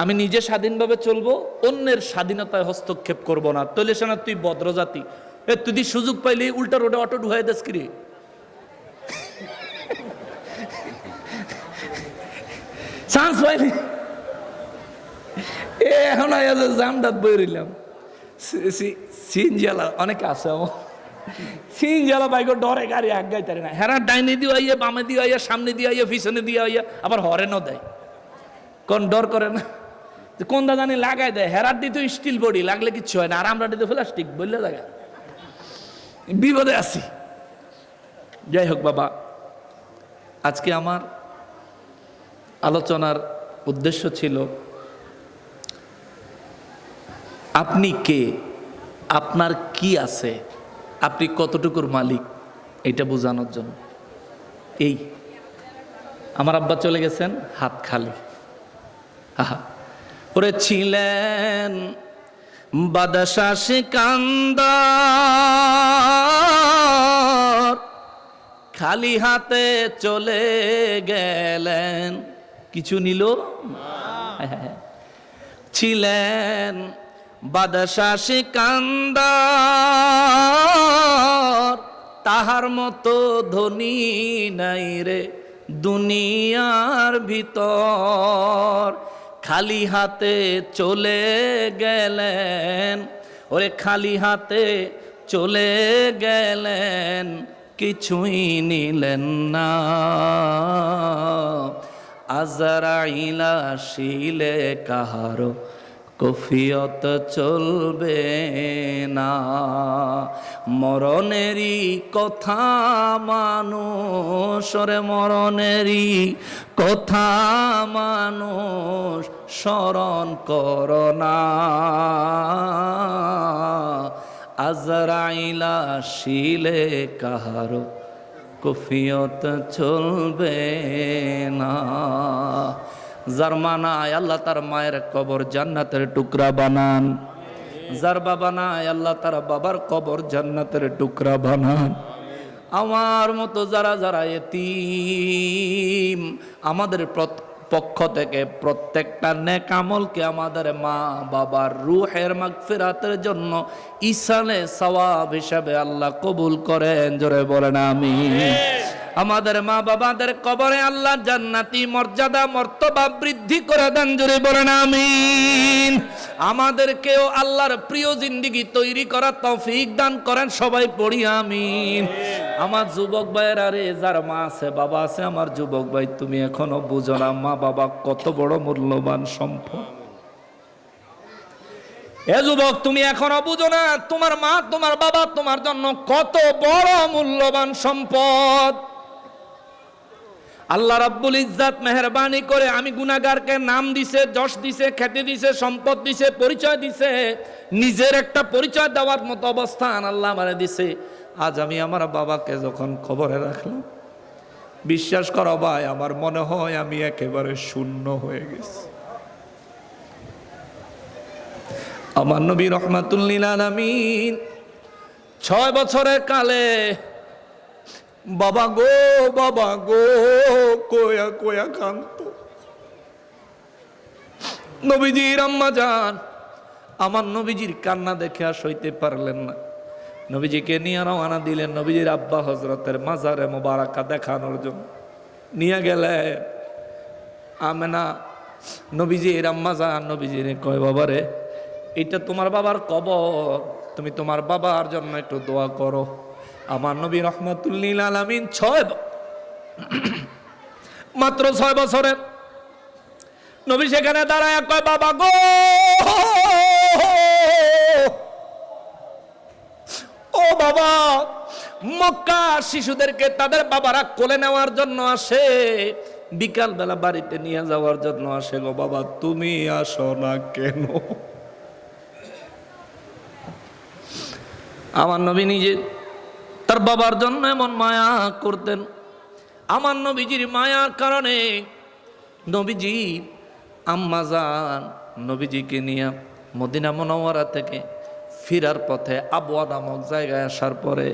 আমি নিজে স্বাধীনভাবে চলবো, অন্যের স্বাধীনতায় হস্তক্ষেপ করব না। তৈলে শোনা তুই ভদ্রজাতি, তুই সুযোগ পাইলে উল্টা রোডে অটো ঢুকাই দেস কি রে? চান্স পাইলে এখন জামডাত বই রইলাম। সিনজালা অনেকে আছে, আমার সিনজালা বাইক ডরে গাড়ি আগাই তারে না। হেরা ডাইনে দিয়ে আইয়া, বামে দিয়ে আইয়া, সামনে দিয়ে আইয়া, পিছনে দিয়ে আইয়া, আবার হরেনও দেয়। কোন ডর করে না, কোন দাদানি লাগাই দেয়। হেরার দিতে স্টিল বডি, লাগলে কিচ্ছু হয় না। আর আমরা দিতে প্লাস্টিক, বললে জায়গা বিপদে আছি। যাই হোক বাবা, আজকে আমার আলোচনার উদ্দেশ্য ছিল আপনি কে, আপনার কি আছে, আপনি কতটুকুর মালিক, এটা বোঝানোর জন্য। এই আমার আব্বা চলে গেছেন হাত খালি। ওরে ছিলেন বাদশাহ সিকান্দার, খালি হাতে চলে গেলেন, কিছু নিল ছিলেন বাদশাহ সিকান্দার, তাহার মতো ধনী নাই রে দুনিয়ার ভিতর। খালি হাতে চলে গেলেন, ওরে খালি হাতে চলে গেলেন, কিছুই নিলেন না। আজরাইল আসিলে কাহারো কফিয়ত চলবে না। মরণেরই কথা মানুষ, ওরে মরণেরই কথা মানুষ স্মরণ করোনা। আজরাইল আসিলে কাহারো কফিয়ত চলবে না। যার মা নাই আল্লাহ তার মায়ের কবর জান্নাতের টুকরা বানান, যার বাবা নাই আল্লাহ তার বাবার কবর জান্নাতের টুকরা বানান। আমার মতো যারা যারা এতিম, আমাদের পক্ষ থেকে প্রত্যেকটা নেক আমলকে আমাদের মা বাবার রূহের মাগফিরাতের জন্য ইসালে সওয়াব হিসাবে আল্লাহ কবুল করেন, জোরে বলেন আমিন। আমাদের মা বাবাদের কবরে আল্লাহ জান্নাতি মর্যাদা মর্তবা বৃদ্ধি করে দেন, জোরে বলেন আমিন। আমাদেরকেও আল্লাহর প্রিয় জিন্দেগি তৈরি করার তৌফিক দান করেন, সবাই পড়ি আমিন। আমার যুবক ভাইয়েরা রে, যার মা আছে বাবা আছে, আমার যুবক ভাই তুমি এখনো বুঝো না মা বাবা কত বড় মূল্যবান সম্পদ। এ যুবক তুমি এখনো বুঝো না তোমার মা তোমার বাবা তোমার জন্য কত বড় মূল্যবান সম্পদ। আল্লাহ রাব্বুল ইজ্জাত মেহেরবানি করে আমি গুনাহগারকে নাম দিছে, যশ দিছে, খ্যাতি দিছে, সম্পদ দিছে, পরিচয় দিছে, নিজের একটা পরিচয় দেওয়ার মতো অবস্থান আল্লাহ আমারে দিছে। আজ আমি আমার বাবাকে যখন কবরে রাখলাম, বিশ্বাস করো ভাই আমার মনে হয় আমি একেবারে শূন্য হয়ে গেছি। আমার নবী রাহমাতুল লিল আলামিন 6 বছরের কালে বাবা গো কোয়া কোয়া কান্ত। নবীজির আম্মা জান আমার নবীজির কান্না দেখে আর সইতে পারলেন না, নবীজিকে নিয়ে রওনা দিলেন নবীজির আব্বা হযরতের মাজারে মোবারকা দেখানোর জন্য। নিয়ে গেলে আমেনা নবীজির আম্মা জান নবীজির কয় বাবারে এটা তোমার বাবার কবর, তুমি তোমার বাবার জন্য একটু দোয়া করো। আমার নবী রাহমাতুল লিল আলামিন মাত্র 6 বছরের নবী সেখানে দাঁড়ায় কয় বাবা গো, ও বাবা। মক্কা শিশুদেরকে তাদের বাবারা কোলে নেওয়ার জন্য আসে, বিকাল বেলা বাড়িতে নিয়ে যাওয়ার জন্য আসে, গো বাবা তুমি আসো না কেন? আমার নবী নিজে তার বাবার জন্য এমন মায়া করতেন। আমার নবীজির মায়ার কারণে নবীজি আম্মা জান নবীজিকে নিয়ে মদিনা মুনাওয়ারা থেকে ফিরার পথে আবওয়া নামক জায়গায় আসার পরে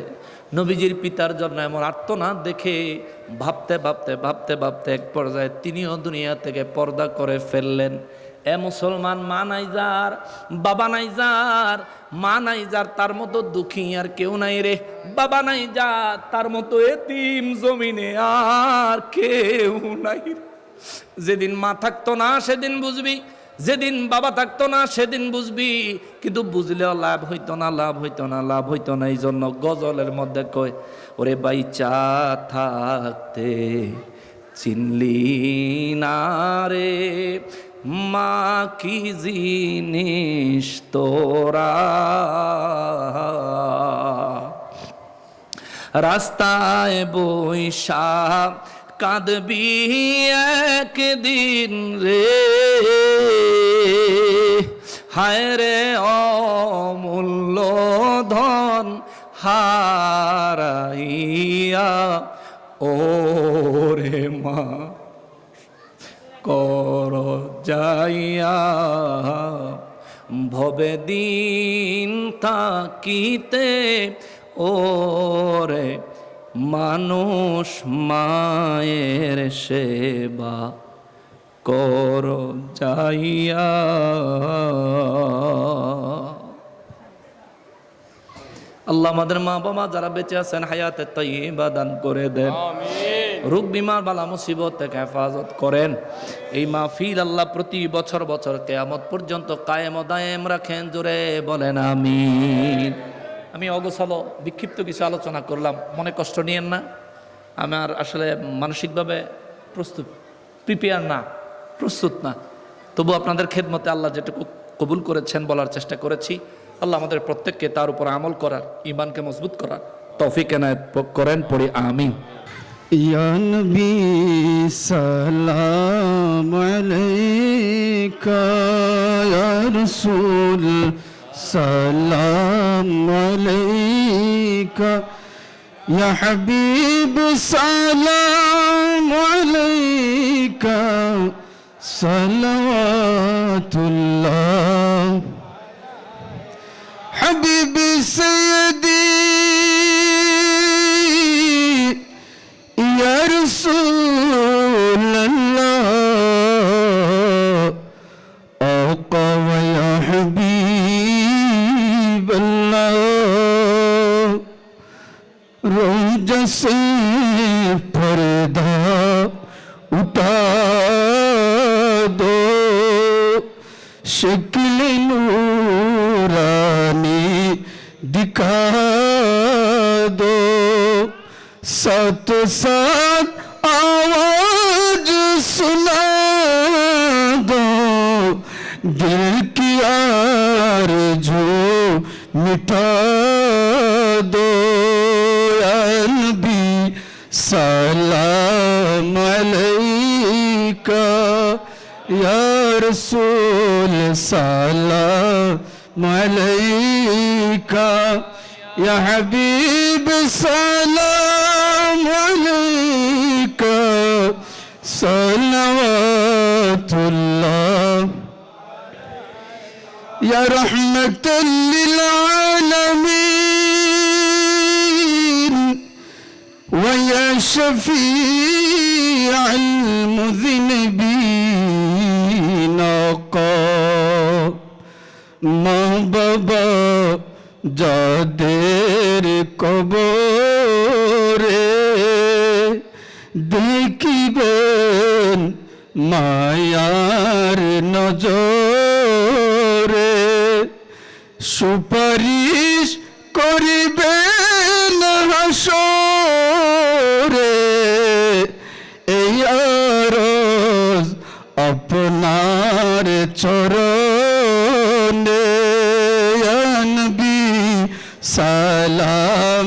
নবীজির পিতার জন্য এমন আর্তনাদ দেখে ভাবতে ভাবতে ভাবতে ভাবতে এক পর্যায়ে তিনিও দুনিয়া থেকে পর্দা করে ফেললেন। এ মুসলমান, মা নাই যার, বাবা নাই যার, মা নাই যার তার মতো দুঃখী আর কেউ নাই রে। বাবা নাই যার তার মতো এতিম জমিনে আর কেউ নাই। যেদিন মা থাকতো না সেদিন বুঝবি, যেদিন বাবা থাকতো না সেদিন বুঝবি, কিন্তু বুঝলেও লাভ হইতো না, লাভ হইতো না, লাভ হইতো না। এই জন্য গজলের মধ্যে কয় ওরে বাইচা থাকতে চিনলি না রে মা কি জিনিস তোরা, রাস্তায় বৈশা কাঁদবি একদিন রে, হায় রে অমূল্য ধন হারাইয়া, ও রে মা কর যাইয়া, ভবে দিন তাকিতে ওরে মানুষ মায়ের সেবা কর যাইয়া। আল্লাহ আমাদের মা বাবা যারা বেঁচে আছেন হায়াতে তাইয়্যিবা দান করে দেন, রোগ বিমার বালা মুসিবত থেকে হেফাজত করেন। এই মাহফিল আল্লাহ প্রতি বছর বছর কিয়ামত পর্যন্ত কায়েম ও দায়েম রাখেন, জোরে বলেন আমিন। আমি অগোছালো বিক্ষিপ্ত কিছু আলোচনা করলাম, মনে কষ্ট নিয়েন না। আমার আসলে মানসিকভাবে প্রিপেয়ার না, প্রস্তুত না, তবু আপনাদের খেদমতে আল্লাহ যেটুকু কবুল করেছেন বলার চেষ্টা করেছি। আল্লাহ আমাদের প্রত্যেককে তার উপর আমল করার, ঈমানকে মজবুত করার তৌফিক এনায়েত করেন, পড়ি আমিন। ইয়া নবী সালাম আলাইকা, ইয়া রাসূল সালাম আলাইকা, ইয়া হাবিব সালাম আলাইকা, সালাওয়াতুল্লাহ হাবিবি সাইয়্যিদি ইয়া রাসূলুল্লাহ, আকা ওয়া ইয়া হাবিবাল্লাহ, রওজা সে পর্দা উঠা দো, शक्ल नूरानी दिखा दो, साथ साथ आवाज सुना दो, दिल की आरज़ू मिटा दो। या नबी सलाम अलैका, या रसूल सलाम अलैका, या हबीब सलाम अलैका, सलावतुल्लाह या रहमतल लिल आलमीन, व या शफीअल मुज़निबीन। মা বাবা যাদের কবরে দেখিবেন মায়ার নজরে, সুপারিশ করিবেন হাসরে, এই আরজ আপনার চরণে। ইয়া নবী সালাম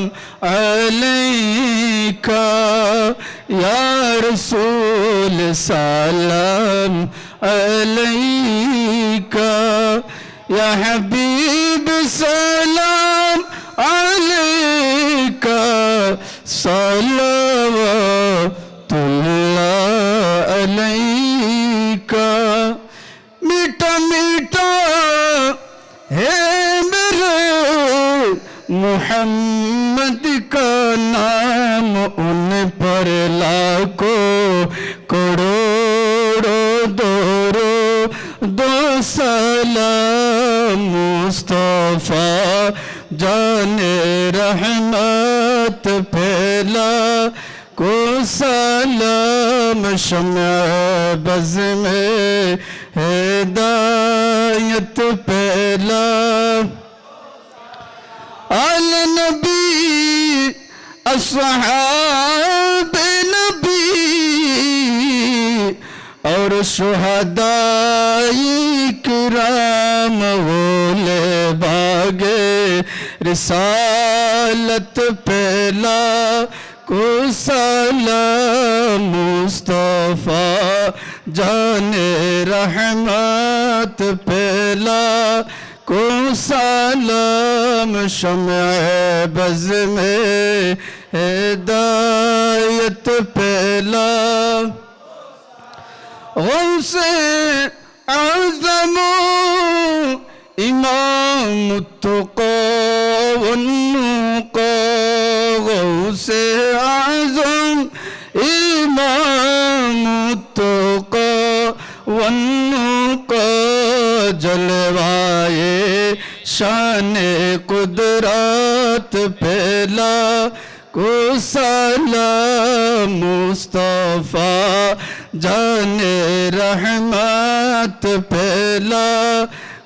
আলাইকা, ইয়া রাসূল সালাম আলাইকা, ইয়া হাবিব সালাম আলাইকা, সালাওয়াতুল্লাহ আলাইকা। मीठा मीठा है मेरे मोहम्मद का नाम, उन पर लाखों करोड़ों दो सलाम। मुस्तफा जाने रहमत फैला को सलाम, शम्अ बज़ में हिदायत फैला। आल नबी अस्हाब नबी और शुहदाई किराम, वोले बागे रिसालत फैला को सलाम मुस्तफा जाने रहमत पहला को सलाम शम्अ बज़ में हिदायत पहला गौसे आज़म इमाम तुक़ा वन्नुक़ा गौसे आज़म इमाम तुक़ा वन्नुक़ा जलवाए शान कुदरत पहला को सलाम मुस्तफा जाने रहमत पहला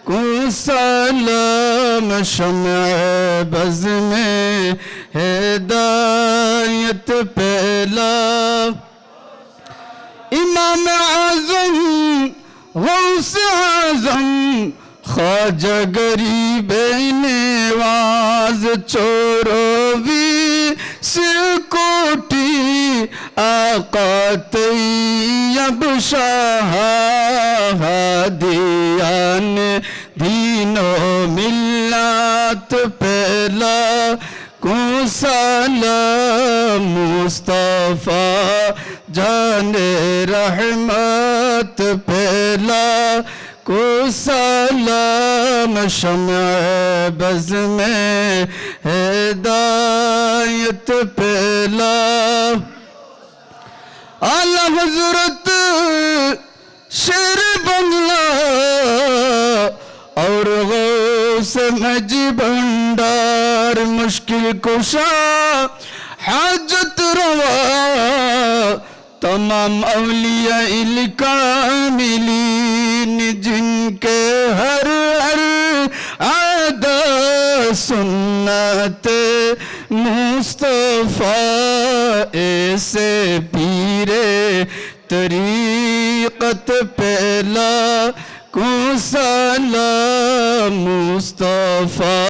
को सलाम शम्अ बज़ में हिदायत पहला इमाम आज़म गौसे आज़म ख्वाजा गरीब नवाज चोरोवी सिरकोटी आका तैयब शाह हादियान दीनो मिल्लत पहला को सलाम मुस्तफा जाने रहमत पहला को सलाम शम्अ बज़ में हिदायत पहला आला हज़रत शेर बंगला और गौसे मजी भंडार मुश्किल कुशा हाजत रवा तमाम औलिया कामिलीन जिनके हर हर आदा सुन्नत मुस्तफा ऐसे पीरे तरीक़त पहला को सलाम मुस्तफा।